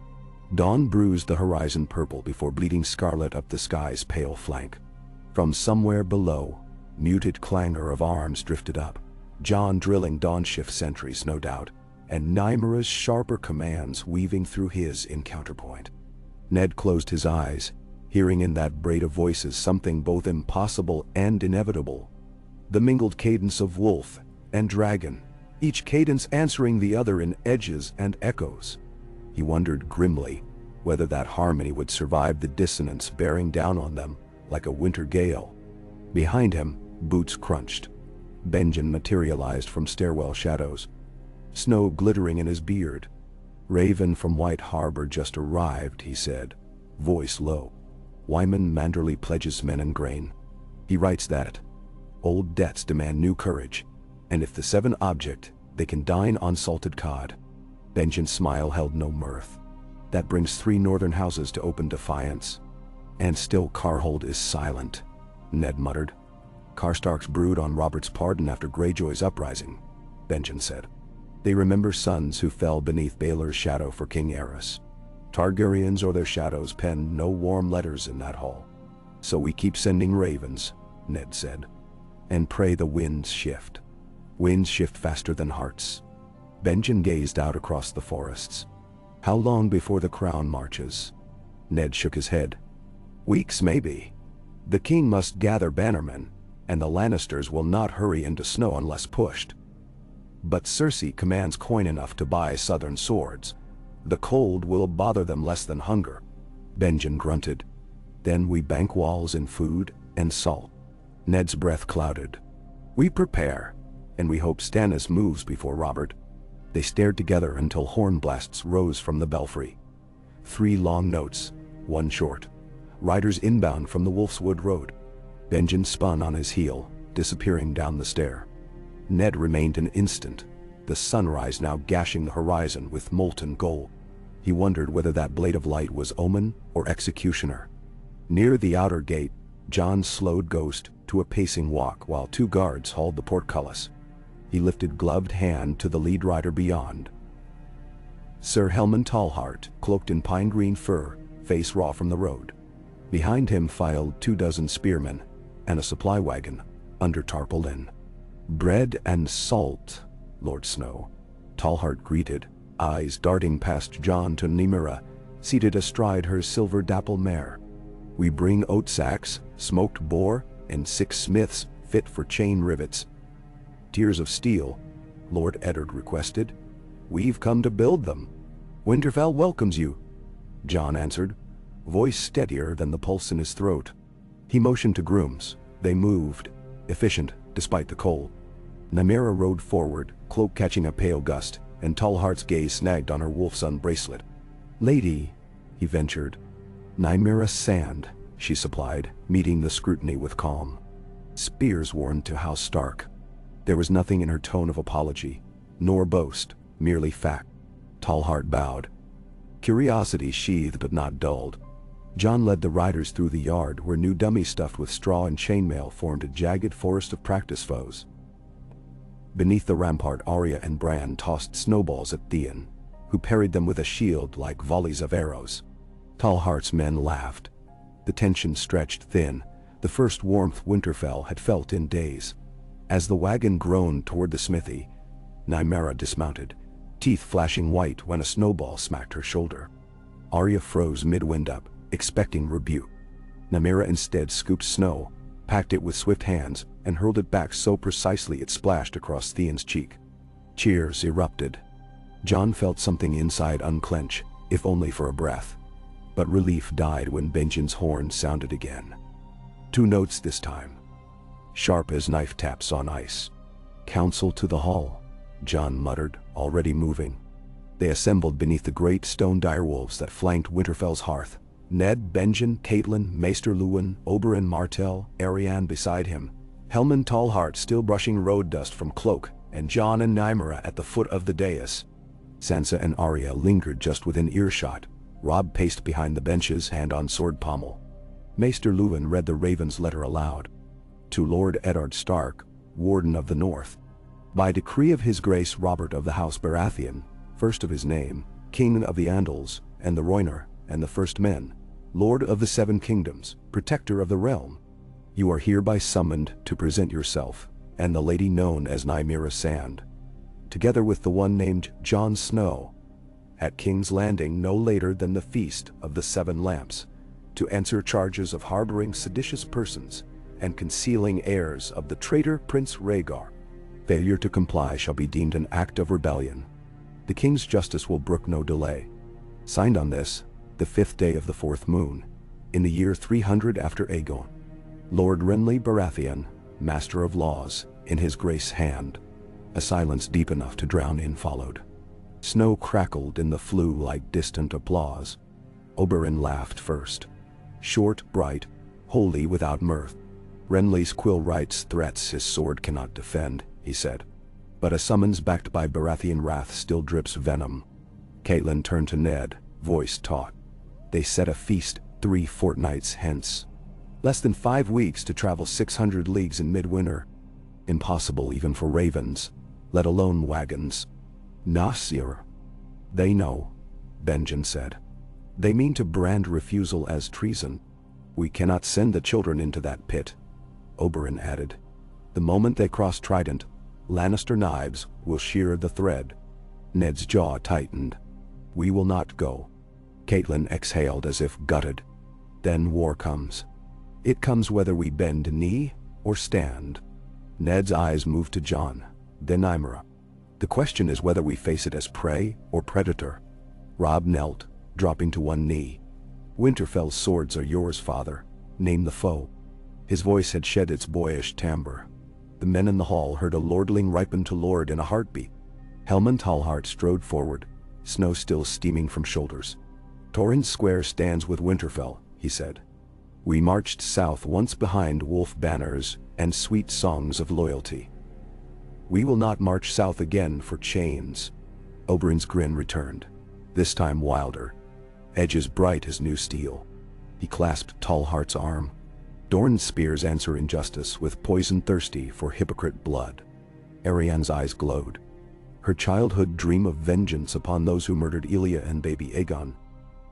Dawn bruised the horizon purple before bleeding scarlet up the sky's pale flank. From somewhere below, muted clangor of arms drifted up, Jon drilling dawn shift sentries, no doubt, and Nymera's sharper commands weaving through his in counterpoint. Ned closed his eyes, hearing in that braid of voices something both impossible and inevitable. The mingled cadence of wolf and dragon, each cadence answering the other in edges and echoes. He wondered grimly whether that harmony would survive the dissonance bearing down on them like a winter gale. Behind him, boots crunched. Benjen materialized from stairwell shadows, snow glittering in his beard. Raven from White Harbor just arrived, he said, voice low. Wyman Manderley pledges men and grain. He writes that old debts demand new courage, and if the seven object, they can dine on salted cod. Benjen's smile held no mirth. That brings 3 northern houses to open defiance. And still Carhold is silent, Ned muttered. Karstarks brood on Robert's pardon after Greyjoy's uprising, Benjen said. They remember sons who fell beneath Baelor's shadow for King Aerys. Targaryens or their shadows pen no warm letters in that hall. So we keep sending ravens, Ned said. And pray the winds shift. Winds shift faster than hearts. Benjen gazed out across the forests. How long before the crown marches? Ned shook his head. Weeks, maybe. The king must gather bannermen, and the Lannisters will not hurry into snow unless pushed. But Cersei commands coin enough to buy southern swords. The cold will bother them less than hunger. Benjen grunted. Then we bank walls in food and salt. Ned's breath clouded. We prepare, and we hope Stannis moves before Robert. They stared together until horn blasts rose from the belfry. 3 long notes, 1 short. Riders inbound from the Wolfswood Road. Benjen spun on his heel, disappearing down the stair. Ned remained an instant, the sunrise now gashing the horizon with molten gold. He wondered whether that blade of light was omen or executioner. Near the outer gate, Jon slowed Ghost to a pacing walk while two guards hauled the portcullis. He lifted gloved hand to the lead rider beyond. Sir Helman Tallheart, cloaked in pine green fur, face raw from the road. Behind him filed 24 spearmen, and a supply wagon, under tarpaulin. "Bread and salt, Lord Snow," Tallheart greeted, eyes darting past Jon to Nymeria, seated astride her silver-dapple mare. "We bring oat sacks, smoked boar, and 6 smiths fit for chain rivets." "Tiers of steel," Lord Eddard requested. "We've come to build them." "Winterfell welcomes you," Jon answered, voice steadier than the pulse in his throat. He motioned to grooms. They moved, efficient despite the cold. Nymeria rode forward, cloak catching a pale gust, and Tallheart's gaze snagged on her wolfsun bracelet. "Lady," he ventured. "Nymeria Sand," she supplied, meeting the scrutiny with calm. "Spears worn to House Stark." There was nothing in her tone of apology, nor boast, merely fact. Tallheart bowed. Curiosity sheathed but not dulled. Jon led the riders through the yard where new dummies stuffed with straw and chainmail formed a jagged forest of practice foes. Beneath the rampart, Arya and Bran tossed snowballs at Theon, who parried them with a shield like volleys of arrows. Tallheart's men laughed. The tension stretched thin, the first warmth Winterfell had felt in days. As the wagon groaned toward the smithy, Nymeria dismounted, teeth flashing white when a snowball smacked her shoulder. Arya froze mid-wind up, expecting rebuke. Nymeria instead scooped snow, packed it with swift hands, and hurled it back so precisely it splashed across Theon's cheek. Cheers erupted. Jon felt something inside unclench, if only for a breath. But relief died when Benjen's horn sounded again. 2 notes this time, sharp as knife taps on ice. "Council to the hall," Jon muttered, already moving. They assembled beneath the great stone direwolves that flanked Winterfell's hearth. Ned, Benjen, Catelyn, Maester Luwin, Oberyn Martell, Arianne beside him, Helman Tallheart still brushing road dust from cloak, and Jon and Nymeria at the foot of the dais. Sansa and Arya lingered just within earshot. Robb paced behind the benches, hand on sword pommel. Maester Luwin read the Raven's letter aloud. To Lord Eddard Stark, Warden of the North. By decree of His Grace Robert of the House Baratheon, first of his name, King of the Andals, and the Rhoynar, and the First Men, Lord of the 7 Kingdoms, Protector of the Realm, you are hereby summoned to present yourself, and the lady known as Nymeria Sand, together with the one named Jon Snow, at King's Landing no later than the Feast of the 7 Lamps, to answer charges of harboring seditious persons and concealing heirs of the traitor Prince Rhaegar. Failure to comply shall be deemed an act of rebellion. The King's justice will brook no delay. Signed on this, the 5th day of the 4th moon, in the year 300 after Aegon. Lord Renly Baratheon, Master of Laws, in his grace hand. A silence deep enough to drown in followed. Snow crackled in the flue like distant applause. Oberyn laughed first. Short, bright, wholly without mirth. Renly's quill writes threats his sword cannot defend, he said. But a summons backed by Baratheon wrath still drips venom. Catelyn turned to Ned, voice taut. They set a feast 3 fortnights hence. Less than 5 weeks to travel 600 leagues in midwinter. Impossible even for ravens, let alone wagons. Nasir. They know, Benjen said. They mean to brand refusal as treason. We cannot send the children into that pit, Oberyn added. The moment they cross Trident, Lannister knives will shear the thread. Ned's jaw tightened. We will not go. Catelyn exhaled as if gutted. Then war comes. It comes whether we bend knee or stand. Ned's eyes moved to Jon, then Nymeria. The question is whether we face it as prey or predator. Robb knelt, dropping to one knee. Winterfell's swords are yours, father. Name the foe. His voice had shed its boyish timbre. The men in the hall heard a lordling ripen to lord in a heartbeat. Helman Tallheart strode forward, snow still steaming from shoulders. Torrhen's Square stands with Winterfell, he said. We marched south once behind wolf banners and sweet songs of loyalty. We will not march south again for chains. Oberyn's grin returned, this time wilder, edges bright as new steel. He clasped Tallheart's arm. Dorne's spears answer injustice with poison thirsty for hypocrite blood. Arianne's eyes glowed. Her childhood dream of vengeance upon those who murdered Elia and baby Aegon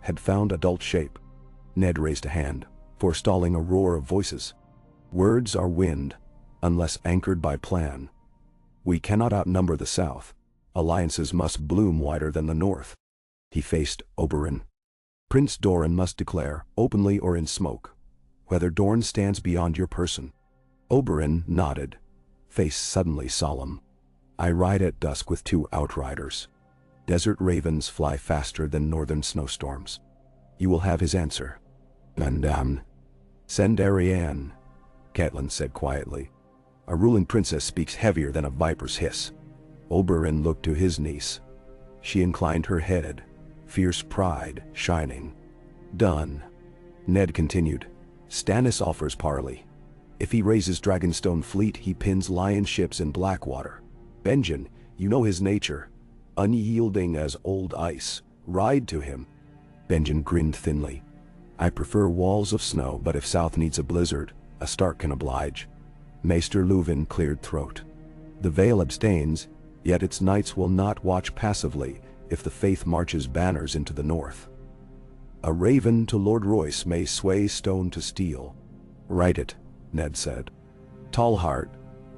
had found adult shape. Ned raised a hand, forestalling a roar of voices. Words are wind, unless anchored by plan. We cannot outnumber the South. Alliances must bloom wider than the North. He faced Oberyn. Prince Doran must declare, openly or in smoke, whether Dorne stands beyond your person. Oberyn nodded, face suddenly solemn. I ride at dusk with 2 outriders. Desert ravens fly faster than northern snowstorms. You will have his answer. Mandam. Send Arianne, Catelyn said quietly. A ruling princess speaks heavier than a viper's hiss. Oberyn looked to his niece. She inclined her head, fierce pride shining. Done. Ned continued. Stannis offers Parley. If he raises Dragonstone fleet, he pins lion ships in Blackwater. Benjen, you know his nature. Unyielding as old ice. Ride to him. Benjen grinned thinly. I prefer walls of snow, but if South needs a blizzard, a Stark can oblige. Maester Luwin cleared throat. The Vale abstains, yet its knights will not watch passively if the faith marches banners into the north. A raven to Lord Royce may sway stone to steel. Write it, Ned said. Tallheart,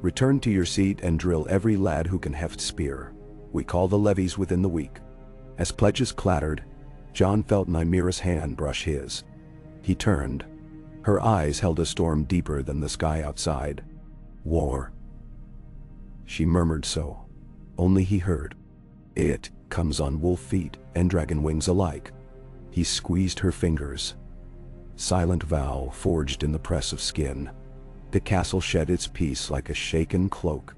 return to your seat and drill every lad who can heft spear. We call the levies within the week. As pledges clattered, Jon felt Nymera's hand brush his. He turned. Her eyes held a storm deeper than the sky outside. War. She murmured so. Only he heard. It comes on wolf feet and dragon wings alike. He squeezed her fingers. Silent vow forged in the press of skin. The castle shed its peace like a shaken cloak.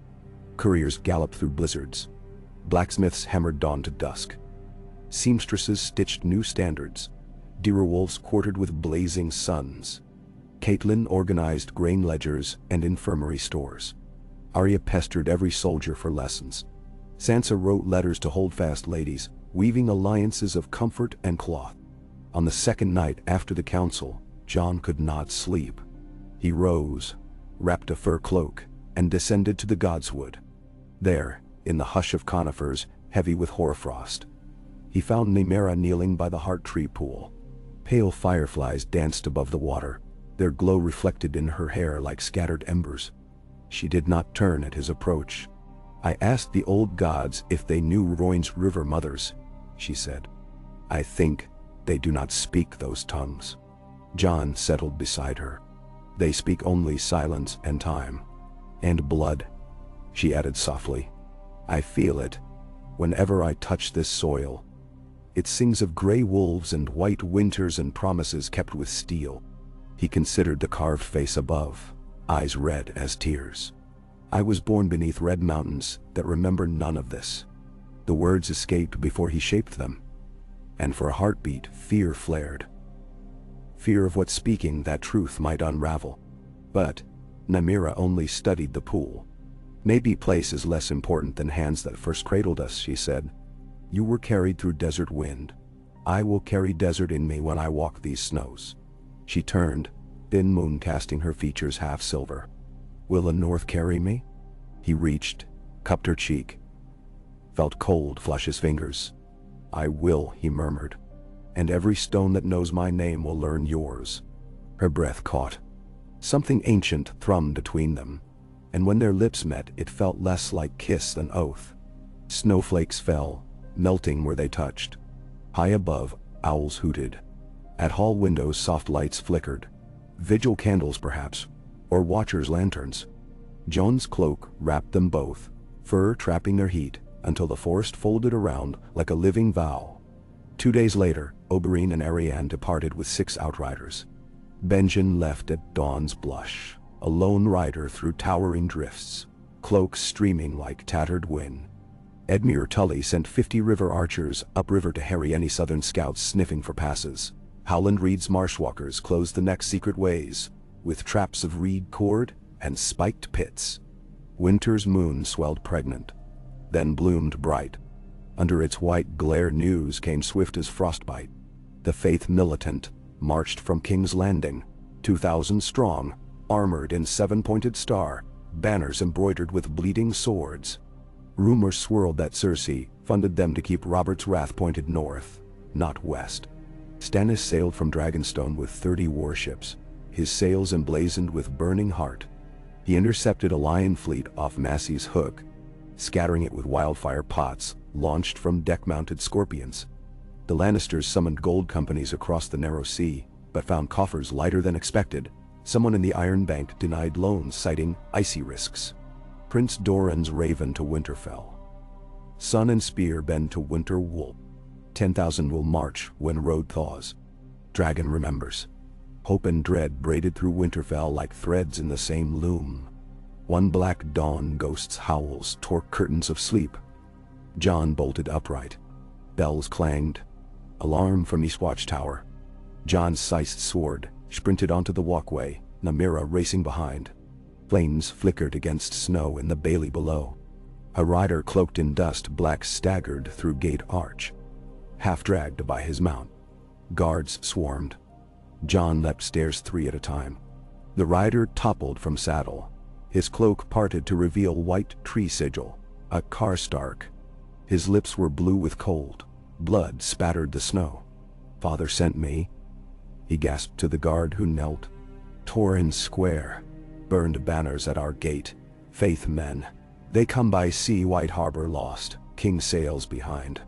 Couriers galloped through blizzards. Blacksmiths hammered dawn to dusk. Seamstresses stitched new standards. Direwolves quartered with blazing suns. Catelyn organized grain ledgers and infirmary stores. Arya pestered every soldier for lessons. Sansa wrote letters to holdfast ladies, weaving alliances of comfort and cloth. On the second night after the council, Jon could not sleep. He rose, wrapped a fur cloak, and descended to the godswood. There, in the hush of conifers, heavy with hoarfrost, he found Nymera kneeling by the heart tree pool. Pale fireflies danced above the water, their glow reflected in her hair like scattered embers. She did not turn at his approach. I asked the old gods if they knew Royne's river mothers, she said. I think they do not speak those tongues. Jon settled beside her. They speak only silence and time. And blood, she added softly. I feel it. Whenever I touch this soil, it sings of gray wolves and white winters and promises kept with steel. He considered the carved face above, eyes red as tears. I was born beneath red mountains that remember none of this. The words escaped before he shaped them. And for a heartbeat, fear flared. Fear of what speaking that truth might unravel. But Nymera only studied the pool. Maybe place is less important than hands that first cradled us, she said. You were carried through desert wind. I will carry desert in me when I walk these snows. She turned, thin moon casting her features half silver. Will the north carry me? He reached, cupped her cheek. Felt cold flush his fingers. I will, he murmured. And every stone that knows my name will learn yours. Her breath caught. Something ancient thrummed between them. And when their lips met, it felt less like kiss than oath. Snowflakes fell, melting where they touched. High above, owls hooted. At hall windows soft lights flickered. Vigil candles perhaps, or watchers' lanterns. Jon's cloak wrapped them both, fur trapping their heat, until the forest folded around like a living vow. 2 days later, Oberyn and Arianne departed with 6 outriders. Benjen left at dawn's blush, a lone rider through towering drifts, cloaks streaming like tattered wind. Edmure Tully sent 50 river archers upriver to harry any southern scouts sniffing for passes. Howland Reed's marshwalkers closed the next secret ways, with traps of reed cord and spiked pits. Winter's moon swelled pregnant, then bloomed bright. Under its white glare news came swift as frostbite. The faith militant, marched from King's Landing, 2,000 strong, armored in 7-pointed star, banners embroidered with bleeding swords. Rumors swirled that Cersei funded them to keep Robert's wrath pointed north, not west. Stannis sailed from Dragonstone with 30 warships, his sails emblazoned with burning heart. He intercepted a lion fleet off Massey's Hook, scattering it with wildfire pots launched from deck-mounted scorpions. The Lannisters summoned gold companies across the narrow sea, but found coffers lighter than expected. Someone in the Iron Bank denied loans, citing icy risks. Prince Doran's raven to Winterfell. Sun and Spear bend to Winter Wool. 10,000 will march when road thaws. Dragon remembers. Hope and dread braided through Winterfell like threads in the same loom. One black dawn ghost's howls tore curtains of sleep. Jon bolted upright. Bells clanged. Alarm from East Watchtower. Jon seized sword, sprinted onto the walkway, Nymeria racing behind. Flames flickered against snow in the bailey below. A rider cloaked in dust black staggered through gate arch, half-dragged by his mount. Guards swarmed. Jon leapt stairs 3 at a time. The rider toppled from saddle. His cloak parted to reveal white tree sigil, a Karstark. His lips were blue with cold. Blood spattered the snow. "Father sent me," he gasped to the guard who knelt. "Torrhen Square. Burned banners at our gate. Faith men. They come by sea, White Harbor lost. King sails behind."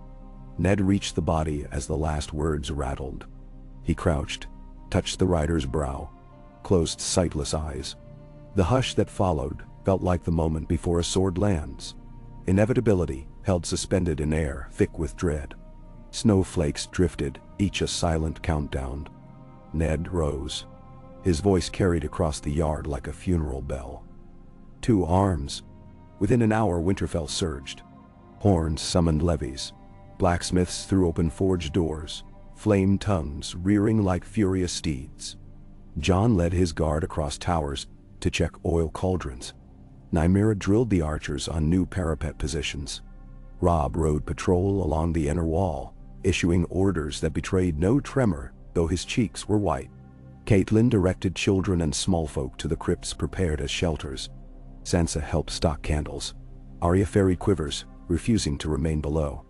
Ned reached the body as the last words rattled. He crouched, touched the rider's brow, closed sightless eyes. The hush that followed felt like the moment before a sword lands. Inevitability held suspended in air, thick with dread. Snowflakes drifted, each a silent countdown. Ned rose. His voice carried across the yard like a funeral bell. 2 arms. Within an hour Winterfell surged. Horns summoned levies. Blacksmiths threw open forge doors, flame tongues rearing like furious steeds. Jon led his guard across towers to check oil cauldrons. Nymeria drilled the archers on new parapet positions. Robb rode patrol along the inner wall, issuing orders that betrayed no tremor, though his cheeks were white. Catelyn directed children and small folk to the crypts prepared as shelters. Sansa helped stock candles. Arya ferried quivers, refusing to remain below.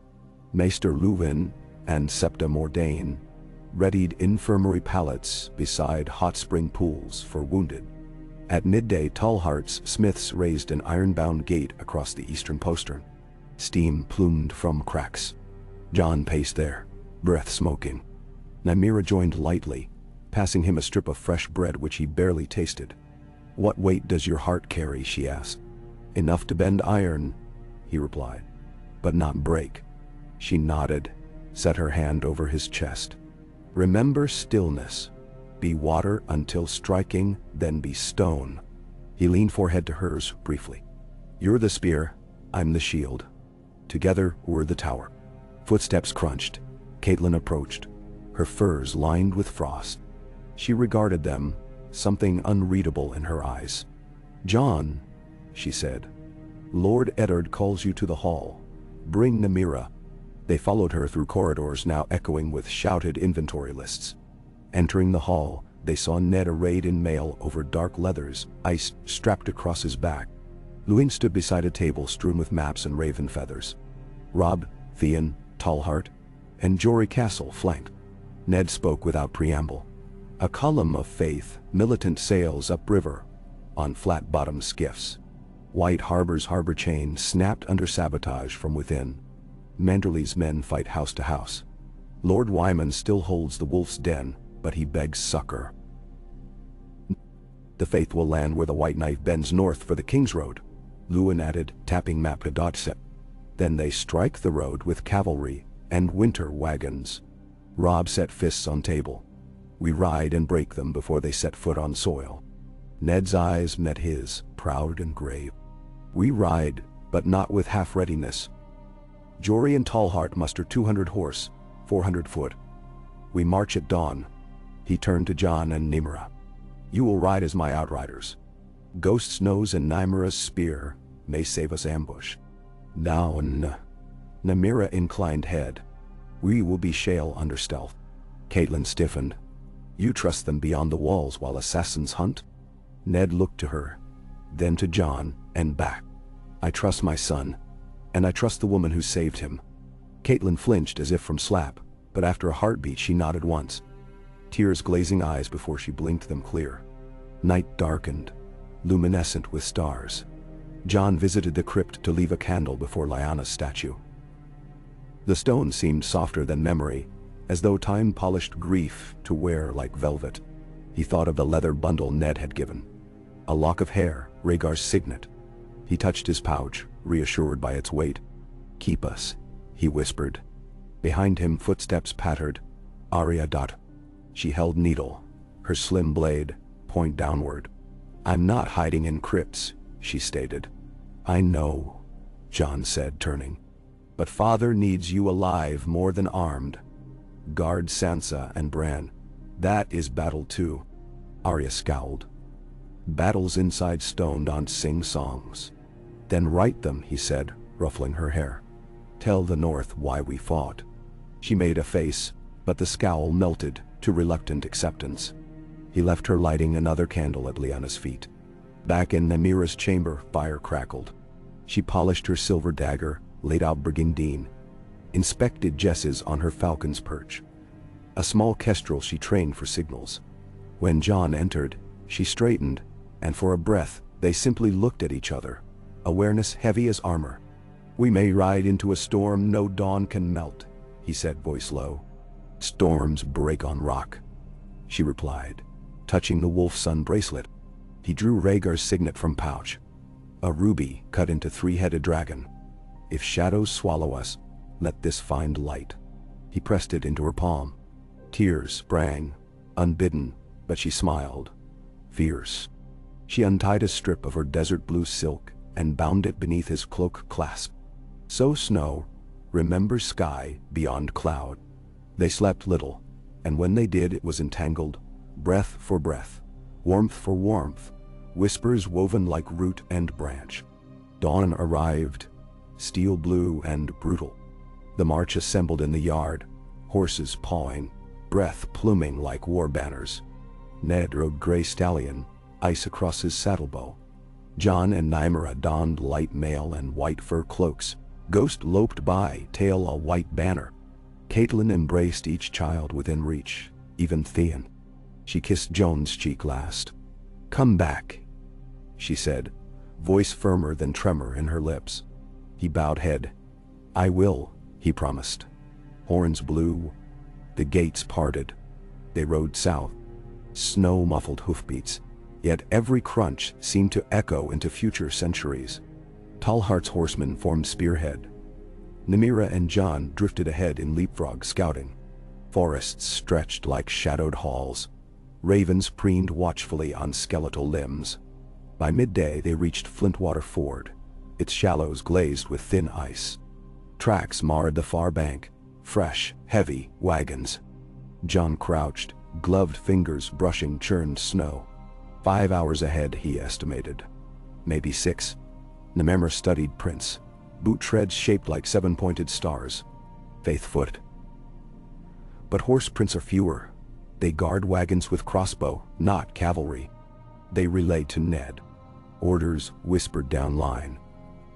Maester Luwin and Septa Mordain readied infirmary pallets beside hot spring pools for wounded. At midday Tallheart's smiths raised an iron-bound gate across the eastern postern. Steam plumed from cracks. Jon paced there, breath smoking. Nymeria joined lightly, passing him a strip of fresh bread which he barely tasted. "What weight does your heart carry?" she asked. "Enough to bend iron," he replied, "but not break." She nodded, set her hand over his chest. "Remember stillness. Be water until striking, then be stone." He leaned forehead to hers briefly. "You're the spear, I'm the shield. Together we're the tower." Footsteps crunched. Catelyn approached, her furs lined with frost. She regarded them, something unreadable in her eyes. "Jon," she said, "Lord Eddard calls you to the hall. Bring Nymeria." They followed her through corridors now echoing with shouted inventory lists. Entering the hall, they saw Ned arrayed in mail over dark leathers, ice strapped across his back. Luwin stood beside a table strewn with maps and raven feathers. Robb, Theon, Tallheart, and Jory Castle flanked. Ned spoke without preamble. A column of faith, militant sails upriver, on flat-bottomed skiffs. White Harbor's harbor chain snapped under sabotage from within. Manderly's men fight house to house. Lord Wyman still holds the Wolf's Den, but he begs succor. "The faith will land where the White Knife bends north for the King's Road," Luwin added, tapping map to dotset. "Then they strike the road with cavalry and winter wagons." Robb set fists on table. "We ride and break them before they set foot on soil." Ned's eyes met his, proud and grave. "We ride, but not with half-readiness. Jory and Tallheart muster 200 horse, 400 foot. We march at dawn." He turned to Jon and Nymeria. "You will ride as my outriders. Ghost's nose and Nymeria's spear may save us ambush." "Now, Nymeria inclined head. "We will be shale under stealth." Catelyn stiffened. You trust them beyond the walls while assassins hunt? Ned looked to her, then to Jon, and back. I trust my son, and I trust the woman who saved him. Catelyn flinched as if from slap, but after a heartbeat she nodded once. Tears glazing eyes before she blinked them clear. Night darkened, luminescent with stars. Jon visited the crypt to leave a candle before Lyanna's statue. The stone seemed softer than memory, as though time polished grief to wear like velvet. He thought of the leather bundle Ned had given. A lock of hair, Rhaegar's signet. He touched his pouch, reassured by its weight. Keep us, he whispered. Behind him footsteps pattered. Arya. She held needle, her slim blade, point downward. I'm not hiding in crypts, she stated. I know, Jon said, turning. But father needs you alive more than armed. Guard Sansa and Bran. That is battle too. Arya scowled. Battles inside stone don't sing songs. Then write them, he said, ruffling her hair. Tell the North why we fought. She made a face, but the scowl melted to reluctant acceptance. He left her lighting another candle at Lyanna's feet. Back in Nymeera's chamber, fire crackled. She polished her silver dagger, laid out Brigandine, inspected Jesses on her falcon's perch. A small kestrel she trained for signals. When Jon entered, she straightened, and for a breath, they simply looked at each other, awareness heavy as armor. We may ride into a storm no dawn can melt, he said, voice low. Storms break on rock, she replied, touching the wolf sun bracelet. He drew Rhaegar's signet from pouch. A ruby cut into three-headed dragon. If shadows swallow us, let this find light. He pressed it into her palm. Tears sprang, unbidden, but she smiled. Fierce. She untied a strip of her desert blue silk and bound it beneath his cloak clasp. So snow, remember sky beyond cloud. They slept little, and when they did it was entangled, breath for breath, warmth for warmth, whispers woven like root and branch. Dawn arrived, steel blue and brutal. The march assembled in the yard, horses pawing, breath pluming like war banners. Ned rode gray stallion, ice across his saddlebow. Jon and Nymeera donned light mail and white fur cloaks. Ghost loped by, tail a white banner. Catelyn embraced each child within reach, even Theon. She kissed Jon's cheek last. Come back, she said, voice firmer than tremor in her lips. He bowed head. I will, he promised. Horns blew. The gates parted. They rode south. Snow muffled hoofbeats, yet every crunch seemed to echo into future centuries. Tallheart's horsemen formed spearhead. Nymeera and Jon drifted ahead in leapfrog scouting. Forests stretched like shadowed halls. Ravens preened watchfully on skeletal limbs. By midday they reached Flintwater Ford, its shallows glazed with thin ice. Tracks marred the far bank, fresh, heavy wagons. Jon crouched, gloved fingers brushing churned snow. 5 hours ahead, he estimated. Maybe 6. Nymeera studied prints, boot treads shaped like 7-pointed stars. Faithfoot. But horse prints are fewer. They guard wagons with crossbow, not cavalry. They relayed to Ned. Orders whispered down line.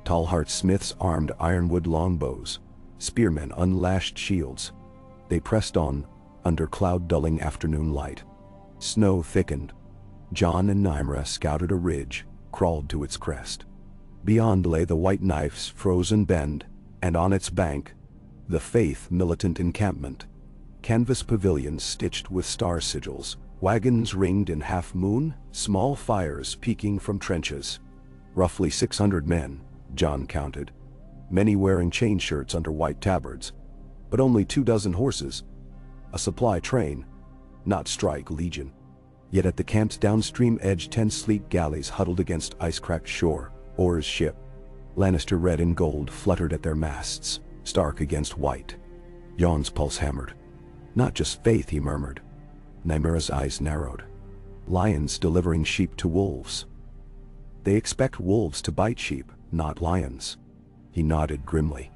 Tallheart smiths armed ironwood longbows. Spearmen unlashed shields. They pressed on, under cloud-dulling afternoon light. Snow thickened. Jon and Nymeera scouted a ridge, crawled to its crest. Beyond lay the White Knife's frozen bend, and on its bank, the Faith militant encampment. Canvas pavilions stitched with star sigils, wagons ringed in half-moon, small fires peeking from trenches. Roughly 600 men, Jon counted, many wearing chain shirts under white tabards, but only 24 horses. A supply train, not strike legion. Yet at the camp's downstream edge 10 sleek galleys huddled against ice-cracked shore, oars ship. Lannister red and gold fluttered at their masts, stark against white. Jon's pulse hammered. Not just faith, he murmured. Nymeera's eyes narrowed. Lions delivering sheep to wolves. They expect wolves to bite sheep, not lions. He nodded grimly.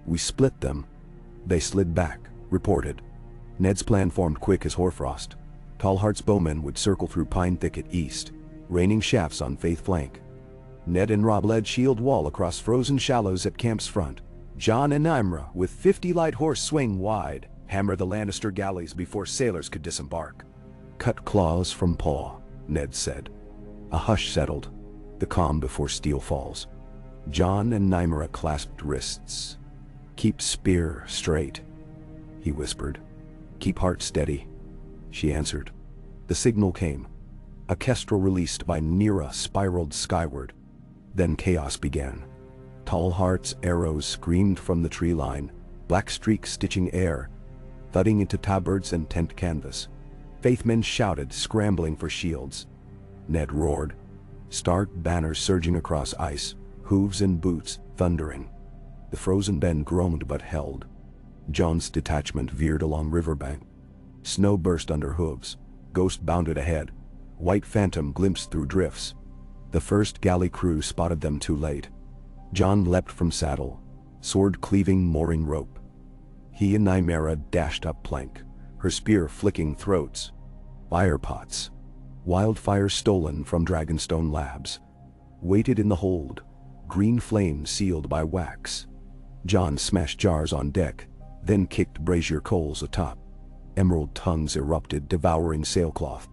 We split them. They slid back, reported. Ned's plan formed quick as hoarfrost. Tallheart's bowmen would circle through pine thicket east, raining shafts on Faith flank. Ned and Robb led shield wall across frozen shallows at camp's front. Jon and Nymeria, with 50 light horse swing wide, hammer the Lannister galleys before sailors could disembark. Cut claws from paw, Ned said. A hush settled, the calm before steel falls. Jon and Nymeria clasped wrists. Keep spear straight, he whispered. Keep heart steady, she answered. The signal came. A kestrel released by Nymeria spiraled skyward. Then chaos began. Tallheart's arrows screamed from the tree line, black streaks stitching air, thudding into tabards and tent canvas. Faithmen shouted, scrambling for shields. Ned roared, Stark banners surging across ice, hooves and boots thundering. The frozen bend groaned but held. Jon's detachment veered along riverbank. Snow burst under hooves. Ghost bounded ahead. White phantom glimpsed through drifts. The first galley crew spotted them too late. Jon leapt from saddle, sword cleaving mooring rope. He and Nymeria dashed up plank, her spear flicking throats. Fire pots, wildfire stolen from Dragonstone Labs, waited in the hold, green flames sealed by wax. Jon smashed jars on deck, then kicked brazier coals atop. Emerald tongues erupted, devouring sailcloth.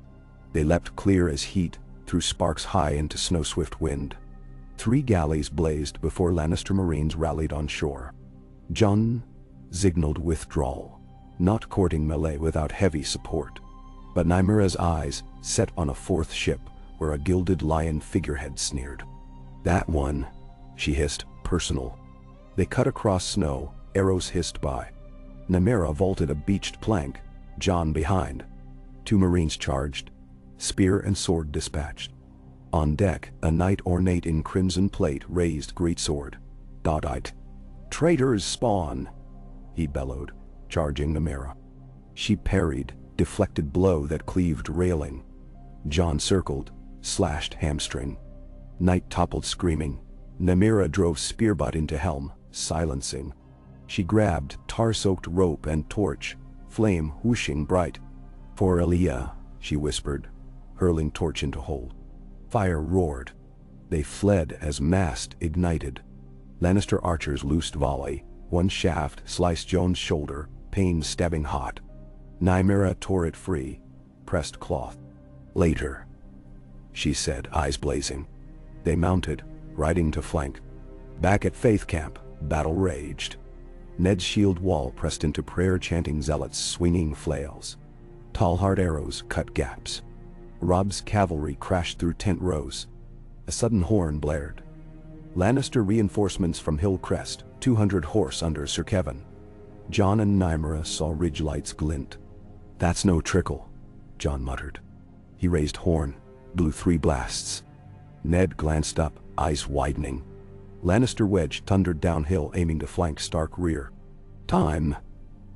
They leapt clear as heat, through sparks high into snow-swift wind. 3 galleys blazed before Lannister Marines rallied on shore. Jon signaled withdrawal, not courting melee without heavy support. But Nymeria's eyes set on a 4th ship where a gilded lion figurehead sneered. That one, she hissed, personal. They cut across snow, arrows hissed by. Nymeria vaulted a beached plank, Jon behind. 2 Marines charged, spear and sword dispatched. On deck, a knight ornate in crimson plate raised greatsword. Dodite. Traitors spawn, he bellowed, charging Nymeria. She parried, deflected blow that cleaved railing. Jon circled, slashed hamstring. Knight toppled screaming. Nymeria drove spearbutt into helm, silencing. She grabbed tar-soaked rope and torch, flame whooshing bright. For Elia, she whispered, hurling torch into hole. Fire roared. They fled as mast ignited. Lannister archers loosed volley. One shaft sliced Jon's shoulder, pain stabbing hot. Nymeria tore it free, pressed cloth. Later, she said, eyes blazing. They mounted, riding to flank. Back at Faith Camp, battle raged. Ned's shield wall pressed into prayer-chanting zealots swinging flails. Tallheart arrows cut gaps. Robb's cavalry crashed through tent rows. A sudden horn blared. Lannister reinforcements from Hillcrest, 200 horse under Sir Kevin. Jon and Nymeria saw ridge lights glint. That's no trickle, Jon muttered. He raised horn, blew 3 blasts. Ned glanced up, eyes widening. Lannister wedge thundered downhill, aiming to flank Stark rear. Time,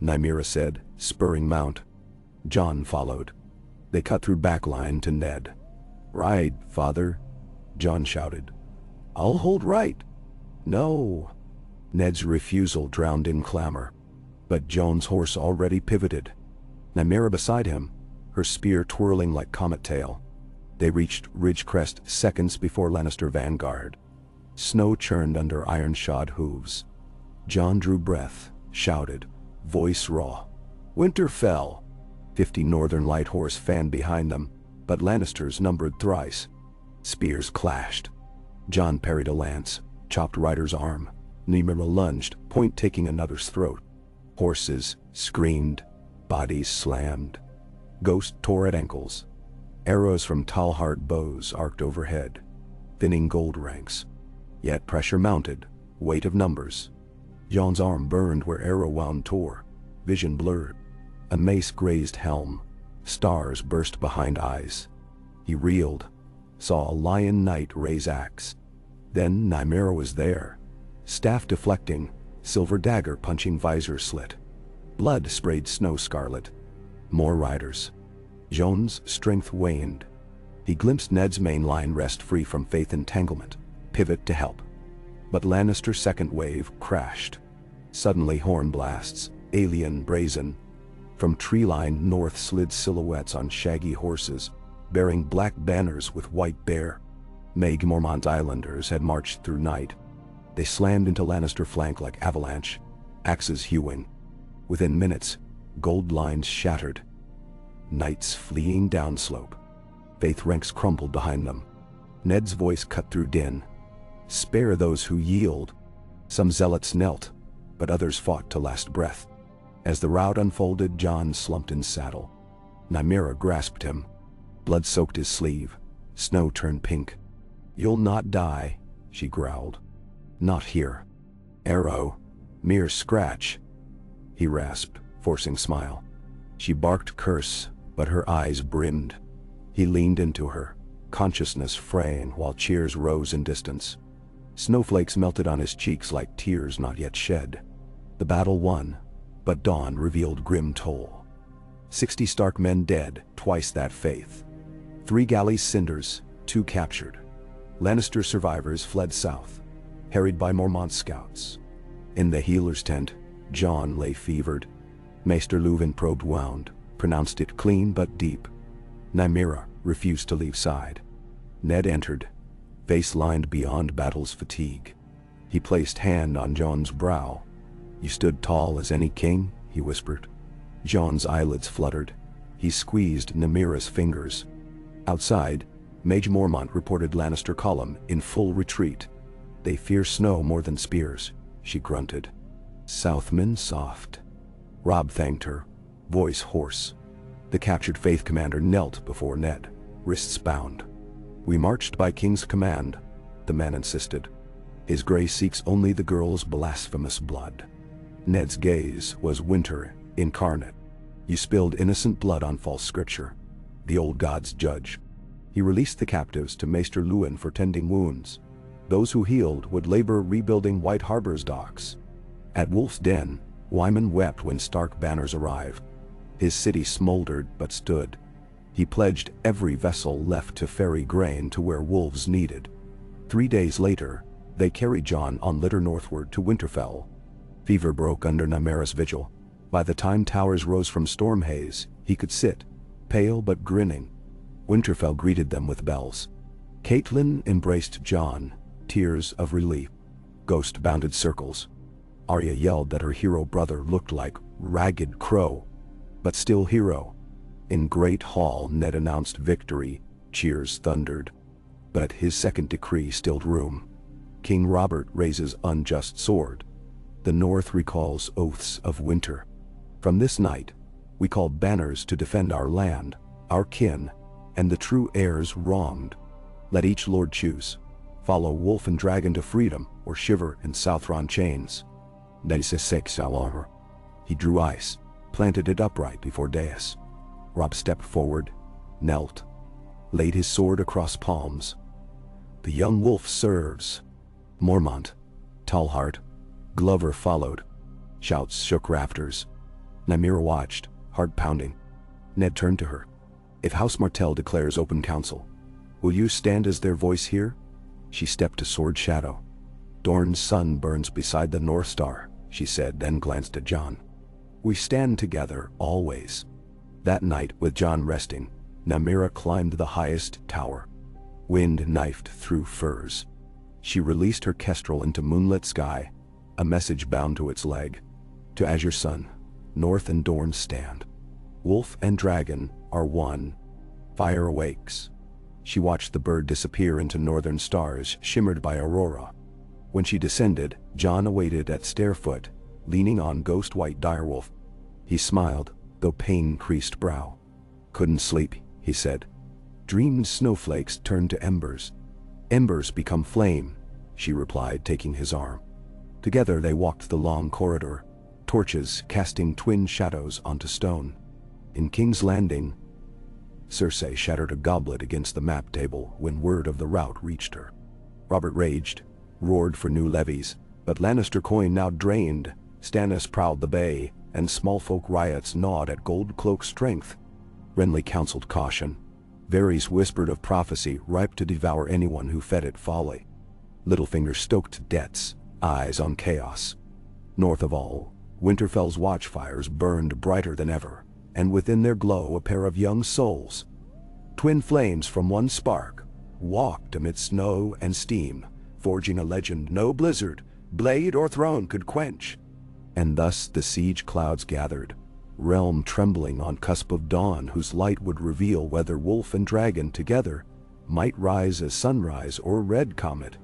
Nymeria said, spurring mount. Jon followed. They cut through backline to Ned. Ride, father, Jon shouted. I'll hold right. No. Ned's refusal drowned in clamor. But Jon's horse already pivoted. Nymeria beside him, her spear twirling like comet tail. They reached Ridgecrest seconds before Lannister vanguard. Snow churned under iron-shod hooves. Jon drew breath, shouted, voice raw. Winterfell! 50 Northern light horse fanned behind them, but Lannisters numbered thrice. Spears clashed. Jon parried a lance, chopped Ryder's arm. Nymeria lunged, point taking another's throat. Horses screamed, bodies slammed. Ghost tore at ankles. Arrows from Tallheart bows arced overhead, thinning gold ranks. Yet pressure mounted, weight of numbers. Jon's arm burned where arrow wound tore, vision blurred. A mace grazed helm. Stars burst behind eyes. He reeled, saw a lion knight raise axe. Then Nymeria was there, staff deflecting, silver dagger punching visor slit. Blood sprayed snow scarlet. More riders. Jon's strength waned. He glimpsed Ned's main line wrest free from Faith entanglement, pivot to help. But Lannister's second wave crashed. Suddenly horn blasts, alien brazen. From tree-line north slid silhouettes on shaggy horses, bearing black banners with white bear. Maeg Mormont Islanders had marched through night. They slammed into Lannister flank like avalanche, axes hewing. Within minutes, gold lines shattered. Knights fleeing downslope. Faith ranks crumbled behind them. Ned's voice cut through din. Spare those who yield. Some zealots knelt, but others fought to last breath. As the rout unfolded, Jon slumped in saddle. Nymeria grasped him. Blood soaked his sleeve. Snow turned pink. "You'll not die," she growled. "Not here." "Arrow. Mere scratch," he rasped, forcing smile. She barked curse, but her eyes brimmed. He leaned into her, consciousness fraying while cheers rose in distance. Snowflakes melted on his cheeks like tears not yet shed. The battle won, but dawn revealed grim toll. 60 Stark men dead, twice that faith. 3 galleys cinders, 2 captured. Lannister survivors fled south, harried by Mormont scouts. In the healer's tent, Jon lay fevered. Maester Luwin probed wound, pronounced it clean but deep. Nymeria refused to leave side. Ned entered, face lined beyond battle's fatigue. He placed hand on Jon's brow. "You stood tall as any king," he whispered. Jon's eyelids fluttered. He squeezed Nymeria's fingers. Outside, Maege Mormont reported Lannister column in full retreat. "They fear snow more than spears," she grunted. "Southmen soft." Robb thanked her, voice hoarse. The captured Faith commander knelt before Ned, wrists bound. "We marched by King's command," the man insisted. "His grace seeks only the girl's blasphemous blood." Ned's gaze was winter incarnate. "You spilled innocent blood on false scripture. The old gods judge." He released the captives to Maester Luwin for tending wounds. Those who healed would labor rebuilding White Harbor's docks. At Wolf's Den, Wyman wept when Stark banners arrived. His city smoldered but stood. He pledged every vessel left to ferry grain to where wolves needed. 3 days later, they carried Jon on litter northward to Winterfell. Fever broke under Nymeria's vigil. By the time towers rose from storm haze, he could sit, pale but grinning. Winterfell greeted them with bells. Catelyn embraced Jon, tears of relief. Ghost bounded circles. Arya yelled that her hero brother looked like ragged crow, but still hero. In Great Hall, Ned announced victory. Cheers thundered. But his second decree stilled room. King Robert raises unjust sword. The North recalls oaths of winter. From this night, we call banners to defend our land, our kin, and the true heirs wronged. Let each lord choose. Follow wolf and dragon to freedom, or shiver in Southron chains. He drew ice, planted it upright before dais. Robb stepped forward, knelt, laid his sword across palms. "The young wolf serves." Mormont, Tallhart, Glover followed. Shouts shook rafters. Nymeria watched, heart pounding. Ned turned to her. "If House Martell declares open council, will you stand as their voice here?" She stepped to sword shadow. "Dorne's sun burns beside the North Star," she said, then glanced at Jon. "We stand together, always." That night, with Jon resting, Nymeria climbed the highest tower. Wind knifed through firs. She released her kestrel into moonlit sky, a message bound to its leg. "To Azure Sun, North and Dorne stand. Wolf and dragon are one. Fire awakes." She watched the bird disappear into northern stars shimmered by aurora. When she descended, Jon awaited at stairfoot, leaning on ghost-white direwolf. He smiled, though pain creased brow. "Couldn't sleep," he said. "Dreamed snowflakes turned to embers." "Embers become flame," she replied, taking his arm. Together they walked the long corridor, torches casting twin shadows onto stone. In King's Landing, Cersei shattered a goblet against the map table when word of the rout reached her. Robert raged, roared for new levies, but Lannister coin now drained. Stannis prowled the bay, and smallfolk riots gnawed at Goldcloak's strength. Renly counseled caution. Varys whispered of prophecy ripe to devour anyone who fed it folly. Littlefinger stoked debts, eyes on chaos. North of all, Winterfell's watchfires burned brighter than ever, and within their glow a pair of young souls, twin flames from one spark, walked amid snow and steam, forging a legend no blizzard, blade or throne could quench. And thus the siege clouds gathered, realm trembling on cusp of dawn whose light would reveal whether wolf and dragon together might rise as sunrise or red comet,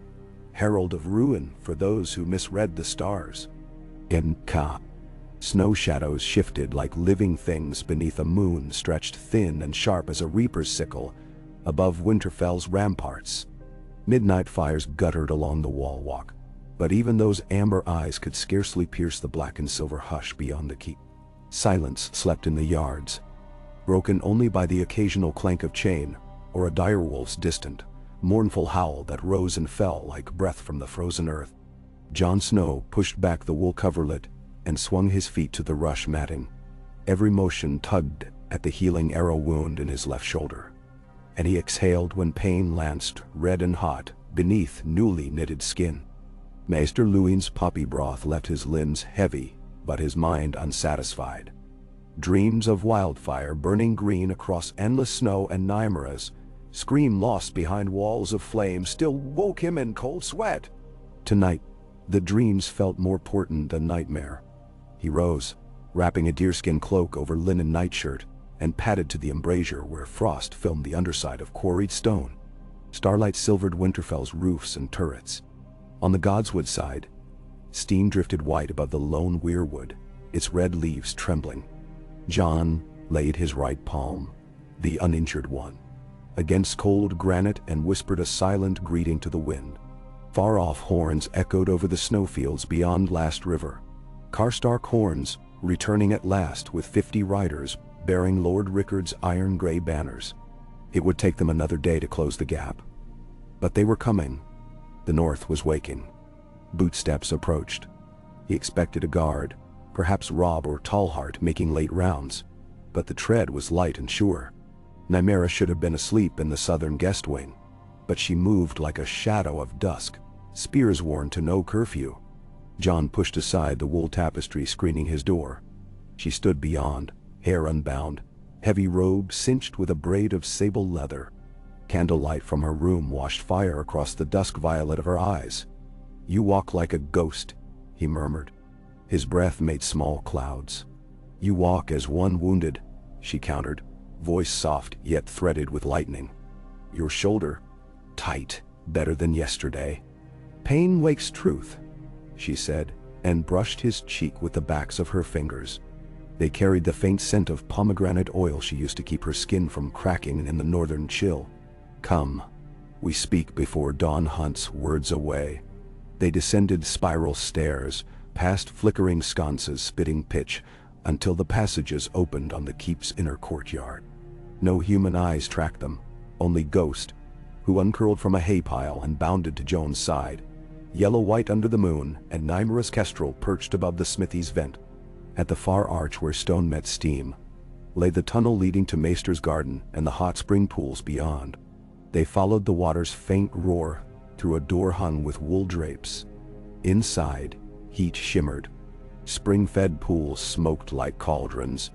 herald of ruin for those who misread the stars. In Ka, snow shadows shifted like living things beneath a moon stretched thin and sharp as a reaper's sickle above Winterfell's ramparts. Midnight fires guttered along the wall walk, but even those amber eyes could scarcely pierce the black and silver hush beyond the keep. Silence slept in the yards, broken only by the occasional clank of chain or a direwolf's distant, mournful howl that rose and fell like breath from the frozen earth. Jon Snow pushed back the wool coverlet and swung his feet to the rush matting. Every motion tugged at the healing arrow wound in his left shoulder, and he exhaled when pain lanced red and hot beneath newly knitted skin. Maester Luwin's poppy broth left his limbs heavy, but his mind unsatisfied. Dreams of wildfire burning green across endless snow and Nymeras, scream lost behind walls of flame, still woke him in cold sweat. Tonight, the dreams felt more portent than nightmare. He rose, wrapping a deerskin cloak over linen nightshirt, and padded to the embrasure where frost filmed the underside of quarried stone. Starlight silvered Winterfell's roofs and turrets. On the godswood side, steam drifted white above the lone weirwood, its red leaves trembling. Jon laid his right palm, the uninjured one, against cold granite and whispered a silent greeting to the wind. Far-off horns echoed over the snowfields beyond Last River. Karstark horns, returning at last with 50 riders bearing Lord Rickard's iron-gray banners. It would take them another day to close the gap. But they were coming. The north was waking. Bootsteps approached. He expected a guard, perhaps Robb or Tallheart making late rounds, but the tread was light and sure. Nymera should have been asleep in the southern guest wing, but she moved like a shadow of dusk, spears worn to no curfew. Jon pushed aside the wool tapestry screening his door. She stood beyond, hair unbound, heavy robe cinched with a braid of sable leather. Candlelight from her room washed fire across the dusk violet of her eyes. "You walk like a ghost," he murmured. His breath made small clouds. "You walk as one wounded," she countered, voice soft yet threaded with lightning. "Your shoulder, tight, better than yesterday." "Pain wakes truth," she said, and brushed his cheek with the backs of her fingers. They carried the faint scent of pomegranate oil she used to keep her skin from cracking in the northern chill. "Come, we speak before dawn hunts words away." They descended spiral stairs, past flickering sconces spitting pitch, until the passages opened on the keep's inner courtyard. No human eyes tracked them, only Ghost, who uncurled from a hay pile and bounded to Jon's side, yellow-white under the moon, and Nymera's kestrel perched above the smithy's vent. At the far arch where stone met steam, lay the tunnel leading to Maester's garden and the hot spring pools beyond. They followed the water's faint roar through a door hung with wool drapes. Inside, heat shimmered. Spring-fed pools smoked like cauldrons,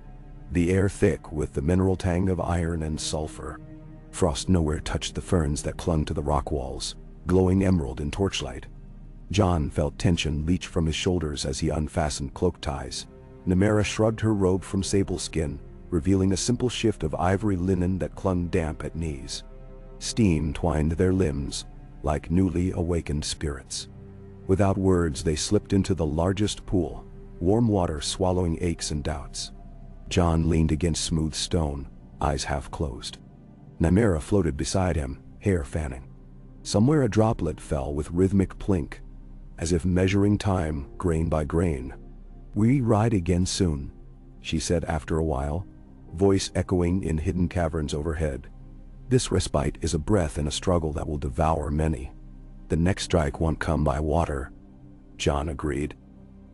the air thick with the mineral tang of iron and sulfur. Frost nowhere touched the ferns that clung to the rock walls, glowing emerald in torchlight. Jon felt tension leach from his shoulders as he unfastened cloak ties. Nymera shrugged her robe from sable skin, revealing a simple shift of ivory linen that clung damp at knees. Steam twined their limbs, like newly awakened spirits. Without words they slipped into the largest pool, warm water swallowing aches and doubts. Jon leaned against smooth stone, eyes half closed. Nymera floated beside him, hair fanning. Somewhere a droplet fell with rhythmic plink, as if measuring time grain by grain. "We ride again soon," she said after a while, voice echoing in hidden caverns overhead. "This respite is a breath in a struggle that will devour many. The next strike won't come by water." Jon agreed.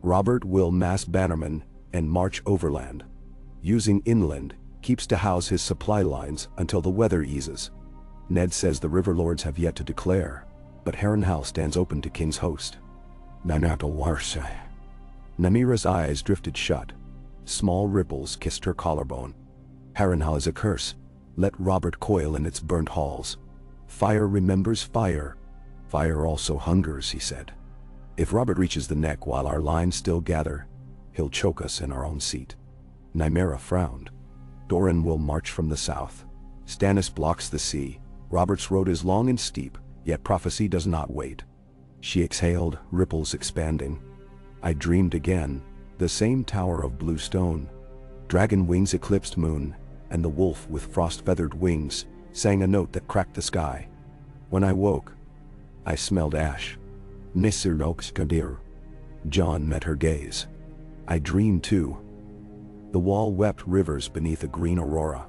"Robert will mass bannermen and march overland. Using inland keeps to house his supply lines until the weather eases. Ned says the river lords have yet to declare, but Harrenhal stands open to King's host." Nymera's eyes drifted shut, Small ripples kissed her collarbone. Harrenhal is a curse. Let Robert coil in its burnt halls. Fire remembers fire. Fire also hungers, he said. If Robert reaches the neck while our lines still gather, he'll choke us in our own seat. Nymeria frowned. Dorne will march from the south. Stannis blocks the sea. Robert's road is long and steep, yet prophecy does not wait. She exhaled, ripples expanding. I dreamed again, the same tower of blue stone. Dragon wings eclipsed moon, and the wolf with frost-feathered wings sang a note that cracked the sky. When I woke, I smelled ash. Nisir oaks kadir. Jon met her gaze. I dreamed too. The wall wept rivers beneath a green aurora.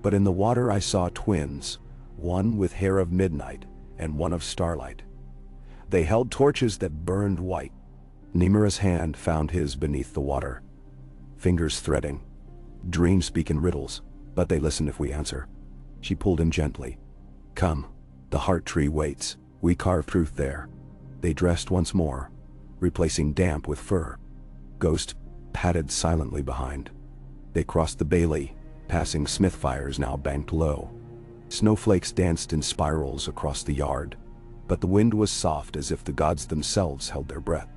But in the water I saw twins, one with hair of midnight and one of starlight. They held torches that burned white. Nymera's hand found his beneath the water. Fingers threading. Dreams speak in riddles, but they listen if we answer. She pulled him gently. Come, the heart tree waits. We carve truth there. They dressed once more, replacing damp with fur. Ghost padded silently behind. They crossed the bailey, passing smith fires now banked low. Snowflakes danced in spirals across the yard, but the wind was soft as if the gods themselves held their breath.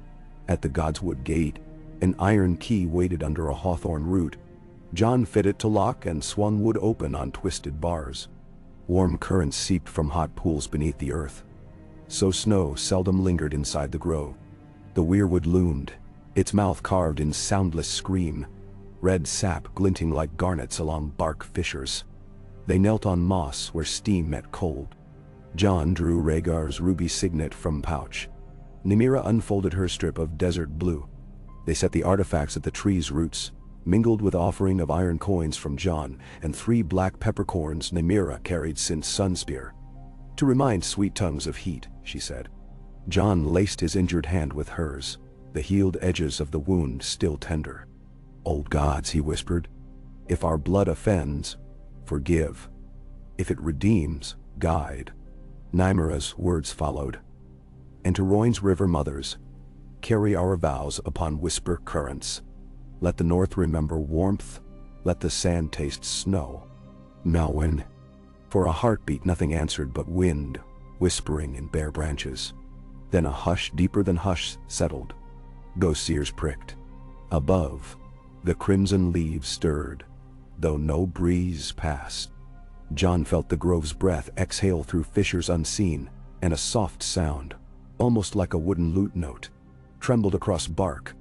At the godswood gate, an iron key waited under a hawthorn root. Jon fit it to lock and swung wood open on twisted bars. Warm currents seeped from hot pools beneath the earth. So snow seldom lingered inside the grove. The weirwood loomed, its mouth carved in soundless scream, red sap glinting like garnets along bark fissures. They knelt on moss where steam met cold. Jon drew Rhaegar's ruby signet from pouch. Nymeria unfolded her strip of desert blue. They set the artifacts at the tree's roots, mingled with offering of iron coins from Jon and 3 black peppercorns Nymeria carried since Sunspear. To remind sweet tongues of heat, she said. Jon laced his injured hand with hers, the healed edges of the wound still tender. Old gods, he whispered, if our blood offends, forgive. If it redeems, guide. Nymera's words followed. And to Royne's river mothers, carry our vows upon whisper currents. Let the north remember warmth, let the sand taste snow. Malwyn. For a heartbeat nothing answered but wind, whispering in bare branches. Then a hush deeper than hush settled. Ghosts' ears pricked. Above, the crimson leaves stirred, though no breeze passed. Jon felt the grove's breath exhale through fissures unseen, and a soft sound, almost like a wooden lute note, trembled across bark.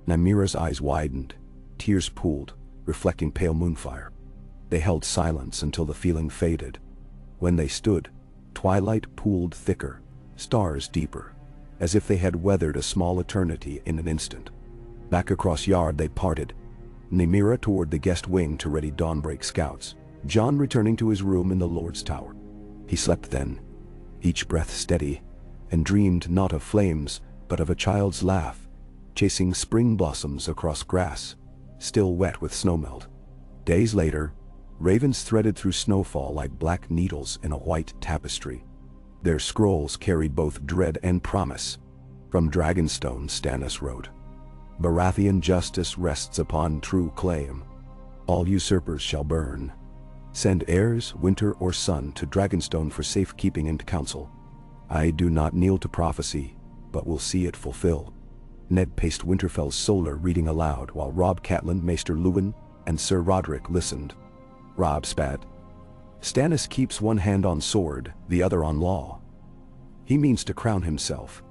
Nymera's eyes widened, tears pooled, reflecting pale moonfire. They held silence until the feeling faded. When they stood, twilight pooled thicker, stars deeper, as if they had weathered a small eternity in an instant. Back across yard they parted, Nymeria toward the guest wing to ready dawnbreak scouts, Jon returning to his room in the Lord's Tower. He slept then, each breath steady, and dreamed not of flames, but of a child's laugh, chasing spring blossoms across grass, still wet with snowmelt. Days later, ravens threaded through snowfall like black needles in a white tapestry. Their scrolls carried both dread and promise. From Dragonstone, Stannis wrote, Baratheon justice rests upon true claim. All usurpers shall burn. Send heirs, winter or sun, to Dragonstone for safekeeping and counsel. I do not kneel to prophecy, but will see it fulfill. Ned paced Winterfell's solar reading aloud while Robb Catelyn, Maester Luwin, and Sir Roderick listened. Robb spat. Stannis keeps one hand on sword, the other on law. He means to crown himself.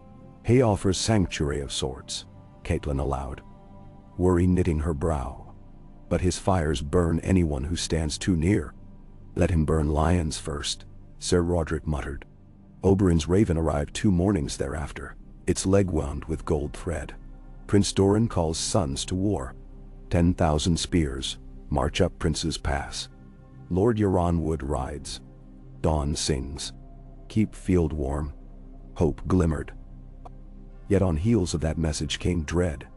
He offers sanctuary of sorts, Catelyn allowed, worry knitting her brow. But his fires burn anyone who stands too near. Let him burn lions first, Sir Roderick muttered. Oberyn's raven arrived 2 mornings thereafter, its leg wound with gold thread. Prince Doran calls sons to war. 10,000 spears march up Prince's Pass. Lord Euron Wood rides. Dawn sings. Keep field warm. Hope glimmered. Yet on heels of that message came dread.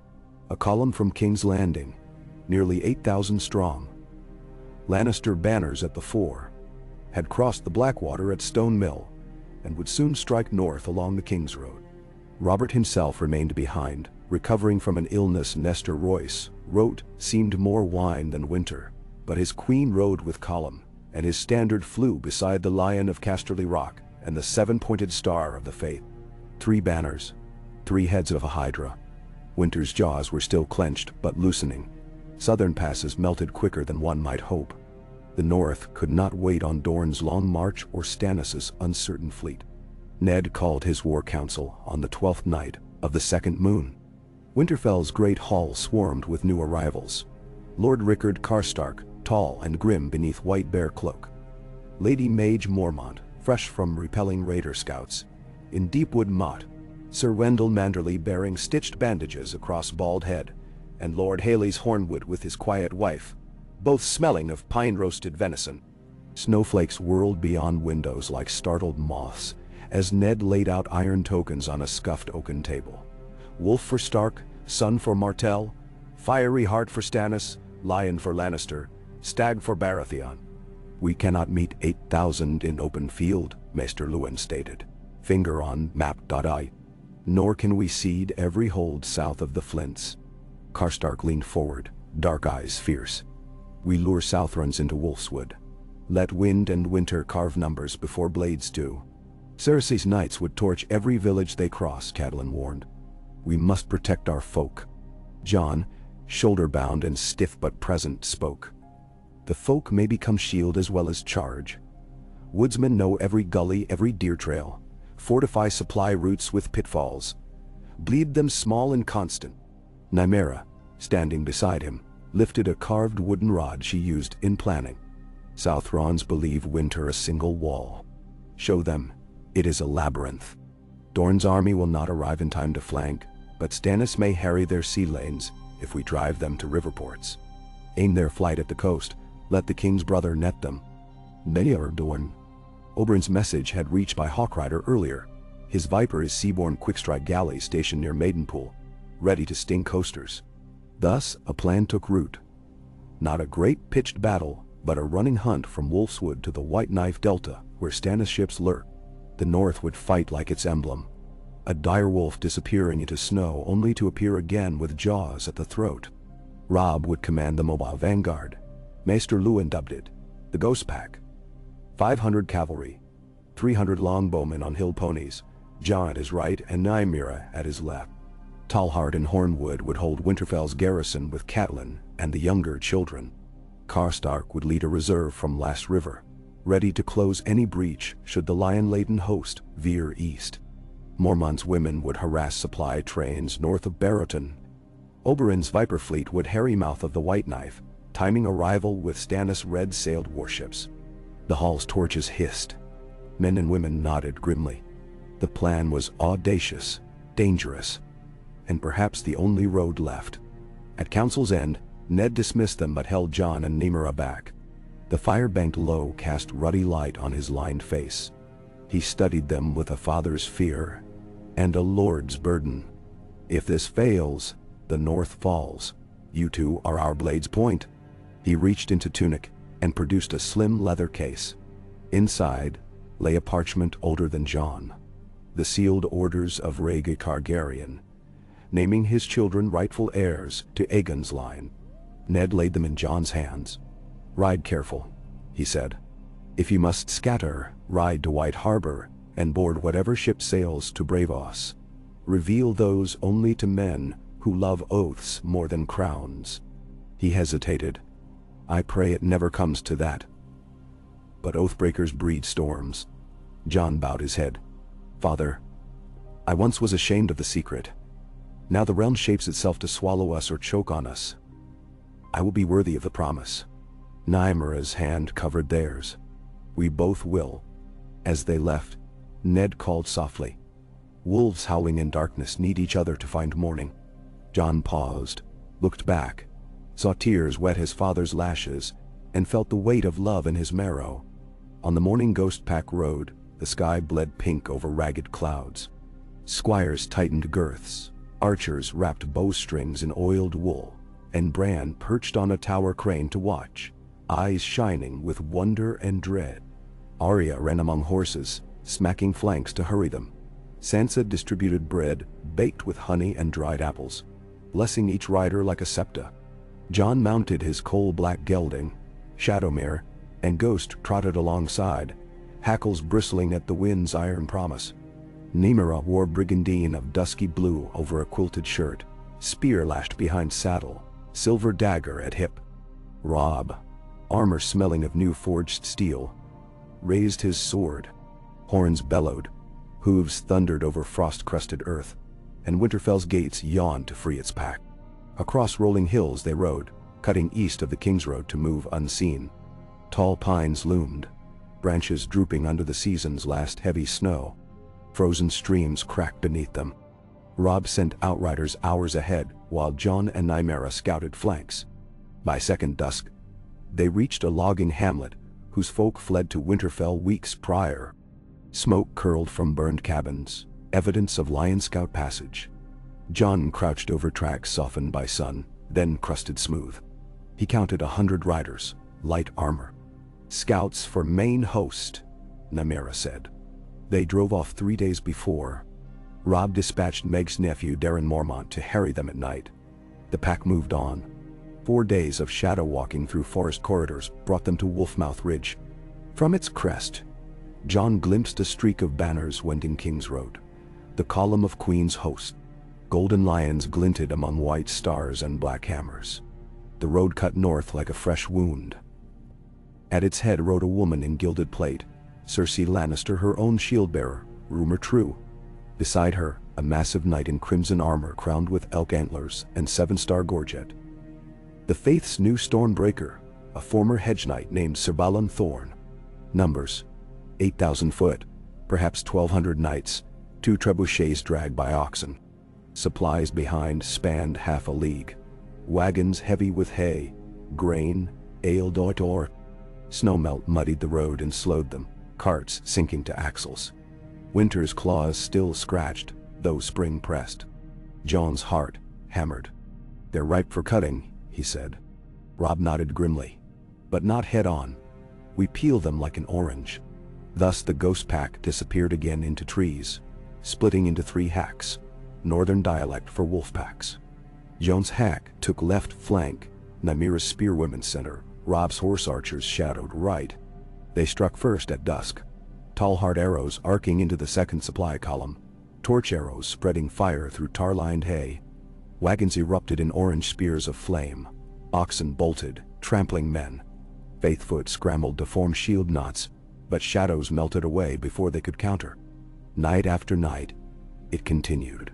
A column from King's Landing, nearly 8,000 strong. Lannister banners at the fore, had crossed the Blackwater at Stone Mill, and would soon strike north along the King's Road. Robert himself remained behind, recovering from an illness Nestor Royce, Wrote seemed more wine than winter, but his queen rode with Column, and his standard flew beside the Lion of Casterly Rock and the seven-pointed star of the faith. 3 banners, 3 heads of a hydra. Winter's jaws were still clenched but loosening. Southern passes melted quicker than one might hope. The north could not wait on Dorne's long march or Stannis' uncertain fleet. Ned called his war council on the 12th night of the second moon. Winterfell's great hall swarmed with new arrivals. Lord Rickard Karstark, tall and grim beneath white bear cloak. Lady Mage Mormont, fresh from repelling raider scouts. In Deepwood Motte, Sir Wendell Manderly bearing stitched bandages across bald head, and Lord Haley's Hornwood with his quiet wife, both smelling of pine-roasted venison. Snowflakes whirled beyond windows like startled moths as Ned laid out iron tokens on a scuffed oaken table. Wolf for Stark, Sun for Martell, Fiery Heart for Stannis, Lion for Lannister, Stag for Baratheon. We cannot meet 8,000 in open field, Maester Luwin stated, finger on map.I. Nor can we cede every hold south of the Flints. Karstark leaned forward, dark eyes fierce. We lure Southrons into Wolfswood. Let wind and winter carve numbers before blades do. Cersei's knights would torch every village they cross, Catelyn warned. We must protect our folk. Jon, shoulder-bound and stiff but present, spoke. The folk may become shield as well as charge. Woodsmen know every gully, every deer trail. Fortify supply routes with pitfalls. Bleed them small and constant. Nymeria, standing beside him, lifted a carved wooden rod she used in planning. Southrons believe winter a single wall. Show them, it is a labyrinth. Dorne's army will not arrive in time to flank, but Stannis may harry their sea lanes if we drive them to river ports. Aim their flight at the coast, let the king's brother net them. Many are Dorne. Oberyn's message had reached by Hawkrider earlier. His Viper is seaborne quickstrike galley stationed near Maidenpool, ready to sting coasters. Thus, a plan took root. Not a great pitched battle, but a running hunt from Wolfswood to the White Knife Delta, where Stannis' ships lurk. The North would fight like its emblem. A direwolf disappearing into snow only to appear again with jaws at the throat. Robb would command the mobile vanguard. Maester Luwin dubbed it the Ghost Pack. 500 cavalry, 300 longbowmen on hill ponies, Jon at his right and Nymeria at his left. Tallhart and Hornwood would hold Winterfell's garrison with Catelyn and the younger children. Karstark would lead a reserve from Last River, ready to close any breach should the lion-laden host veer east. Mormont's women would harass supply trains north of Barrowton. Oberyn's Viper fleet would harry mouth of the White Knife, timing arrival with Stannis' red-sailed warships. The hall's torches hissed. Men and women nodded grimly. The plan was audacious, dangerous, and perhaps the only road left. At council's end, Ned dismissed them but held Jon and Nymeria back. The fire banked low cast ruddy light on his lined face. He studied them with a father's fear and a lord's burden. If this fails, the North falls. You two are our blade's point. He reached into tunic and produced a slim leather case. Inside lay a parchment older than Jon. The sealed orders of Rhaegar Targaryen, naming his children rightful heirs to Aegon's line. Ned laid them in Jon's hands. Ride careful, he said. If you must scatter, ride to White Harbor and board whatever ship sails to Bravos. Reveal those only to men who love oaths more than crowns. He hesitated. I pray it never comes to that. But oathbreakers breed storms. Jon bowed his head. Father, I once was ashamed of the secret. Now the realm shapes itself to swallow us or choke on us. I will be worthy of the promise. Nymeria's hand covered theirs. We both will. As they left, Ned called softly. Wolves howling in darkness need each other to find morning. Jon paused, looked back, saw tears wet his father's lashes, and felt the weight of love in his marrow. On the morning Ghost Pack Road, the sky bled pink over ragged clouds. Squires tightened girths, archers wrapped bowstrings in oiled wool, and Bran perched on a tower crane to watch, eyes shining with wonder and dread. Arya ran among horses, smacking flanks to hurry them. Sansa distributed bread baked with honey and dried apples, blessing each rider like a septa. Jon mounted his coal-black gelding, Shadowmere, and Ghost trotted alongside, hackles bristling at the wind's iron promise. Nymeria wore brigandine of dusky blue over a quilted shirt, spear lashed behind saddle, silver dagger at hip. Robb, armor smelling of new forged steel, raised his sword. Horns bellowed, hooves thundered over frost-crusted earth, and Winterfell's gates yawned to free its pack. Across rolling hills they rode, cutting east of the King's Road to move unseen. Tall pines loomed, branches drooping under the season's last heavy snow. Frozen streams cracked beneath them. Robb sent outriders hours ahead, while Jon and Nymeria scouted flanks. By second dusk, they reached a logging hamlet whose folk fled to Winterfell weeks prior. Smoke curled from burned cabins, evidence of Lion Scout passage. Jon crouched over tracks softened by sun, then crusted smooth. He counted 100 riders, light armor. Scouts for main host, Nymeria said. They drove off 3 days before. Robb dispatched Meg's nephew Daron Mormont to harry them at night. The pack moved on. 4 days of shadow walking through forest corridors brought them to Wolfmouth Ridge. From its crest, Jon glimpsed a streak of banners wending King's Road, the column of Queen's host. Golden lions glinted among white stars and black hammers. The road cut north like a fresh wound. At its head rode a woman in gilded plate, Cersei Lannister, her own shield-bearer, rumor true. Beside her, a massive knight in crimson armor crowned with elk antlers and 7-star gorget. The Faith's new Stormbreaker, a former hedge knight named Sir Balon Thorne. Numbers: 8,000 foot, perhaps 1,200 knights, 2 trebuchets dragged by oxen. Supplies behind spanned half a league. Wagons heavy with hay, grain, ale d'or. Snowmelt muddied the road and slowed them, carts sinking to axles. Winter's claws still scratched, though spring pressed. Jon's heart hammered. "They're ripe for cutting," he said. Robb nodded grimly. "But not head-on. We peel them like an orange." Thus the ghost pack disappeared again into trees, splitting into 3 hacks, northern dialect for wolf packs. Jon's hack took left flank, Nymeria's spearwomen center, Robb's horse archers shadowed right. They struck first at dusk, tall hard arrows arcing into the second supply column, torch arrows spreading fire through tar-lined hay. Wagons erupted in orange spears of flame. Oxen bolted, trampling men. Faithfoot scrambled to form shield knots, but shadows melted away before they could counter. Night after night, it continued.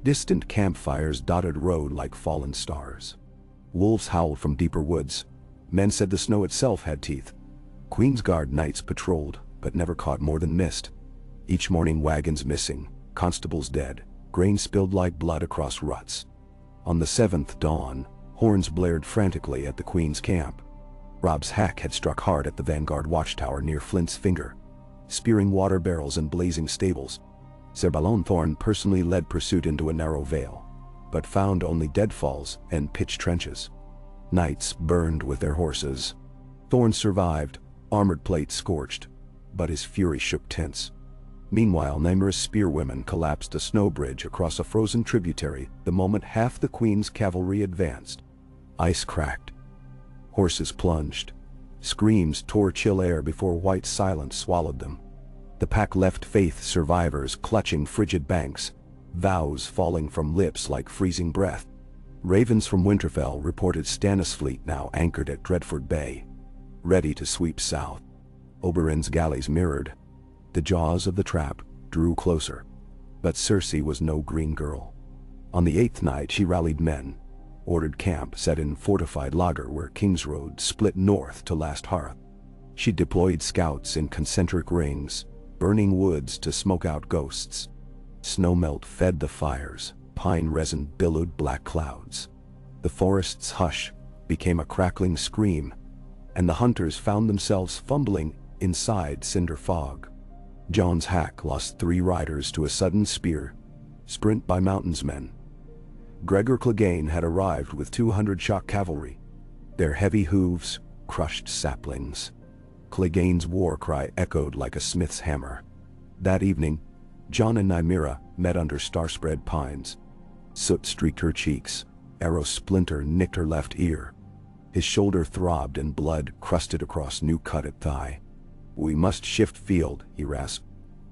Distant campfires dotted road like fallen stars. Wolves howled from deeper woods. Men said the snow itself had teeth. Queensguard knights patrolled, but never caught more than mist. Each morning wagons missing, constables dead, grain spilled like blood across ruts. On the 7th dawn, horns blared frantically at the Queen's camp. Robb's hack had struck hard at the Vanguard watchtower near Flint's Finger, spearing water barrels and blazing stables. Sir Balon Thorne personally led pursuit into a narrow vale, but found only deadfalls and pitched trenches. Knights burned with their horses. Thorne survived, armored plate scorched, but his fury shook tents. Meanwhile, Nymeria's spearwomen collapsed a snow bridge across a frozen tributary the moment half the Queen's cavalry advanced. Ice cracked. Horses plunged. Screams tore chill air before white silence swallowed them. The pack left Faith survivors clutching frigid banks, vows falling from lips like freezing breath. Ravens from Winterfell reported Stannis' fleet now anchored at Dreadford Bay, ready to sweep south. Oberyn's galleys mirrored. The jaws of the trap drew closer. But Cersei was no green girl. On the 8th night she rallied men, ordered camp set in fortified lager where King's Road split north to Last Hearth. She deployed scouts in concentric rings, burning woods to smoke out ghosts. Snowmelt fed the fires, pine resin billowed black clouds. The forest's hush became a crackling scream, and the hunters found themselves fumbling inside cinder fog. Jon's hack lost 3 riders to a sudden spear sprint by Mountain's men. Gregor Clegane had arrived with 200 shock cavalry. Their heavy hooves crushed saplings. Clegane's war cry echoed like a smith's hammer. That evening, Jon and Nymeria met under star-spread pines. Soot streaked her cheeks, arrow splinter nicked her left ear. His shoulder throbbed and blood crusted across new-cutted thigh. "We must shift field," he rasped.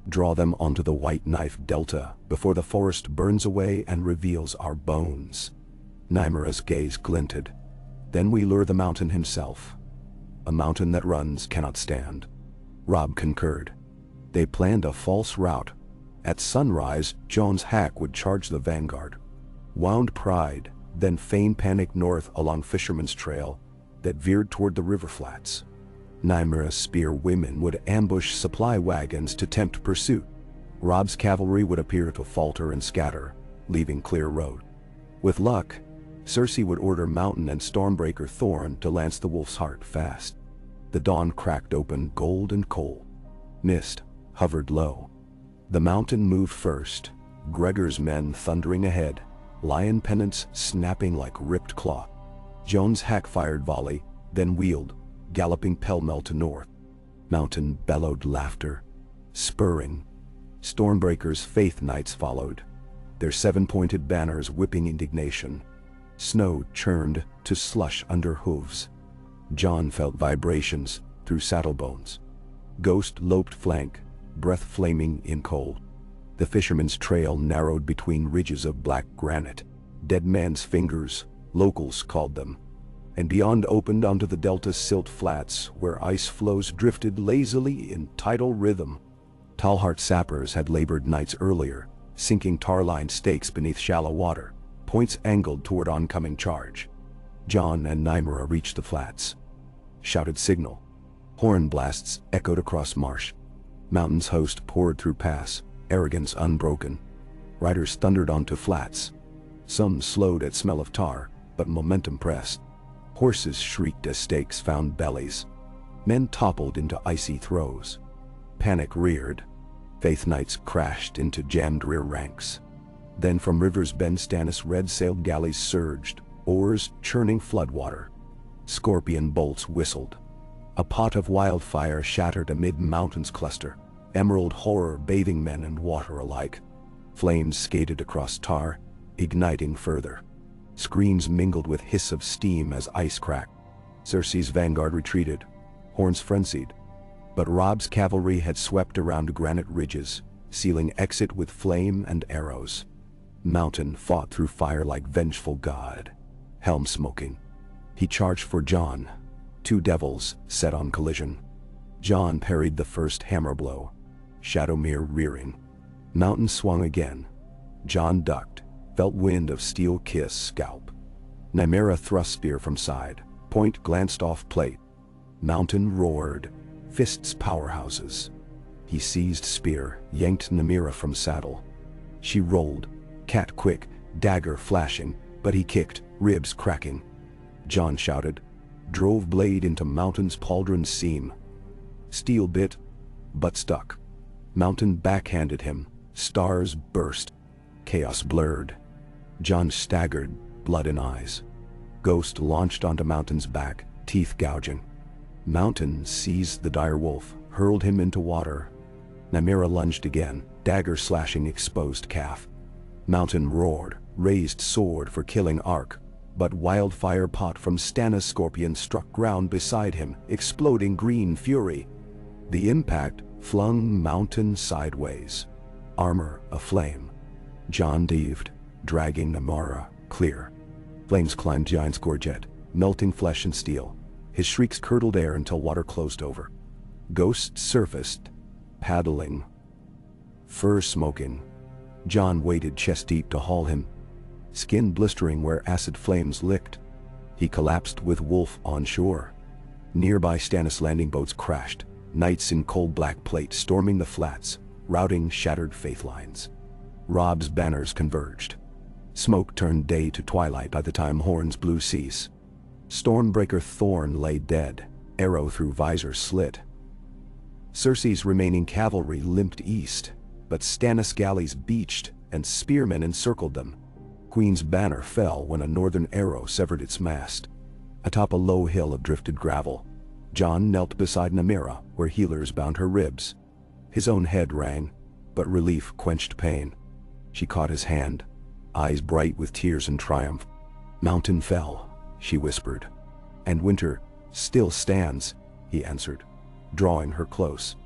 "Draw them onto the white knife delta before the forest burns away and reveals our bones." Nymera's gaze glinted. "Then we lure the mountain himself. A mountain that runs cannot stand." Robb concurred. They planned a false route. At sunrise, Jon's hack would charge the vanguard. Wound Pride, then feign panic north along Fisherman's Trail that veered toward the river flats. Nymera's spear women would ambush supply wagons to tempt pursuit. Robb's cavalry would appear to falter and scatter, leaving clear road. With luck, Cersei would order Mountain and Stormbreaker Thorn to lance the Wolf's Heart fast. The dawn cracked open gold and coal. Mist hovered low. The Mountain moved first, Gregor's men thundering ahead, lion pennants snapping like ripped cloth. Jon's hack-fired volley, then wheeled, galloping pell-mell to north. Mountain bellowed laughter. Spurring. Stormbreaker's Faith Knights followed, their seven-pointed banners whipping indignation. Snow churned to slush under hooves. Jon felt vibrations through saddle bones. Ghost loped flank, breath flaming in cold. The Fisherman's Trail narrowed between ridges of black granite. Dead man's fingers, locals called them. And beyond opened onto the delta's silt flats where ice floes drifted lazily in tidal rhythm. Tallheart sappers had labored nights earlier, sinking tar-lined stakes beneath shallow water, points angled toward oncoming charge. Jon and Nymera reached the flats. Shouted signal. Horn blasts echoed across marsh. Mountain's host poured through pass, arrogance unbroken. Riders thundered onto flats. Some slowed at smell of tar, but momentum pressed. Horses shrieked as stakes found bellies. Men toppled into icy throes. Panic reared. Faith Knights crashed into jammed rear ranks. Then from River's Bend Stannis red-sailed galleys surged, oars churning floodwater. Scorpion bolts whistled. A pot of wildfire shattered amid Mountain's cluster, emerald horror bathing men and water alike. Flames skated across tar, igniting further. Screams mingled with hiss of steam as ice cracked. Cersei's vanguard retreated, horns frenzied. But Robb's cavalry had swept around granite ridges, sealing exit with flame and arrows. Mountain fought through fire like vengeful god, helm smoking. He charged for Jon. Two devils set on collision. Jon parried the first hammer blow, Shadowmere rearing. Mountain swung again. Jon ducked, felt wind of steel kiss scalp. Nymera thrust spear from side, point glanced off plate. Mountain roared, fists powerhouses. He seized spear, yanked Nymera from saddle. She rolled, cat quick, dagger flashing, but he kicked, ribs cracking. Jon shouted, drove blade into Mountain's pauldron seam. Steel bit, but stuck. Mountain backhanded him, stars burst. Chaos blurred. Jon staggered, blood in eyes. Ghost launched onto Mountain's back, teeth gouging. Mountain seized the dire wolf, hurled him into water. Nymera lunged again, dagger slashing exposed calf. Mountain roared, raised sword for killing Ark, but wildfire pot from Stannis' scorpion struck ground beside him, exploding green fury. The impact flung Mountain sideways, armor aflame. Jon dived, dragging Nymera clear. Flames climbed Giant's gorget, melting flesh and steel. His shrieks curdled air until water closed over. Ghost surfaced, paddling, fur smoking. Jon waded chest deep to haul him, skin blistering where acid flames licked. He collapsed with Wolf on shore. Nearby Stannis landing boats crashed, knights in cold black plate storming the flats, routing shattered faith lines. Robb's banners converged. Smoke turned day to twilight by the time horns blew cease. Stormbreaker Thorn lay dead, arrow through visor slit. Cersei's remaining cavalry limped east, but Stannis galleys beached and spearmen encircled them. Queen's banner fell when a northern arrow severed its mast. Atop a low hill of drifted gravel, Jon knelt beside Nymera where healers bound her ribs. His own head rang, but relief quenched pain. She caught his hand, eyes bright with tears and triumph. Mountain fell, she whispered. And winter still stands, he answered, drawing her close.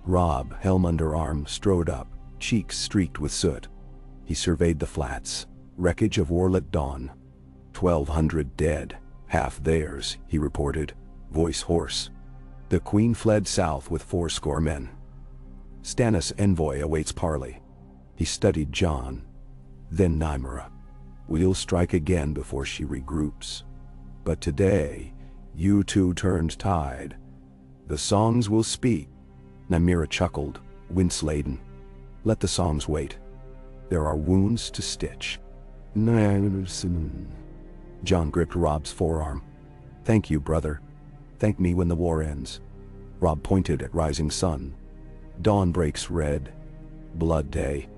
Robb, helm under arm, strode up, cheeks streaked with soot. He surveyed the flats, wreckage of warlit dawn. 1,200 dead, half theirs, he reported, voice hoarse. The queen fled south with 80 men. Stannis' envoy awaits Parley. He studied Jon, then Nymeria. We'll strike again before she regroups. But today, you two turned tide. The songs will speak. Nymeria chuckled, wince-laden. Let the songs wait. There are wounds to stitch. Jon gripped Robb's forearm. Thank you, brother. Thank me when the war ends. Robb pointed at rising sun. Dawn breaks red. Blood day.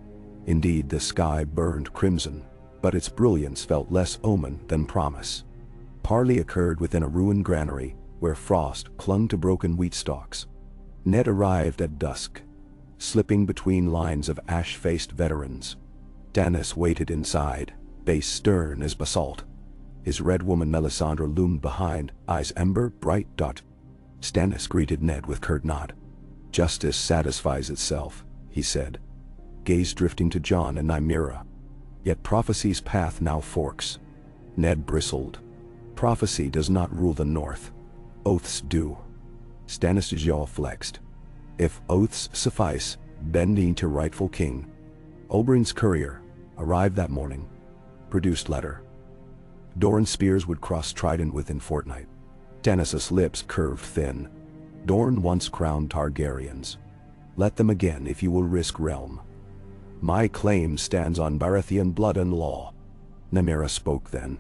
Indeed, the sky burned crimson, but its brilliance felt less omen than promise. Parley occurred within a ruined granary, where frost clung to broken wheat stalks. Ned arrived at dusk, slipping between lines of ash-faced veterans. Stannis waited inside, base stern as basalt. His red woman Melisandre loomed behind, eyes ember bright dot. Stannis greeted Ned with curt nod. Justice satisfies itself, he said, gaze drifting to Jon and Nymeria. Yet prophecy's path now forks. Ned bristled. Prophecy does not rule the north. Oaths do. Stannis' jaw flexed. If oaths suffice, bending to rightful king. Oberyn's courier arrived that morning. Produced letter. Dorne spears would cross Trident within fortnight. Stannis' lips curved thin. Dorne once crowned Targaryens. Let them again if you will risk realm. My claim stands on Baratheon blood and law. Nymeria spoke then.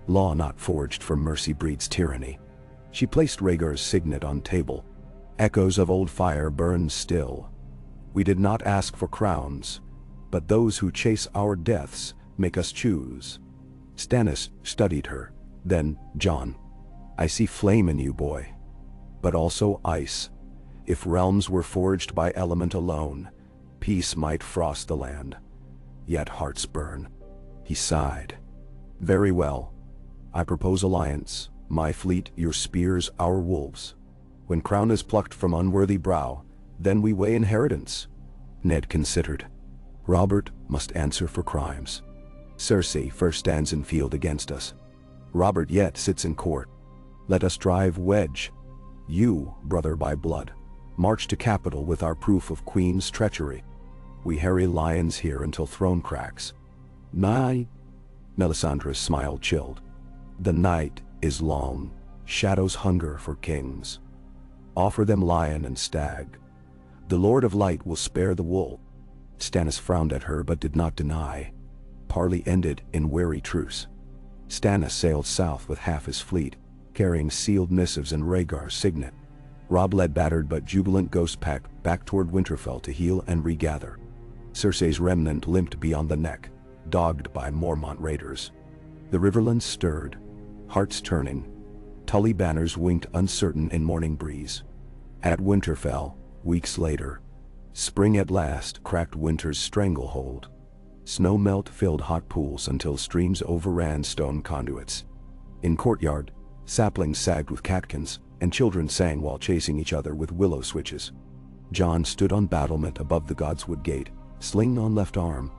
Law not forged for mercy breeds tyranny. She placed Rhaegar's signet on table. Echoes of old fire burned still. We did not ask for crowns, but those who chase our deaths make us choose. Stannis studied her. Then, Jon. I see flame in you, boy. But also ice. If realms were forged by element alone, peace might frost the land. Yet hearts burn. He sighed. Very well. I propose alliance. My fleet, your spears, our wolves. When crown is plucked from unworthy brow, then we weigh inheritance. Ned considered. Robert must answer for crimes. Cersei first stands in field against us. Robert yet sits in court. Let us drive wedge. You, brother by blood, march to capital with our proof of queen's treachery. We harry lions here until throne cracks. Night. Melisandre's smile chilled. The night is long. Shadows hunger for kings. Offer them lion and stag. The Lord of Light will spare the wool. Stannis frowned at her but did not deny. Parley ended in wary truce. Stannis sailed south with half his fleet, carrying sealed missives and Rhaegar's signet. Robb led battered but jubilant ghost pack back toward Winterfell to heal and regather. Cersei's remnant limped beyond the neck, dogged by Mormont raiders. The riverlands stirred, hearts turning. Tully banners winked uncertain in morning breeze. At Winterfell, weeks later, spring at last cracked winter's stranglehold. Snow melt filled hot pools until streams overran stone conduits. In courtyard, saplings sagged with catkins, and children sang while chasing each other with willow switches. Jon stood on battlement above the godswood gate, sling on left arm.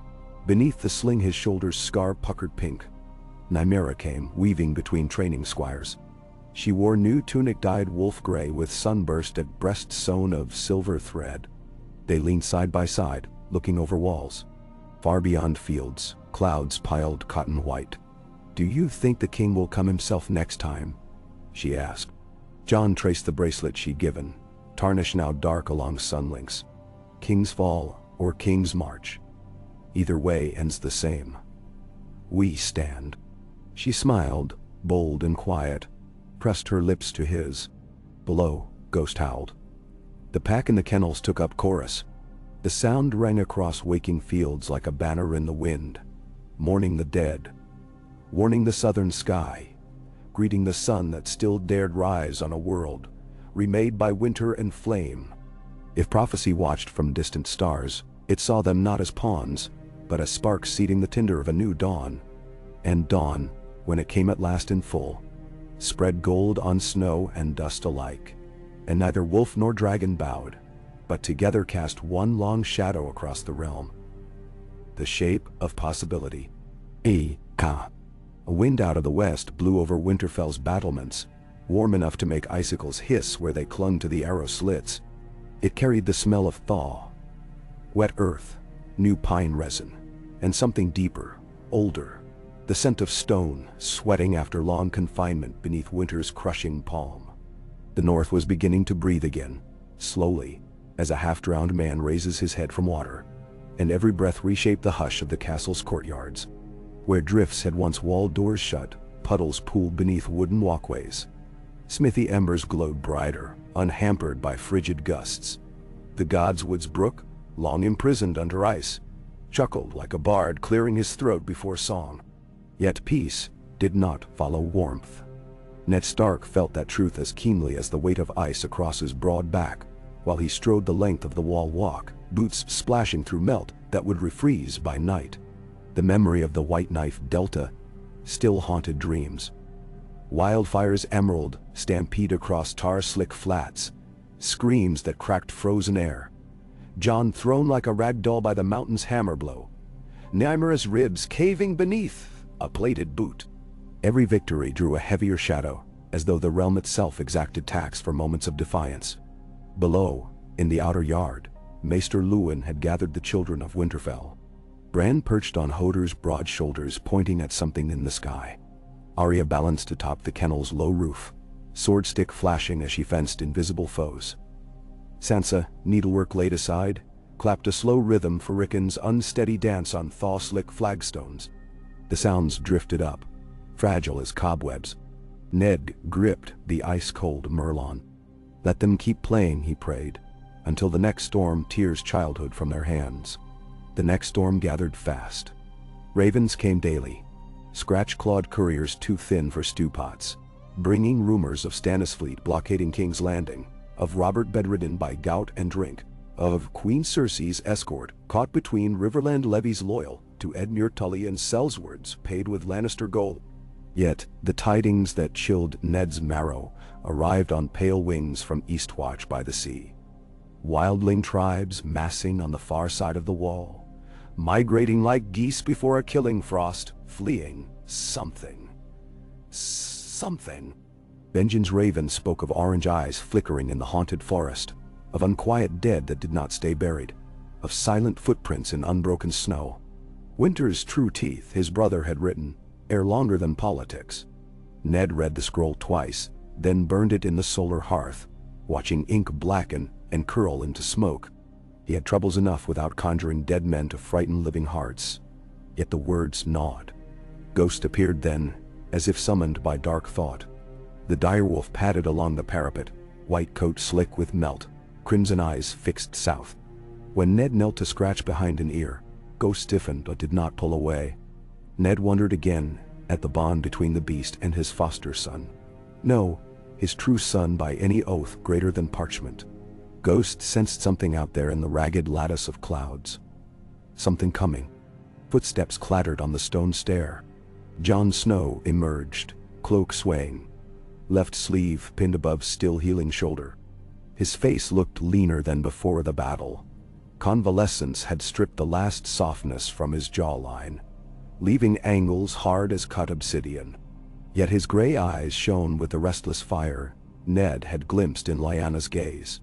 Beneath the sling his shoulders scar puckered pink. Nymeria came, weaving between training squires. She wore new tunic dyed wolf gray with sunburst at breast sewn of silver thread. They leaned side by side, looking over walls. Far beyond fields, clouds piled cotton white. Do you think the king will come himself next time? She asked. Jon traced the bracelet she'd given, tarnished now dark along sunlinks. King's fall or King's march. Either way ends the same. We stand. She smiled, bold and quiet, pressed her lips to his. Below, Ghost howled. The pack in the kennels took up chorus. The sound rang across waking fields like a banner in the wind, mourning the dead, warning the southern sky, greeting the sun that still dared rise on a world remade by winter and flame. If prophecy watched from distant stars, it saw them not as pawns, but as sparks seeding the tinder of a new dawn. And dawn, when it came at last in full, spread gold on snow and dust alike, and neither wolf nor dragon bowed, but together cast one long shadow across the realm. The shape of possibility. A wind out of the west blew over Winterfell's battlements, warm enough to make icicles hiss where they clung to the arrow slits. It carried the smell of thaw, wet earth, new pine resin, and something deeper, older, the scent of stone, sweating after long confinement beneath winter's crushing palm. The north was beginning to breathe again, slowly, as a half-drowned man raises his head from water, and every breath reshaped the hush of the castle's courtyards. Where drifts had once walled doors shut, puddles pooled beneath wooden walkways. Smithy embers glowed brighter, unhampered by frigid gusts. The godswood's brook, long imprisoned under ice, chuckled like a bard clearing his throat before song. Yet peace did not follow warmth. Ned Stark felt that truth as keenly as the weight of ice across his broad back, while he strode the length of the wall walk, boots splashing through melt that would refreeze by night. The memory of the White Knife Delta still haunted dreams. Wildfire's emerald stampede across tar-slick flats, screams that cracked frozen air. Jon thrown like a rag doll by the mountain's hammer blow. Nymeris ribs caving beneath a plated boot. Every victory drew a heavier shadow, as though the realm itself exacted tax for moments of defiance. Below, in the outer yard, Maester Luwin had gathered the children of Winterfell. Bran perched on Hodor's broad shoulders, pointing at something in the sky. Arya balanced atop the kennel's low roof, sword stick flashing as she fenced invisible foes. Sansa, needlework laid aside, clapped a slow rhythm for Rickon's unsteady dance on thaw-slick flagstones. The sounds drifted up, fragile as cobwebs. Ned gripped the ice-cold Merlon. Let them keep playing, he prayed, until the next storm tears childhood from their hands. The next storm gathered fast. Ravens came daily, scratch-clawed couriers too thin for stew pots, bringing rumors of Stannis' fleet blockading King's Landing, of Robert bedridden by gout and drink, of Queen Cersei's escort caught between Riverland levies loyal to Edmure Tully and Sellswords paid with Lannister gold. Yet the tidings that chilled Ned's marrow arrived on pale wings from Eastwatch by the sea. Wildling tribes massing on the far side of the wall, migrating like geese before a killing frost, fleeing something. Benjen's raven spoke of orange eyes flickering in the haunted forest, of unquiet dead that did not stay buried, of silent footprints in unbroken snow. Winter's true teeth, his brother had written, ere longer than politics. Ned read the scroll twice, then burned it in the solar hearth, watching ink blacken and curl into smoke. He had troubles enough without conjuring dead men to frighten living hearts. Yet the words gnawed. Ghost appeared then, as if summoned by dark thought. The direwolf padded along the parapet, white coat slick with melt, crimson eyes fixed south. When Ned knelt to scratch behind an ear, Ghost stiffened but did not pull away. Ned wondered again at the bond between the beast and his foster son. No, his true son by any oath greater than parchment. Ghost sensed something out there in the ragged lattice of clouds. Something coming. Footsteps clattered on the stone stair. Jon Snow emerged, cloak swaying, left sleeve pinned above still healing shoulder. His face looked leaner than before the battle. Convalescence had stripped the last softness from his jawline, leaving angles hard as cut obsidian. Yet his gray eyes shone with the restless fire Ned had glimpsed in Lyanna's gaze.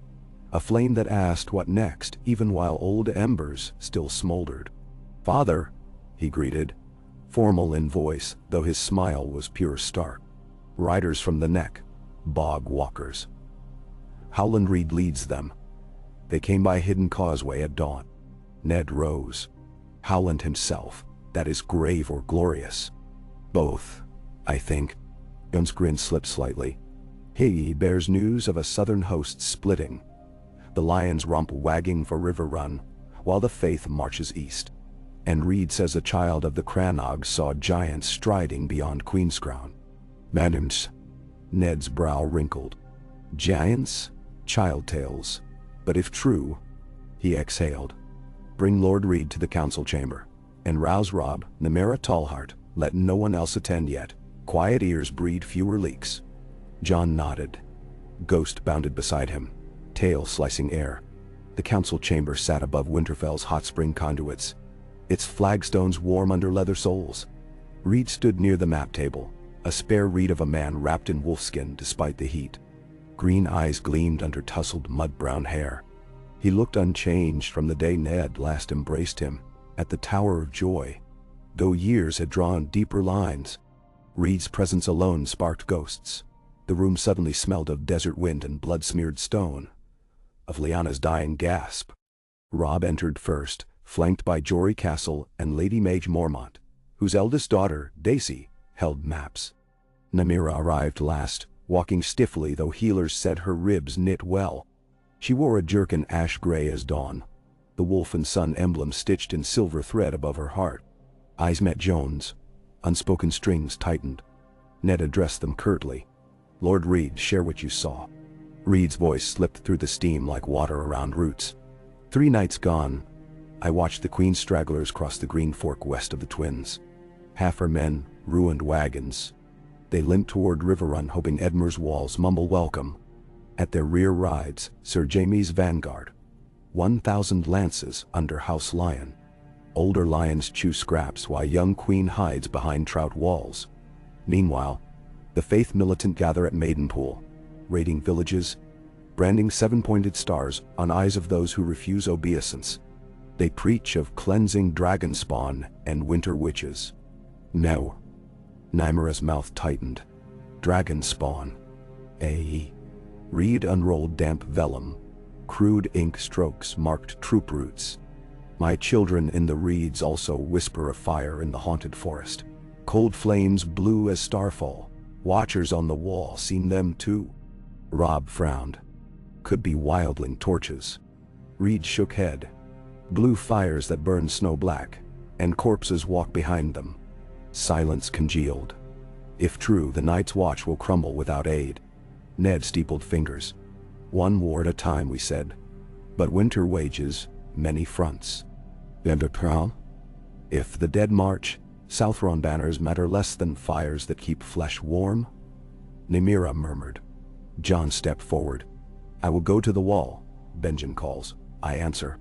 A flame that asked what next, even while old embers still smoldered. "Father," he greeted, formal in voice, though his smile was pure stark. "Riders from the neck, bog walkers. Howland Reed leads them. They came by hidden causeway at dawn." Ned rose. "Howland himself, that is grave or glorious?" "Both, I think." Jon's grin slipped slightly. "He bears news of a southern host splitting. The lions romp wagging for River Run, while the faith marches east. And Reed says a child of the Crannog saw giants striding beyond Queenscrown." "Madams." Ned's brow wrinkled. "Giants? Child tales. But if true," he exhaled, "bring Lord Reed to the council chamber, and rouse Robb, Nymeria Tallheart, let no one else attend yet. Quiet ears breed fewer leaks. Jon nodded. Ghost bounded beside him, tail slicing air. The council chamber sat above Winterfell's hot spring conduits, its flagstones warm under leather soles. Reed stood near the map table, a spare reed of a man wrapped in wolfskin despite the heat. Green eyes gleamed under tousled mud-brown hair. He looked unchanged from the day Ned last embraced him, at the Tower of Joy, though years had drawn deeper lines. Reed's presence alone sparked ghosts. The room suddenly smelled of desert wind and blood-smeared stone, of Lyanna's dying gasp. Robb entered first, flanked by Jory Castle and Lady Mage Mormont, whose eldest daughter, Daisy, held maps. Nymeria arrived last, walking stiffly though healers said her ribs knit well. She wore a jerkin ash-gray as dawn, the wolf and sun emblem stitched in silver thread above her heart. Eyes met Joan's. Unspoken strings tightened. Ned addressed them curtly. "Lord Reed, share what you saw." Reed's voice slipped through the steam like water around roots. 3 nights gone, I watched the Queen's stragglers cross the Green Fork west of the Twins. Half her men, ruined wagons. They limped toward River Run hoping Edmure's walls mumble welcome. At their rear rides, Sir Jaime's vanguard. 1,000 lances under House Lyon. Older lions chew scraps while young Queen hides behind trout walls. Meanwhile, the faith militant gather at Maidenpool, raiding villages, branding 7-pointed stars on eyes of those who refuse obeisance. They preach of cleansing dragon spawn and winter witches. No. Nymera's mouth tightened. Dragon spawn. Reed unrolled damp vellum. Crude ink strokes marked troop routes. My children in the reeds also whisper of fire in the haunted forest. Cold flames blue as starfall. Watchers on the wall seen them too. Robb frowned. Could be wildling torches. Reed shook head. Blue fires that burn snow black, and corpses walk behind them. Silence congealed. If true, the Night's Watch will crumble without aid. Ned steepled fingers. "One war at a time," we said. "But winter wages many fronts." If the dead march, Southron banners matter less than fires that keep flesh warm. Nymeria murmured. Jon stepped forward. "I will go to the wall," Benjen calls. I answer.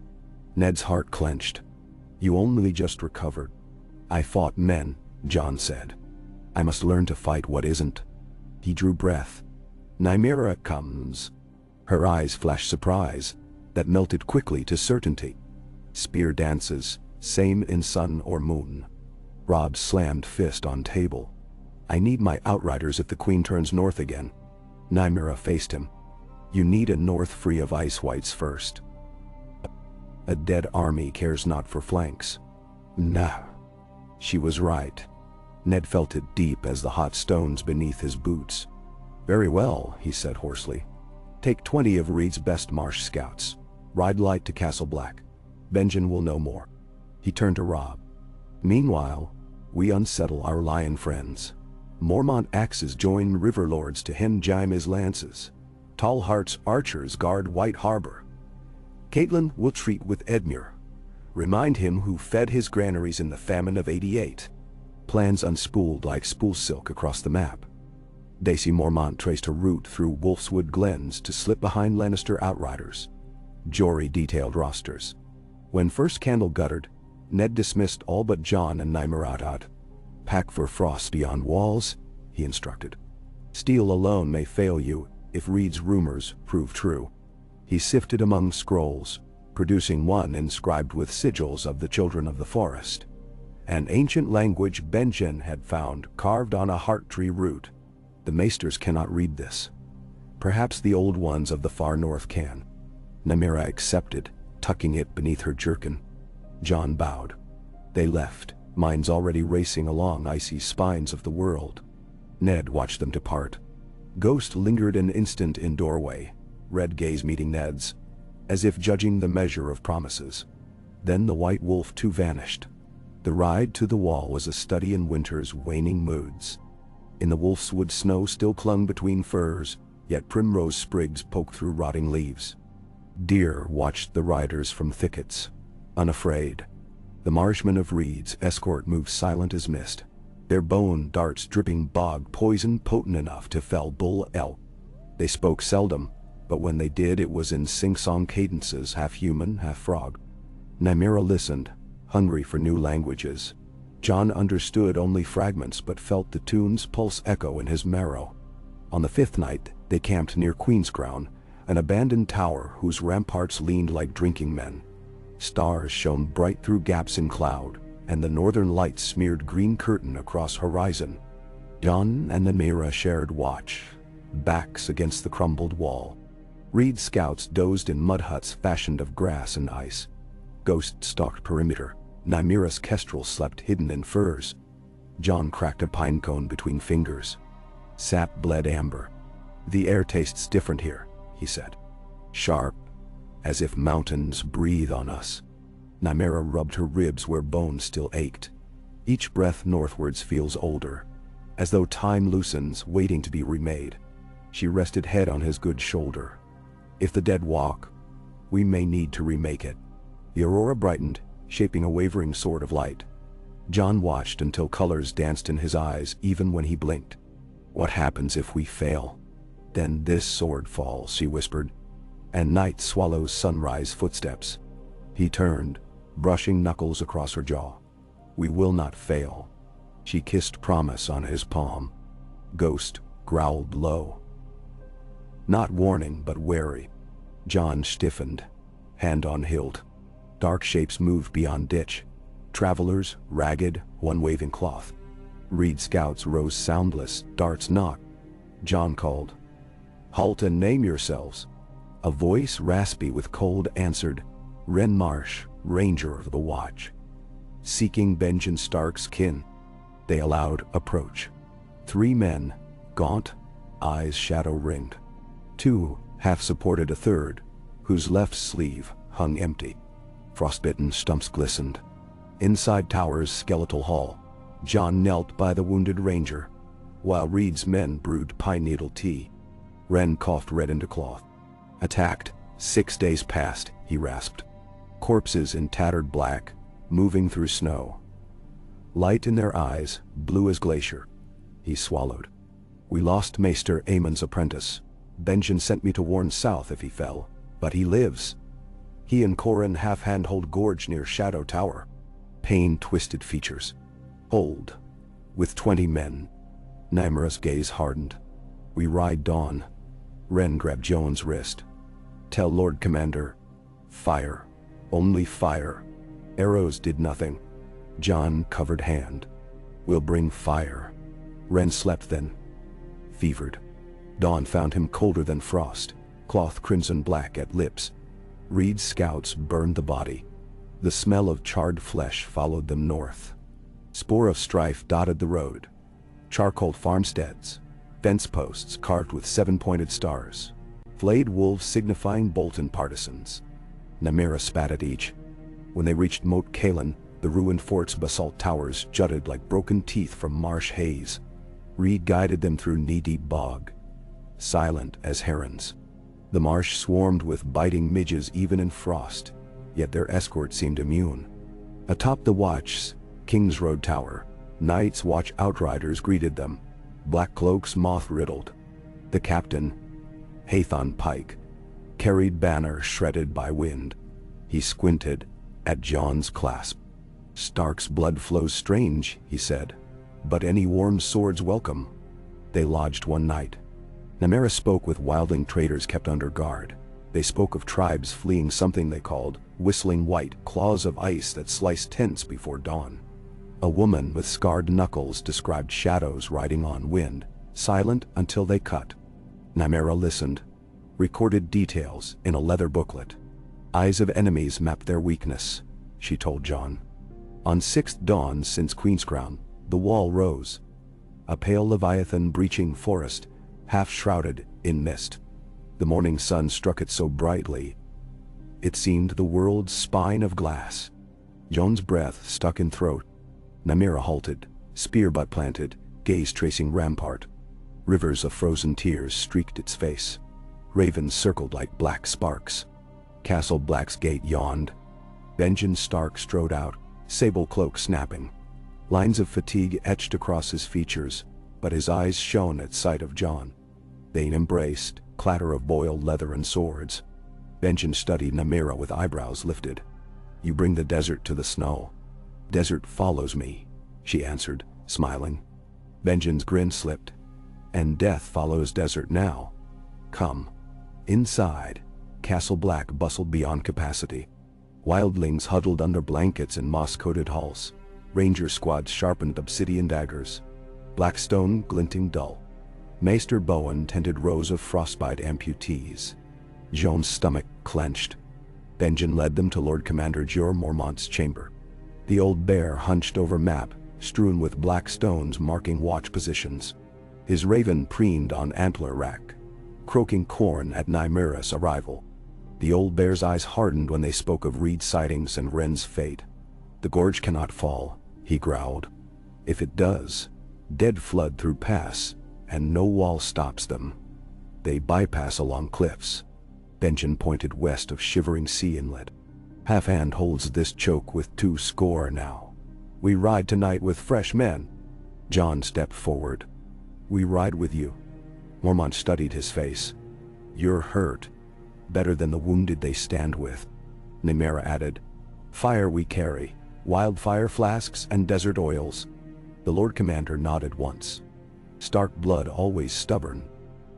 Ned's heart clenched. "You only just recovered." "I fought men," Jon said. "I must learn to fight what isn't." He drew breath. "Nymeria comes." Her eyes flashed surprise, that melted quickly to certainty. Spear dances, same in sun or moon. Robb slammed fist on table. "I need my outriders if the Queen turns north again." Nymeria faced him. "You need a north free of ice whites first. A dead army cares not for flanks." Nah. She was right. Ned felt it deep as the hot stones beneath his boots. "Very well," he said hoarsely. "Take 20 of Reed's best marsh scouts. Ride light to Castle Black. Benjen will know more." He turned to Robb. "Meanwhile, we unsettle our lion friends. Mormont axes join river lords to hem Jaime's lances. Tall Heart's archers guard White Harbor. Caitlin will treat with Edmure. Remind him who fed his granaries in the famine of '88. Plans unspooled like spool silk across the map. Daisy Mormont traced her route through Wolfswood Glens to slip behind Lannister outriders. Jory detailed rosters. When first candle guttered, Ned dismissed all but Jon and Nymeria. "Pack for frost beyond walls," he instructed. "Steel alone may fail you if Reed's rumors prove true." He sifted among scrolls, producing one inscribed with sigils of the Children of the Forest. An ancient language Benjen had found carved on a heart tree root. The maesters cannot read this. Perhaps the old ones of the far north can. Nymeria accepted, tucking it beneath her jerkin. Jon bowed. They left, minds already racing along icy spines of the world. Ned watched them depart. Ghost lingered an instant in doorway, red gaze meeting Ned's, as if judging the measure of promises. Then the white wolf too vanished. The ride to the wall was a study in winter's waning moods. In the Wolfswood snow still clung between firs, yet primrose sprigs poked through rotting leaves. Deer watched the riders from thickets, unafraid. The Marshman of Reed's escort moved silent as mist. their bone darts dripping bog poison potent enough to fell bull elk. They spoke seldom, but when they did it was in sing-song cadences, half human, half frog. Nymeria listened, hungry for new languages. Jon understood only fragments but felt the tune's pulse echo in his marrow. On the 5th night, they camped near Queen's Crown, an abandoned tower whose ramparts leaned like drinking men. Stars shone bright through gaps in cloud, and the northern lights smeared green curtain across horizon. Jon and Nymeria shared watch, backs against the crumbled wall. Reed's scouts dozed in mud huts fashioned of grass and ice. Ghost stalked perimeter. Nymeria's kestrel slept hidden in furs. Jon cracked a pine cone between fingers. Sap bled amber. "The air tastes different here," he said. "Sharp, as if mountains breathe on us." Nymeria rubbed her ribs where bones still ached. Each breath northwards feels older, as though time loosens, waiting to be remade. She rested head on his good shoulder. "If the dead walk, we may need to remake it." The aurora brightened, shaping a wavering sword of light. Jon watched until colors danced in his eyes even when he blinked. "What happens if we fail?" "Then this sword falls," she whispered, "and night swallows sunrise footsteps." He turned, brushing knuckles across her jaw. "We will not fail." She kissed promise on his palm. Ghost growled low. Not warning but wary. Jon stiffened, hand on hilt. Dark shapes moved beyond ditch. Travelers, ragged, one waving cloth. Reed scouts rose soundless, darts knocked. Jon called, "Halt and name yourselves." A voice raspy with cold answered, "Ren Marsh, Ranger of the Watch." Seeking Benjen Stark's kin. They allowed approach. 3 men, gaunt, eyes shadow-ringed. 2 half-supported a third, whose left sleeve hung empty. Frostbitten stumps glistened. Inside Tower's skeletal hall, Jon knelt by the wounded ranger, while Reed's men brewed pine needle tea. Ren coughed red into cloth. "Attacked, 6 days past," he rasped. Corpses in tattered black, moving through snow. Light in their eyes, blue as glacier. He swallowed. "We lost Maester Aemon's apprentice. Benjen sent me to warn south if he fell, but he lives. He and Corin half-handhold gorge near Shadow Tower." Pain twisted features. "Hold. With 20 men." Nymeria's gaze hardened. "We ride dawn." Ren grabbed Jon's wrist. "Tell Lord Commander. Fire. Only fire." Arrows did nothing. Jon covered hand. "We'll bring fire." Ren slept then. Fevered. Dawn found him colder than frost, cloth crimson black at lips. Reed's scouts burned the body. The smell of charred flesh followed them north. Spore of strife dotted the road. Charcoal farmsteads, fence posts carved with 7-pointed stars, flayed wolves signifying Bolton partisans. Nymeria spat at each. When they reached Moat Cailin, the ruined fort's basalt towers jutted like broken teeth from marsh haze. Reed guided them through knee-deep bog, silent as herons. The marsh swarmed with biting midges even in frost, yet their escort seemed immune. Atop the watch's King's Road Tower, Night's Watch outriders greeted them, black cloaks moth-riddled. The captain, Hathon Pike, carried banner shredded by wind. He squinted at Jon's clasp. "Stark's blood flows strange," he said, "but any warm sword's welcome." They lodged one night. Nymeria spoke with wildling traders kept under guard. They spoke of tribes fleeing something they called whistling white claws of ice that sliced tents before dawn. A woman with scarred knuckles described shadows riding on wind, silent until they cut. Nymeria listened, recorded details in a leather booklet. Eyes of enemies mapped their weakness, she told Jon. On 6th dawn since Queen's Crown, the wall rose. A pale leviathan breaching forest, half shrouded in mist. The morning sun struck it so brightly, it seemed the world's spine of glass. Jon's breath stuck in throat. Nymeria halted, spear butt planted, gaze tracing rampart. Rivers of frozen tears streaked its face. Ravens circled like black sparks. Castle Black's gate yawned. Benjen Stark strode out, sable cloak snapping. Lines of fatigue etched across his features, but his eyes shone at sight of Jon. They embraced, clatter of boiled leather and swords. Benjen studied Nymeria with eyebrows lifted. "You bring the desert to the snow. Desert follows me," she answered, smiling. Benjen's grin slipped. "And death follows desert now. Come." Inside, Castle Black bustled beyond capacity. Wildlings huddled under blankets in moss-coated halls. Ranger squads sharpened obsidian daggers. Blackstone glinting dull. Maester Bowen tended rows of frostbite amputees. Jon's stomach clenched. Benjen led them to Lord Commander Jorah Mormont's chamber. The old bear hunched over map, strewn with black stones marking watch positions. His raven preened on antler rack, croaking corn at Nymeria's arrival. The old bear's eyes hardened when they spoke of Reed sightings and Wren's fate. "The gorge cannot fall," he growled. "If it does, dead flood through pass, and no wall stops them. They bypass along cliffs." Benjen pointed west of Shivering Sea Inlet. "Half-hand holds this choke with 2 score now. We ride tonight with fresh men." Jon stepped forward. "We ride with you." Mormont studied his face. "You're hurt. Better than the wounded they stand with." Nymeria added, "Fire we carry, wildfire flasks and desert oils." The Lord Commander nodded once. "Stark blood always stubborn."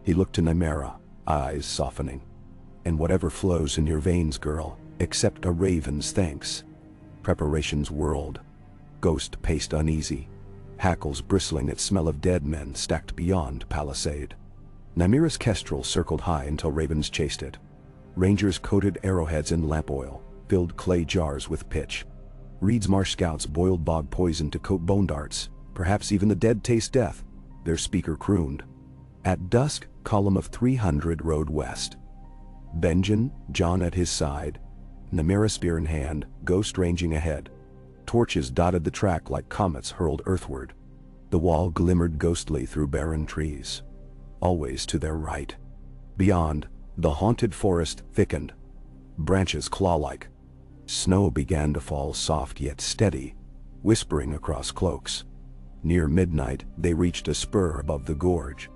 He looked to Nymeria, eyes softening. "And whatever flows in your veins, girl, accept a raven's thanks." Preparations whirled. Ghost paced uneasy, hackles bristling at smell of dead men stacked beyond palisade. Nymeria's kestrel circled high until ravens chased it. Rangers coated arrowheads in lamp oil, filled clay jars with pitch. Reed's marsh scouts boiled bog poison to coat bone darts. Perhaps even the dead taste death, their speaker crooned. At dusk, column of 300 rode west. Benjen, Jon at his side, Nymeria spear in hand, ghost ranging ahead. Torches dotted the track like comets hurled earthward. The wall glimmered ghostly through barren trees. Always to their right. Beyond, the haunted forest thickened, branches claw-like. Snow began to fall soft yet steady, whispering across cloaks. Near midnight, they reached a spur above the gorge.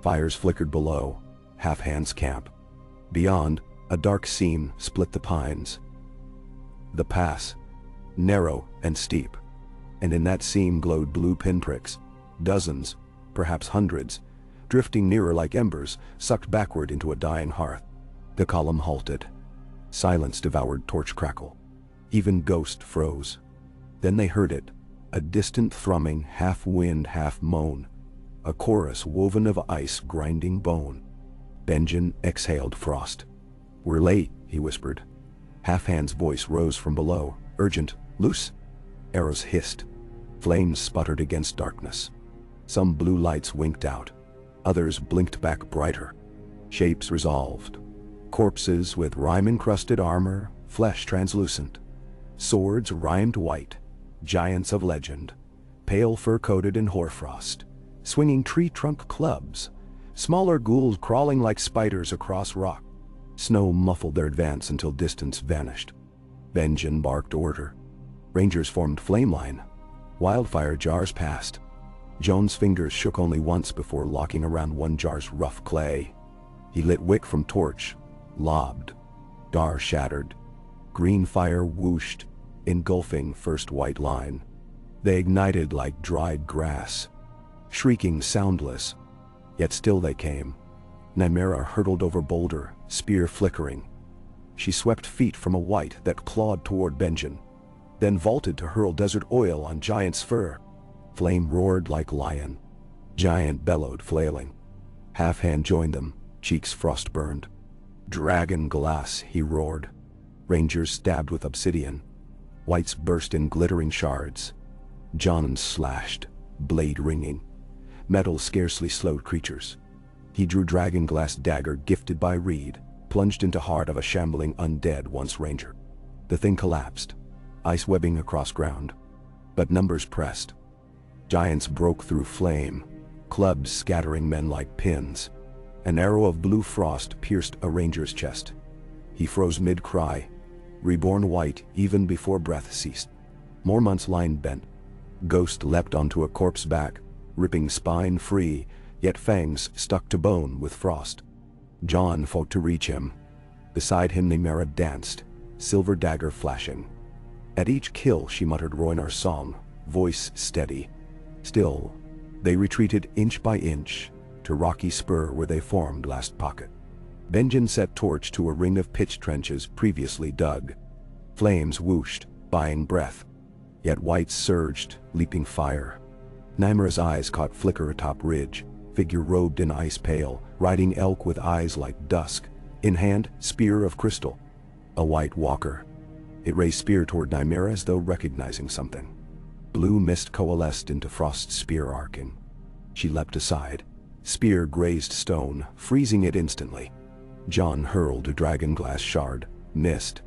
Fires flickered below, half-hand's camp. Beyond, a dark seam split the pines. The pass, narrow and steep, and in that seam glowed blue pinpricks, dozens, perhaps hundreds, drifting nearer like embers, sucked backward into a dying hearth. The column halted. Silence devoured torch crackle. Even ghost froze. Then they heard it, a distant thrumming, half-wind, half-moan, a chorus woven of ice grinding bone. Benjen exhaled frost. "We're late," he whispered. Half-hand's voice rose from below, urgent, "Loose!" Arrows hissed. Flames sputtered against darkness. Some blue lights winked out. Others blinked back brighter. Shapes resolved. Corpses with rime-encrusted armor, flesh translucent. Swords rimed white. Giants of legend. Pale fur-coated in hoarfrost. Swinging tree-trunk clubs. Smaller ghouls crawling like spiders across rock. Snow muffled their advance until distance vanished. Benjen barked order. Rangers formed flame line. Wildfire jars passed. Jon's fingers shook only once before locking around one jar's rough clay. He lit wick from torch, lobbed. Dar shattered. Green fire whooshed, engulfing first white line. They ignited like dried grass, shrieking soundless, yet still they came. Nymeria hurtled over boulder, spear flickering. She swept feet from a white that clawed toward Benjen, then vaulted to hurl desert oil on Giant's fur. Flame roared like lion. Giant bellowed, flailing. Half-hand joined them, cheeks frost-burned. "Dragon glass," he roared. Rangers stabbed with obsidian. Whites burst in glittering shards. Jon slashed, blade ringing. Metal scarcely slowed creatures. He drew dragon glass dagger gifted by Reed, plunged into heart of a shambling undead once ranger. The thing collapsed, ice webbing across ground. But numbers pressed. Giants broke through flame, clubs scattering men like pins. An arrow of blue frost pierced a ranger's chest. He froze mid-cry, reborn white even before breath ceased. Mormont's line bent. Ghost leapt onto a corpse back, ripping spine free, yet fangs stuck to bone with frost. Jon fought to reach him. Beside him Nymeria danced, silver dagger flashing. At each kill she muttered Rhoynar's song, voice steady. Still, they retreated inch by inch, to rocky spur where they formed last pocket. Benjen set torch to a ring of pitch trenches previously dug. Flames whooshed, buying breath. Yet whites surged, leaping fire. Nymera's eyes caught flicker atop ridge, figure robed in ice pale, riding elk with eyes like dusk, in hand, spear of crystal. A white walker. It raised spear toward Nymeria as though recognizing something. Blue mist coalesced into Frost's spear arcing. She leapt aside. Spear grazed stone, freezing it instantly. Jon hurled a dragonglass shard, missed.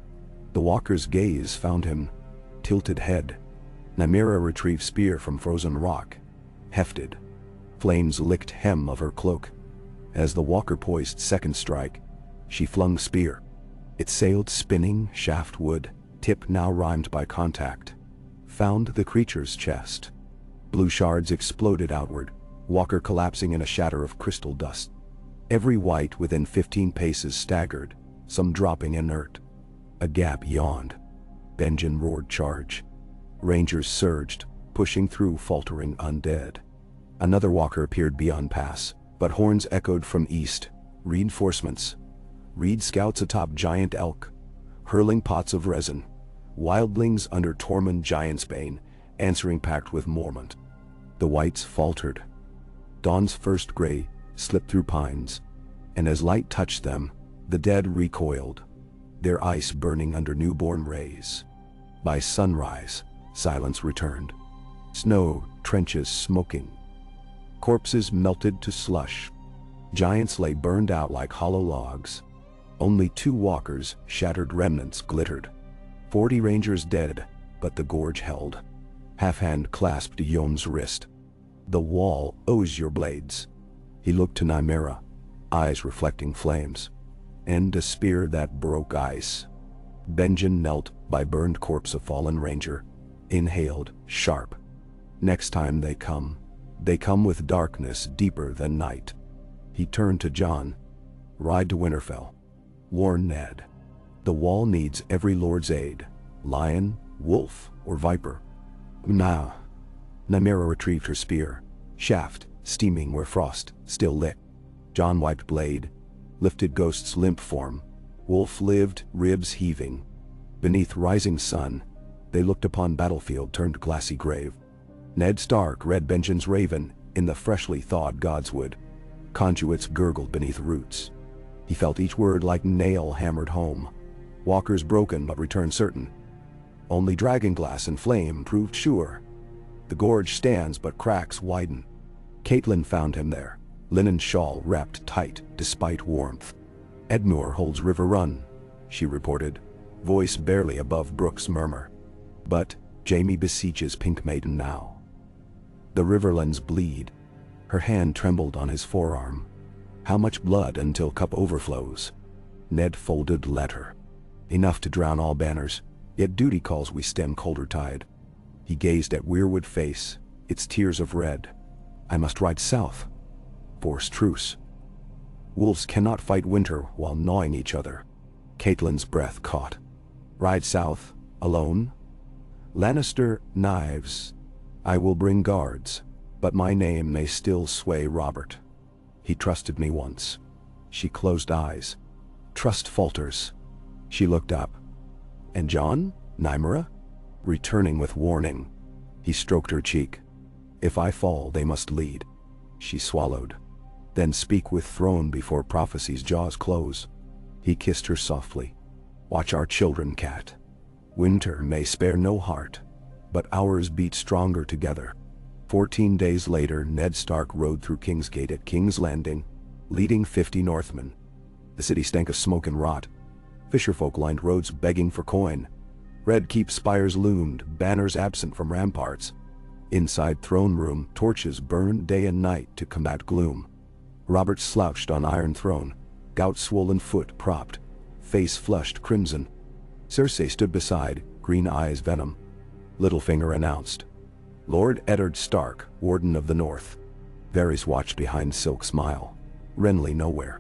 The walker's gaze found him. Tilted head. Nymeria retrieved spear from frozen rock. Hefted. Flames licked hem of her cloak. As the walker poised second strike, she flung spear. It sailed spinning, shaft wood, tip now rimed by contact. Found the creature's chest. Blue shards exploded outward, walker collapsing in a shatter of crystal dust. Every white within 15 paces staggered, some dropping inert. A gap yawned. Benjen roared charge. Rangers surged, pushing through faltering undead. Another walker appeared beyond pass, but horns echoed from east. Reinforcements. Reed scouts atop giant elk, hurling pots of resin. Wildlings under Tormund Giantsbane, answering pact with Mormont. The whites faltered. Dawn's first gray slipped through pines, and as light touched them, the dead recoiled, their ice burning under newborn rays. By sunrise, silence returned. Snow trenches smoking. Corpses melted to slush. Giants lay burned out like hollow logs. Only 2 walkers, shattered remnants, glittered. 40 rangers dead, but the gorge held. Half-hand clasped Yon's wrist. The wall owes your blades. He looked to Nymeria, eyes reflecting flames. And a spear that broke ice. Benjen knelt by burned corpse of fallen ranger, inhaled, sharp. Next time they come with darkness deeper than night. He turned to Jon. Ride to Winterfell. Warn Ned. The wall needs every lord's aid, lion, wolf, or viper. Now. Nymeria retrieved her spear, shaft steaming where frost still lit. Jon wiped blade, lifted Ghost's limp form. Wolf lived, ribs heaving. Beneath rising sun, they looked upon battlefield turned glassy grave. Ned Stark read Benjen's raven in the freshly thawed godswood. Conduits gurgled beneath roots. He felt each word like nail hammered home. Walkers broken but return certain. Only dragonglass and flame proved sure. The gorge stands but cracks widen. Catelyn found him there, linen shawl wrapped tight despite warmth. Edmure holds River Run, she reported, voice barely above Brooke's murmur. But Jaime beseeches Pink Maiden now. The riverlands bleed. Her hand trembled on his forearm. How much blood until cup overflows? Ned folded letter. Enough to drown all banners, yet duty calls we stem colder tide. He gazed at weirwood face, its tears of red. I must ride south. Force truce. Wolves cannot fight winter while gnawing each other. Catelyn's breath caught. Ride south, alone? Lannister, knives. I will bring guards, but my name may still sway Robert. He trusted me once. She closed eyes. Trust falters. She looked up. And Jon? Nymeria? Returning with warning. He stroked her cheek. If I fall, they must lead. She swallowed. Then speak with throne before prophecy's jaws close. He kissed her softly. Watch our children, cat. Winter may spare no heart, but ours beat stronger together. 14 days later, Ned Stark rode through Kingsgate at King's Landing, leading 50 Northmen. The city stank of smoke and rot. Fisherfolk lined roads begging for coin. Red Keep spires loomed, banners absent from ramparts. Inside throne room, torches burned day and night to combat gloom. Robert slouched on iron throne, gout-swollen foot propped, face flushed crimson. Cersei stood beside, green eyes venom. Littlefinger announced, Lord Eddard Stark, Warden of the North. Varys watched behind Silk Smile. Renly nowhere.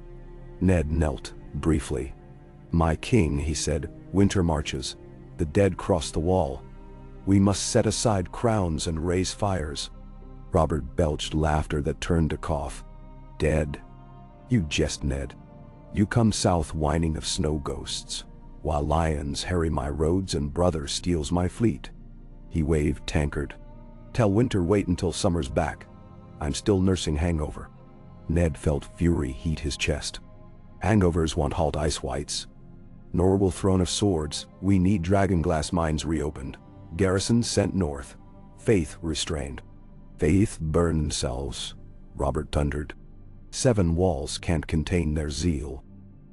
Ned knelt, briefly. "My king," he said, "winter marches. The dead cross the wall. We must set aside crowns and raise fires." Robert belched laughter that turned to cough. "Dead? You jest, Ned. You come south whining of snow ghosts, while lions harry my roads and brother steals my fleet." He waved tankard. "Tell winter wait until summer's back. I'm still nursing hangover." Ned felt fury heat his chest. "Hangovers won't halt ice whites. Nor will Throne of Swords. We need dragonglass mines reopened. Garrison sent north. Faith restrained." "Faith burn themselves," Robert thundered. "7 walls can't contain their zeal."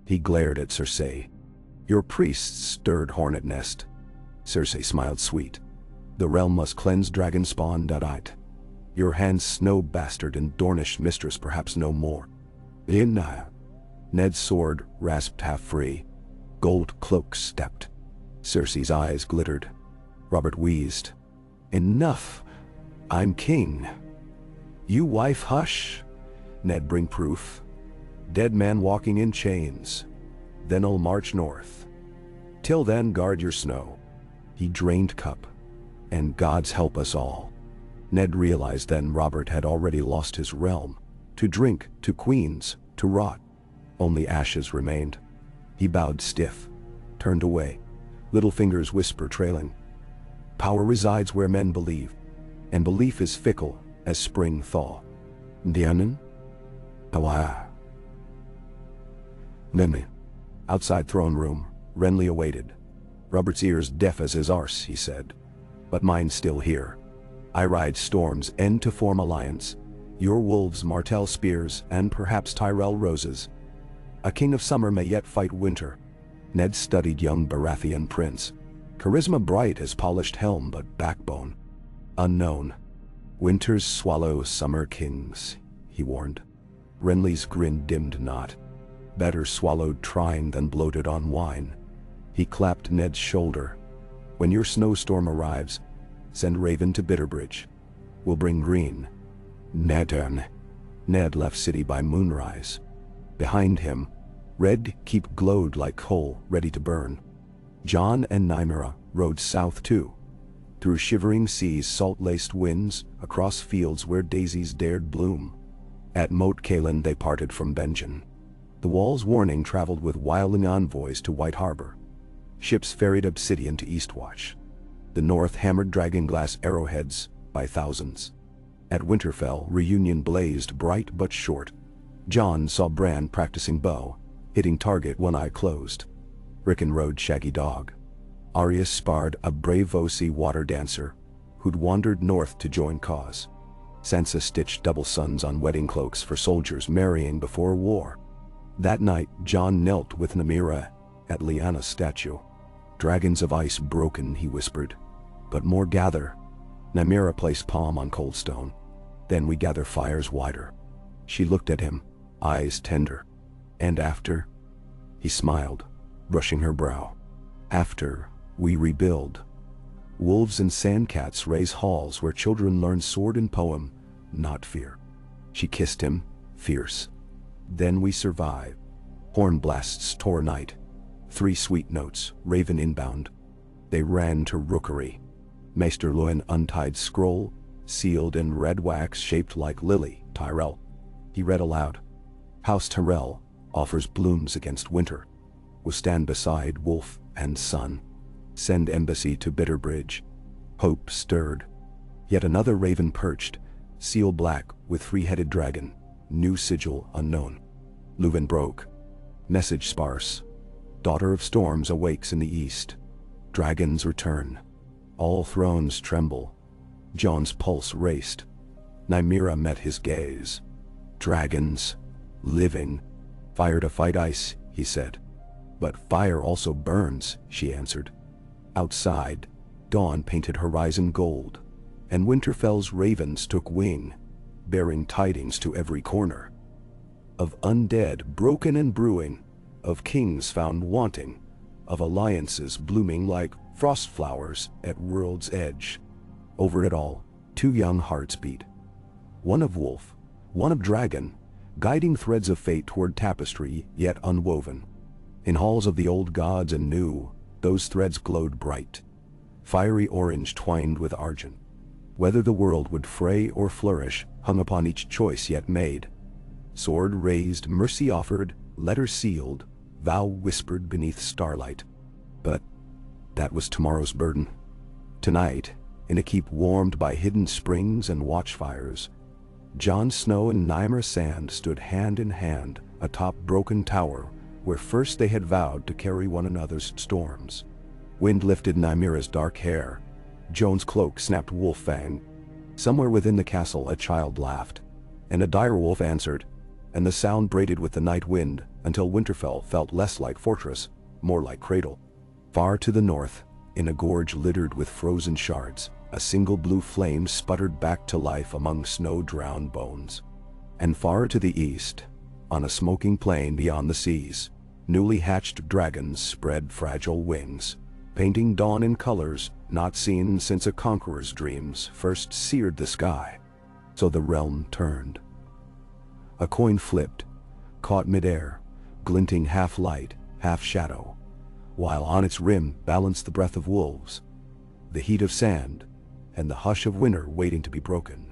He glared at Cersei. "Your priests stirred hornet nest." Cersei smiled sweet. "The realm must cleanse dragon spawn that. Your hands snow bastard and Dornish mistress perhaps no more." "Lyanna." Ned's sword rasped half free. Gold cloak stepped. Cersei's eyes glittered. Robert wheezed. "Enough. I'm king." "You wife hush." Ned bring proof. "Dead man walking in chains. Then I'll march north. Till then guard your snow." He drained cup. "And gods help us all." Ned realized then Robert had already lost his realm. To drink, to queens, to rot. Only ashes remained. He bowed stiff. Turned away. Little fingers whisper trailing. "Power resides where men believe. And belief is fickle as spring thaw." "Lyanna?" "Awa." "Lemme." Outside throne room, Renly awaited. Robert's ears deaf as his arse, he said. "But mine still hear. I ride storms end to form alliance. Your wolves Martell spears and perhaps Tyrell roses. A king of summer may yet fight winter." Ned studied young Baratheon prince. Charisma bright as polished helm but backbone unknown. "Winters swallow summer kings," he warned. Renly's grin dimmed not. "Better swallowed trying than bloated on wine." He clapped Ned's shoulder. "When your snowstorm arrives, send Raven to Bitterbridge. We'll bring green." "Nedern." Ned left city by moonrise. Behind him, red keep glowed like coal ready to burn. Jon and Nymeria rode south too. Through shivering seas, salt-laced winds, across fields where daisies dared bloom. At Moat Cailin they parted from Benjen. The wall's warning traveled with wilding envoys to White Harbor. Ships ferried obsidian to Eastwatch. The north hammered dragonglass arrowheads by thousands. At Winterfell, reunion blazed bright but short. Jon saw Bran practicing bow, hitting target one eye closed. Rickon rode Shaggy Dog. Arya sparred a brave Vosi water dancer, who'd wandered north to join cause. Sansa stitched double suns on wedding cloaks for soldiers marrying before war. That night, Jon knelt with Nymeria at Lyanna's statue. "Dragons of ice broken," he whispered. "But more gather." Nymeria placed palm on cold stone. "Then we gather fires wider." She looked at him, eyes tender. "And after?" He smiled, brushing her brow. "After, we rebuild. Wolves and sandcats raise halls where children learn sword and poem, not fear." She kissed him, fierce. "Then we survive." Horn blasts tore night. 3 sweet notes, raven inbound. They ran to rookery. Maester Luwin untied scroll, sealed in red wax shaped like lily, Tyrell. He read aloud. "House Tyrell offers blooms against winter. Will stand beside wolf and sun. Send embassy to Bitterbridge." Hope stirred. Yet another raven perched, seal black with 3-headed dragon, new sigil unknown. Luwin broke. Message sparse. "Daughter of storms awakes in the east. Dragons return. All thrones tremble." Jon's pulse raced. Nymeria met his gaze. "Dragons. Living. Fire to fight ice," he said. "But fire also burns," she answered. Outside, dawn painted horizon gold, and Winterfell's ravens took wing, bearing tidings to every corner. Of undead broken and brewing, of kings found wanting, of alliances blooming like frost flowers at world's edge. Over it all, Two young hearts beat. One of wolf, one of dragon, guiding threads of fate toward tapestry yet unwoven. In halls of the old gods and new, those threads glowed bright, fiery orange twined with argent. Whether the world would fray or flourish hung upon each choice yet made. Sword raised, mercy offered, letter sealed, vow whispered beneath starlight. But that was tomorrow's burden. Tonight, in a keep warmed by hidden springs and watchfires, Jon Snow and Nymeria Sand stood hand in hand atop broken tower where first they had vowed to carry one another's storms. Wind lifted Nymeria's dark hair. Jon's cloak snapped wolf fang. Somewhere within the castle a child laughed, and a direwolf answered, and the sound braided with the night wind until Winterfell felt less like fortress, more like cradle. Far to the north, in a gorge littered with frozen shards, a single blue flame sputtered back to life among snow-drowned bones. And far to the east, on a smoking plain beyond the seas, newly hatched dragons spread fragile wings, painting dawn in colors not seen since a conqueror's dreams first seared the sky. So the realm turned. A coin flipped, caught midair, glinting half light, half shadow, while on its rim balanced the breath of wolves, the heat of sand, and the hush of winter waiting to be broken.